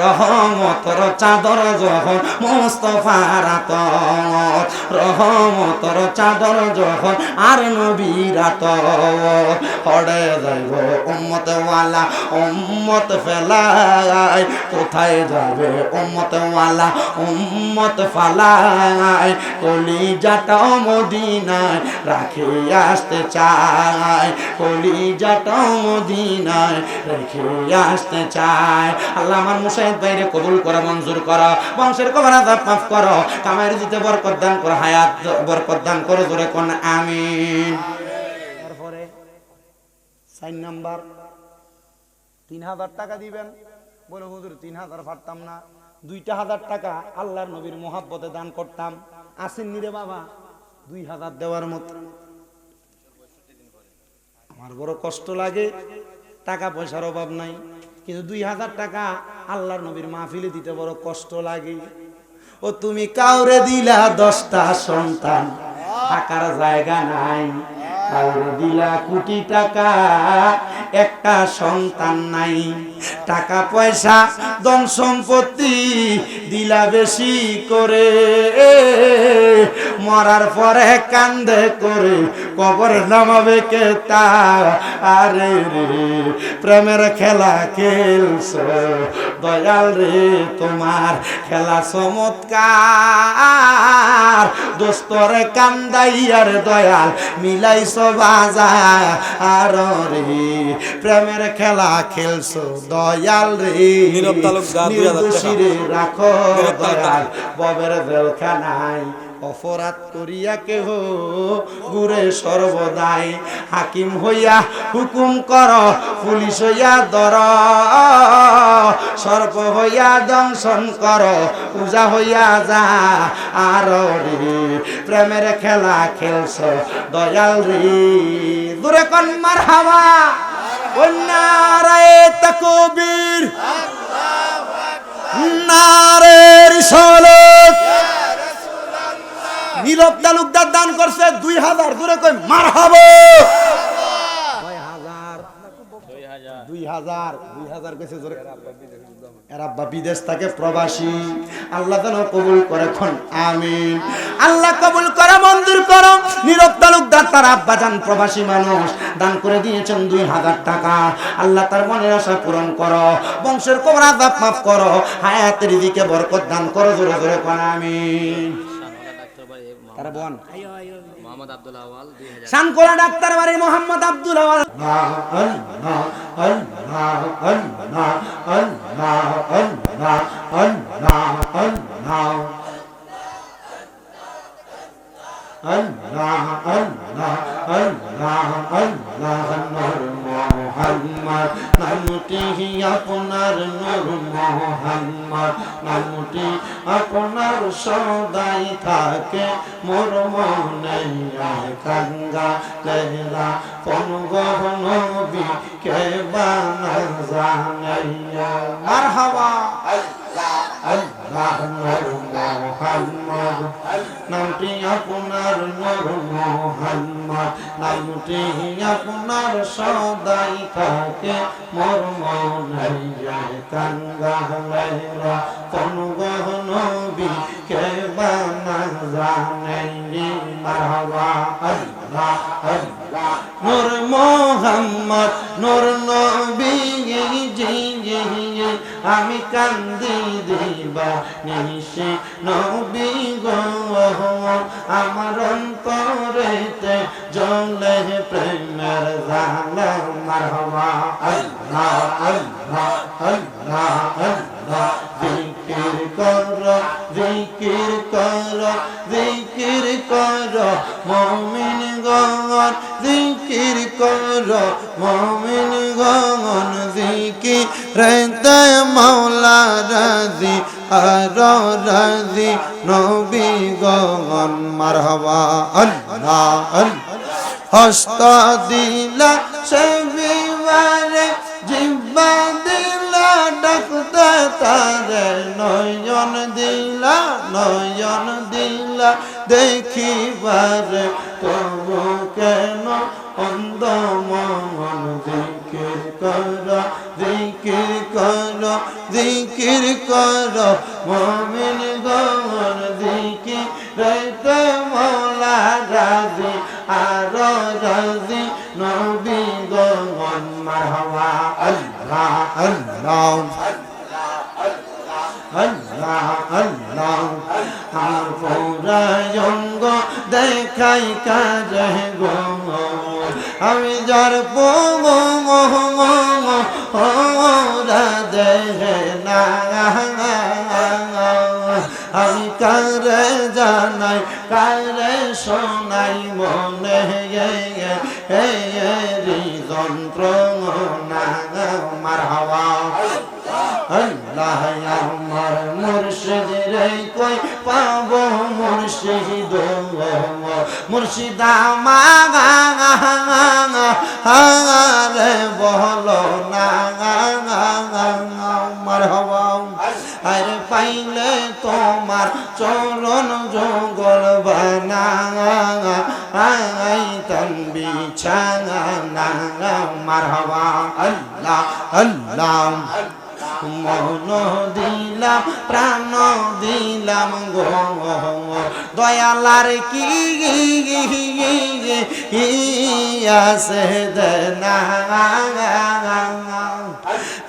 রহমতর চাদর যখন মুস্তাফার আতত রহমতর চাদর যখন আর নবীর আতত পড়ে যাইব উম্মত ওয়ালা উম্মত ফেলাই কোথায় যাবে উম্মত ওয়ালা উম্মত ফালায় কলিজাটাও মদিনায় রাখে আসতে চায় কলিজাটাও মদিনায় রেখে আসতে চায় আল্লাহ আমার মুসাহিদ ভাইরে কবুল করো মঞ্জুর করো বংশের কবর আযাব মাফ করো কামাইয়ের দিতে বরকত দান করো হায়াত বরকত দান করো জোরে কোন আমিন তারপরে 4 নাম্বার 3000 টাকা দিবেন বলে হুজুর 3000 পারতাম না 2000 টাকা আল্লাহর নবীর মহব্বতে দান করতাম আসেন নি রে বাবা 2000 দেওয়ার মতো আমার বড় কষ্ট লাগে টাকা পয়সার অভাব নাই কিন্তু 2000 টাকা আল্লাহর নবীর মাহফিলে দিতে বড় কষ্ট লাগে ও তুমি কাউরে দিলা 10টা সন্তান থাকার জায়গা নাই কাউরে দিলা কোটি টাকা একটা সন্তান নাই টাকা পয়সা ধন সম্পত্তি দিলা বেশি করে মরার পরে কান্দে করে কবর নামাবে কে তা আরে রে প্রেমের খেলা খেলছো দয়াল রে তোমার খেলা চমৎকার দোস্তরে কান্দাইয়ার দয়াল মিলাইছো বাজার আর রে প্রেমের খেলা খেলছো দয়াল রে নীরব তালুকদার 2000 টাকা রাখো দয়াল ববের জেলখানায় অপরাধ করিয়া কেহ ঘুরে সর্বদাই হাকিম হইয়া হুকুম কর পুলিশ হইয়া ধর সর্প হইয়া দংশন কর পূজা হইয়া যা আর রে প্রেমের খেলা খেলছ দয়াল রে দূরে কোন মারহাবা নারায়ে তাকবীর নারে রিসালাত নীরব তালুকদার দান করছে 2000 দূরে কই মারহাবা 2000 কইছে জোরে এর আব্বা বিদেশ থেকে প্রবাসী আল্লাহ যেন কবুল করে কোন আমিন আল্লাহ কবুল করে মঞ্জুর করো নীরব তালুকদার তার আব্বা জান প্রবাসী মানুষ দান করে দিয়েছেন 2000 টাকা আল্লাহ তার মনের আশা পূরণ করো বংশের কবর আযাব মাফ করো হায়াতের দিকে বরকত দান করো জোরে জোরে কোন আমিন তারা বল মোহাম্মদ আব্দুল আওয়াল 2000 শানকোলা ডাক্তার বাড়ি মোহাম্মদ আব্দুল আওয়াল আল্লাহ আল্লাহ আল্লাহ আল্লাহ আল্লাহ আল্লাহ আল্লাহ আল্লাহ আল্লাহ আল্লাহ আল্লাহ নূর মুহাম্মদ নামটি আপনার নূর মুহাম্মদ নামটি আপনার সদাই থাকে মোর মনে গঙ্গা লেলা কোন নবী কে বানা জানাইয়া মারহাবা আল্লাহ নূর মুহাম্মদ নামটি আপনার নূর মুহাম্মদ নামটি আপনার সদাই থাকে মোর মনে গঙ্গা লেলা কোন নবী কে বানা জানাইয়া মারহাবা আল্লাহ আল্লাহ নূর মুহাম্মদ নূর নবী জি আমি কান্দি দিবা নিশি নবী গো আমার অন্তরেতে জ্বলে প্রেমের জালা মারহাবা আল্লাহ আল্লাহ আল্লাহ আল্লাহ জিকির কর জিকির কর জিকির কর মুমিন গণ জিকির কর মুমিন গণ জিকির রেতে মাওলা রাজি আর রাজি নবী গণ মারহাবা আল্লাহ আল্লাহ হস্ত দিলা সে বিমারে জিব্বা দিলা ডাকতে তারে নয়ন দিলা দেখিবারে তবু কেন অন্ধ মন জিকির কর জিকির কর জিকির কর মুমিন গণ জিকির রেতে মওলা রাজি আর রাজি নবী গণ মারহাবা আল্লাহ আল্লাহ আল্লাহ আল্লাহ আল্লাহ আমার পুরায় অঙ্গ দেখাই কাজে গো আমি যার ওরা দেহে না আমি কারে জানাই কারে শোনাই মনে যন্ত্রণা মারহাবা আল্লাহ আমার মুর্শিদের কই পাবো মুর্শিদ মুর্শিদা মারে বলো না মারহাবা আরে পাইলে তোমার চরণ জঙ্গল বানা তনবি ছানা মারহাবা আল্লাহ আল্লাহ মন দিলাম প্রাণ দিলাম গো দয়ালার কি আছে দেনা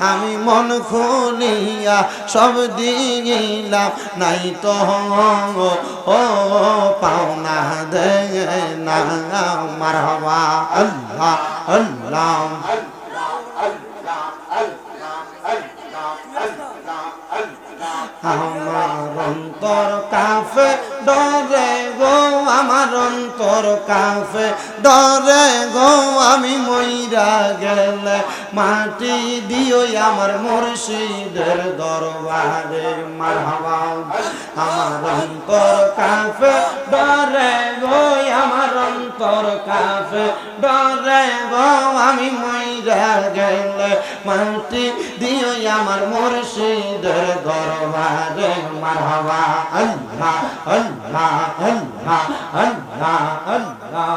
আমি মন খুলিয়া সব দিলাম নাই তো ও পাওনা দে না মারহাবা আল্লাহ আল্লাহ আমার অন্তর কাফে ডরে গো আমার অন্তর কাফে ডরে গো আমি মইরা গেলে মাটি দিও আমার মুর্শিদের দরবারে মারহাবা আমার অন্তর কাফে ডরে গো আমার অন্তর কাফে ডরে গো আমি মইরা গেলে মাটি দিও আমার মুর্শিদের দরবারে মারহাবা আল্লাহ আল্লাহ আল্লাহ আল্লাহ আল্লাহ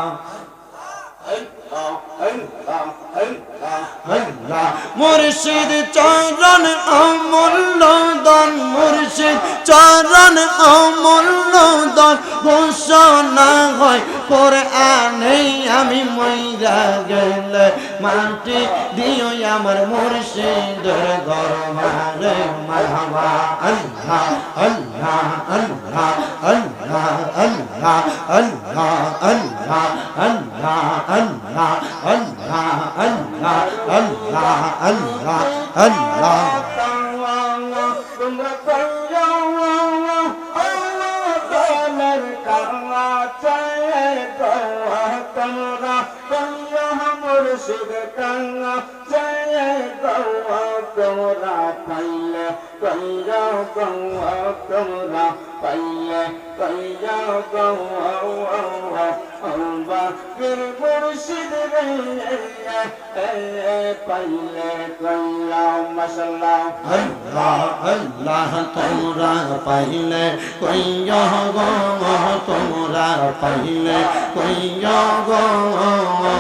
মুর্শিদ চরণ অমূল্য দান মুর্শিদ চরণ অমূল্য দান ঘোষণা হয় কোরআনে আমি মইরা গেলে মাটি দিও আমার মুর্শিদের দরবারে মারহাবা আল্লাহ আল্লাহ আল্লাহ আল্লাহ আল্লাহ আল্লাহ আল্লাহ আল্লাহ আল্লাহ আল্লাহ আল্লাহ আল্লাহ আল্লাহ আল্লাহ মুর্শিদ কাঙ্গা জয় গৌয়া তোরা পাইলে কইরা গৌয়া তোরা পাইলে কইরা গৌয়া বাকির মুর্শিদ রে পাইলে কইরা মাশাআল্লাহ আল্লাহ আল্লাহ তোরা পাইলে কইরা গৌয়া তোরা পাইলে কইরা গৌয়া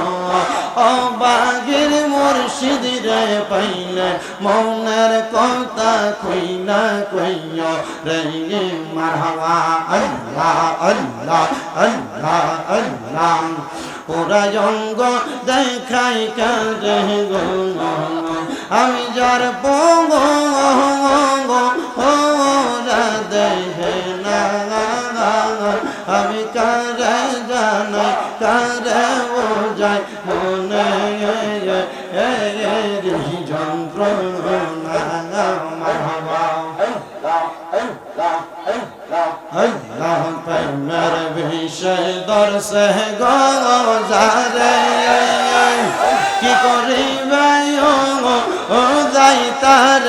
ও বাগির মুর্শিদ রে পাইলে মনের কথা কইনা কইয়া রে মারহাবা আল্লাহ আল্লাহ আল্লাহ আল্লাহ পুরা জঙ্গ দেখাই কাজে গো আমি যার পঙ্গ ওরা দেহে না আমি কারে জানাই কারে বোঝাই মনে যন্ত্রণা মারহাবা আল্লাহ প্রেমের বিষয় দর্শে গজারে কি করিবে ও যাই তার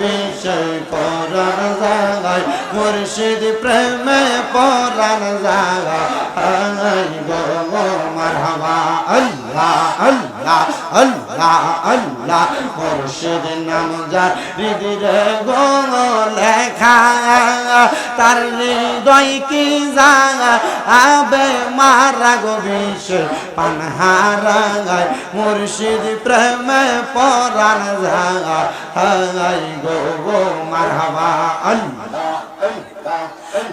বিষয় পরাণ জাগায় মুর্শিদ প্রেমে পরাণ জাগায় গো মারহাবা আল্লাহ আল্লাহ আল্লাহ আল্লাহ মুর্শিদ নাম যার হৃদয়ে গো লেখা তার হৃদয় কি জাগা আবে মারা গো বিষয় পানহারায় মুর্শিদ প্রেমে পরাণ জাগায় গো মারহাবা আল্লাহ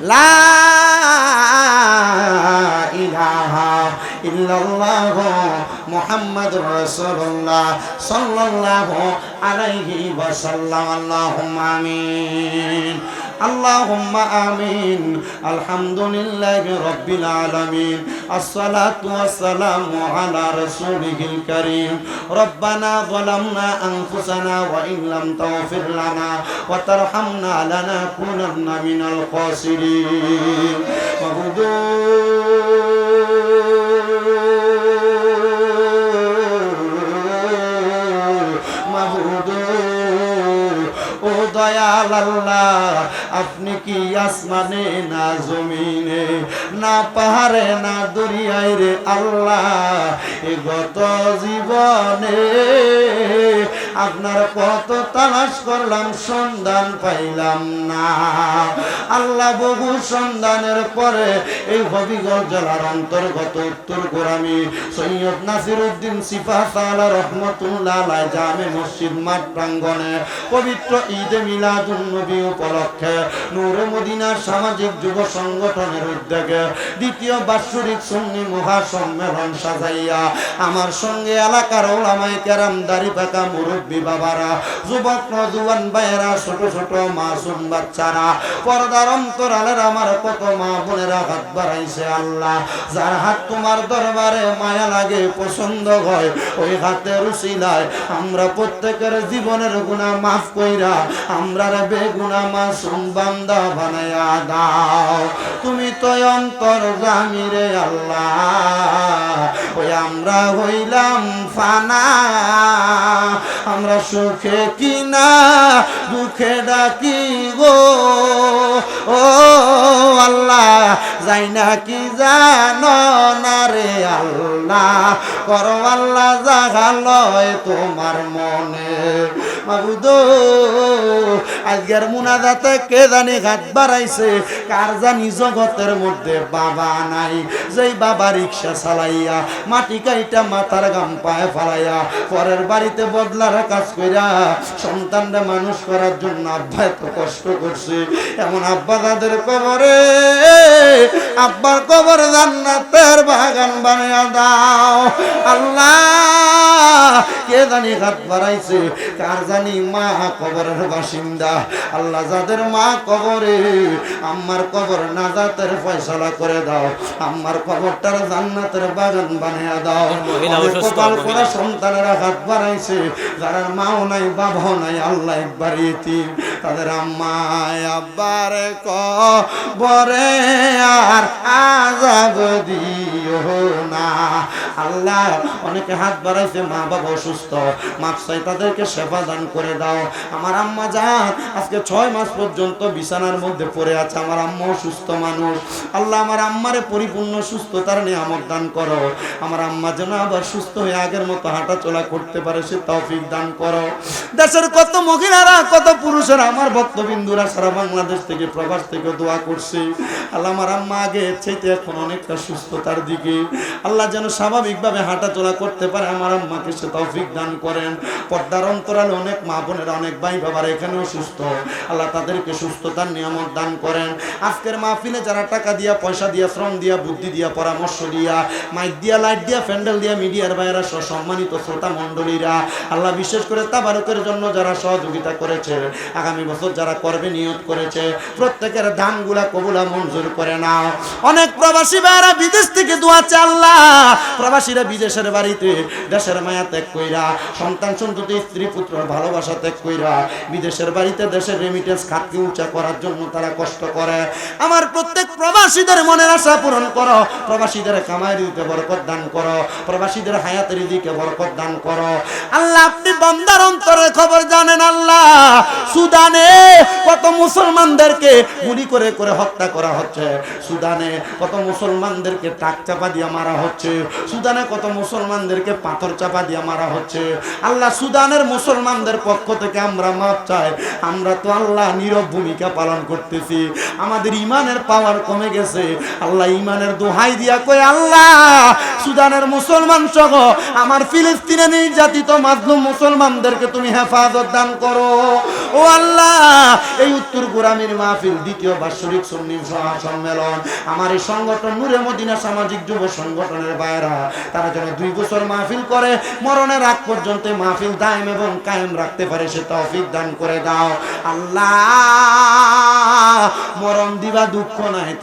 লা ইলাহা ইল্লাল্লাহ মুহাম্মাদুর রাসূলুল্লাহ সাল্লাল্লাহু আলাইহি ওয়াসাল্লাম আল্লাহুম্মা আমিন আল্লাহুম্মা আমিন। আলহামদুলিল্লাহি রাব্বিল আলামিন। আসসালাতু ওয়াসসালামু আলা রাসূলিল কারীম। রব্বানা যালামনা আনফুসানা ওয়া ইন লাম তাগফির লানা ওয়া তারহামনা লানাকুনান্না মিনাল খাসিরিন। ও দয়াল আল্লাহ, আপনি কি আসমানে না জমিনে না পাহাড়ে না দরিয়ায় রে আল্লাহ, এ গত জীবনে আপনার কত তালাশ করলাম, সন্ধান পাইলাম না আল্লাহ। বহু সন্ধানের পরে এই হবিগঞ্জ জেলার অন্তর্গত উত্তর গোরামি সৈয়দ নাসিরউদ্দিন সিফাত আলা রহমাতুল্লাহ আলাইহি জামে মসজিদ মাঠ প্রাঙ্গণে পবিত্র ঈদে মিলাদুন নবী উপলক্ষে নূরে মদিনা সামাজিক যুব সংগঠনের উদ্যোগে দ্বিতীয় বাৎসরিক সুন্নি মহাসম্মেলন সাজাইয়া আমার সঙ্গে এলাকার ওলামায়ে কেরাম, দাড়ি পাকা মুরব্বী বাবারা, যুবক নওজোয়ান ভাইয়েরা, ছোট ছোট মাসুম বাচ্চারা, পর্দার অন্তরালের আমার কত মা বোনেরা হাত বাড়াইছে আল্লাহ। যার হাত তোমার দরবারে মায়া লাগে, পছন্দ হয়, ওই হাতের উসিলায় আমরা প্রত্যেকের জীবনের গুনাহ মাফ কইরা আমরা বেগুনাহ মাসুম বান্দা বানায়া দাও। তুমি তো অন্তর্যামী রে আল্লাহ, ওই আমরা হইলাম ফানা, আমরা সুখে কিনা দুঃখে ডাকি গো ও আল্লাহ, যাই না কি জানো না রে আল্লাহ, করো আল্লাহ জাগালয় তোমার মনে। মাবুদ আজকের মুনাজাতে কে জানি হাত বাড়াইছে, কার জানি জগতের মধ্যে বাবা নাই, যেই বাবা রিক্সা চালাইয়া মাটি কাইটা মাথার গাম পায়ে ফালাইয়া পরের বাড়িতে বদলার কাজ কইরা সন্তানরা মানুষ করার জন্য আব্বা এত কষ্ট করছে, এমন আব্বা তাদের কবরে আব্বার কবর জান্নাতের বাগান বানায়া দাও আল্লাহ। কে জানি হাত বাড়াইছে, কার জানি মা কবরের বাসিন্দা আল্লাহ, যাদের মা কবরে আম্মার কবর নাজাতের ফয়সালা করে দাও, আম্মার কবরটার জান্নাতের বাগান বানায়া দাও। কপাল করা সন্তানেরা হাত বাড়াইছে, যারা মাও নাই বাবাও নাই আল্লাহ একবার ইতিম, তাদের আম্মায় আব্বার কবরে আর আযাব দিও না আল্লাহ। অনেকে হাত বাড়াইছে, মা বাবা অসুস্থ, মাপসাই তাদেরকে সেবা দান করে দাও। আমার আম্মা জান আজকে 6 মাস পর্যন্ত বিছানার মধ্যে পড়ে আছে, আমার আম্মা অসুস্থ মানুষ আল্লাহ, আমার আম্মারে পরিপূর্ণ সুস্থতার নিয়ামত দান করো। আমার আম্মা যেন আবার সুস্থ হয়ে আগের মতো হাঁটা চলা করতে পারে, সে তৌফিক দান করো। দেশের কত মহিলারা কত পুরুষেরা আমার ভক্তবিন্দুরা সারা বাংলাদেশ থেকে প্রবাস থেকে দোয়া করছে আল্লাহ, আমার আম্মা আগে চাইতে এখন অনেকটা সুস্থতার দিকে আল্লাহ, যেন স্বাভাবিকভাবে হাঁটা চলা করতে পারে, আমার আম্মাকে সে তৌফিক দান করেন। পর্দার অন্তরালে অনেক মা বোনেরা, অনেক ভাই বাবারা এখানেও সুস্থ আল্লাহ, তাদেরকে সুস্থতার নিয়ামত দান করেন। আজকের মাহফিলে যারা টাকা দিয়া, পয়সা দিয়া, শ্রম দিয়া, বুদ্ধি দিয়া, পরামর্শ দিয়া, মাইক দিয়া, লাইট দিয়া, প্যান্ডেল দিয়া, মিডিয়ার ভাইয়েরা সহ সম্মানিত শ্রোতা মণ্ডলীরা আল্লাহ, বিশেষ করে তাবারুকের জন্য যারা সহযোগিতা করেছে, আগামী বছর যারা করবে নিয়ত করেছে, প্রত্যেকের দানগুলা কবুলা মঞ্জুর করে নাও। অনেক প্রবাসী ভাইয়েরা বিদেশ থেকে দোয়া চায় আল্লাহ, প্রবাসীরা বিদেশের বাড়িতে দেশের মায়া ত্যাগ কইরা, সন্তান সন্ততি স্ত্রী পুত্র ভালোবাসা ত্যাগ কইরা বিদেশের বাড়িতে দেশের রেমিটেন্স খাতকে উঁচা করার জন্য তারা কষ্ট করে। আমার প্রত্যেক প্রবাসীদের মনের আশা পূরণ করো, প্রবাসীদের কামাইয়ের দিকে বরকত দান করো, প্রবাসীদের হায়াতের দিকে বরকত দান করো আল্লাহ। আপনি বান্দার অন্তরের খবর জানেন আল্লাহ, সুদানে কত মুসলমানদেরকে গুলি করে করে হত্যা করা হচ্ছে, সুদানে কত মুসলমানদেরকে টাক চাপা দিয়ে মারা হচ্ছে, সুদানে কত মুসলমানদেরকে পাথর চাপা দিয়ে মারা হচ্ছে আল্লাহ। সুদানের মুসলমানদের পক্ষ থেকে আমরা মাপ চাই, আমরা তো আল্লাহ নীরব ভূমিকা পালন করতেছি, আমাদের ইমানের পাওয়ার কমে গেছে আল্লাহ, ইমানের দোহাই দোহাই দিয়া কই আল্লাহ সুদানের মুসলমান সহ আমার ফিলিস্তিনে নির্যাতিত মাজলুম মুসলমানদেরকে তুমি হেফাজত দান করো। ও আল্লাহ এই উত্তর গোরামির মাহফিল দ্বিতীয় বাৎসরিক সুন্নি সম্মেলন আমার এই সংগঠন নূরে মদিনা সামাজিক যুব সংগঠনের ভাইরা তারা যেন 2 বছর মাহফিল করে মরণের আগ পর্যন্ত মাহফিল দায়েম এবং কায়েম রাখতে পারে সে তৌফিক দান করে দাও আল্লাহ। মরণ দিবা দুঃখ নাই।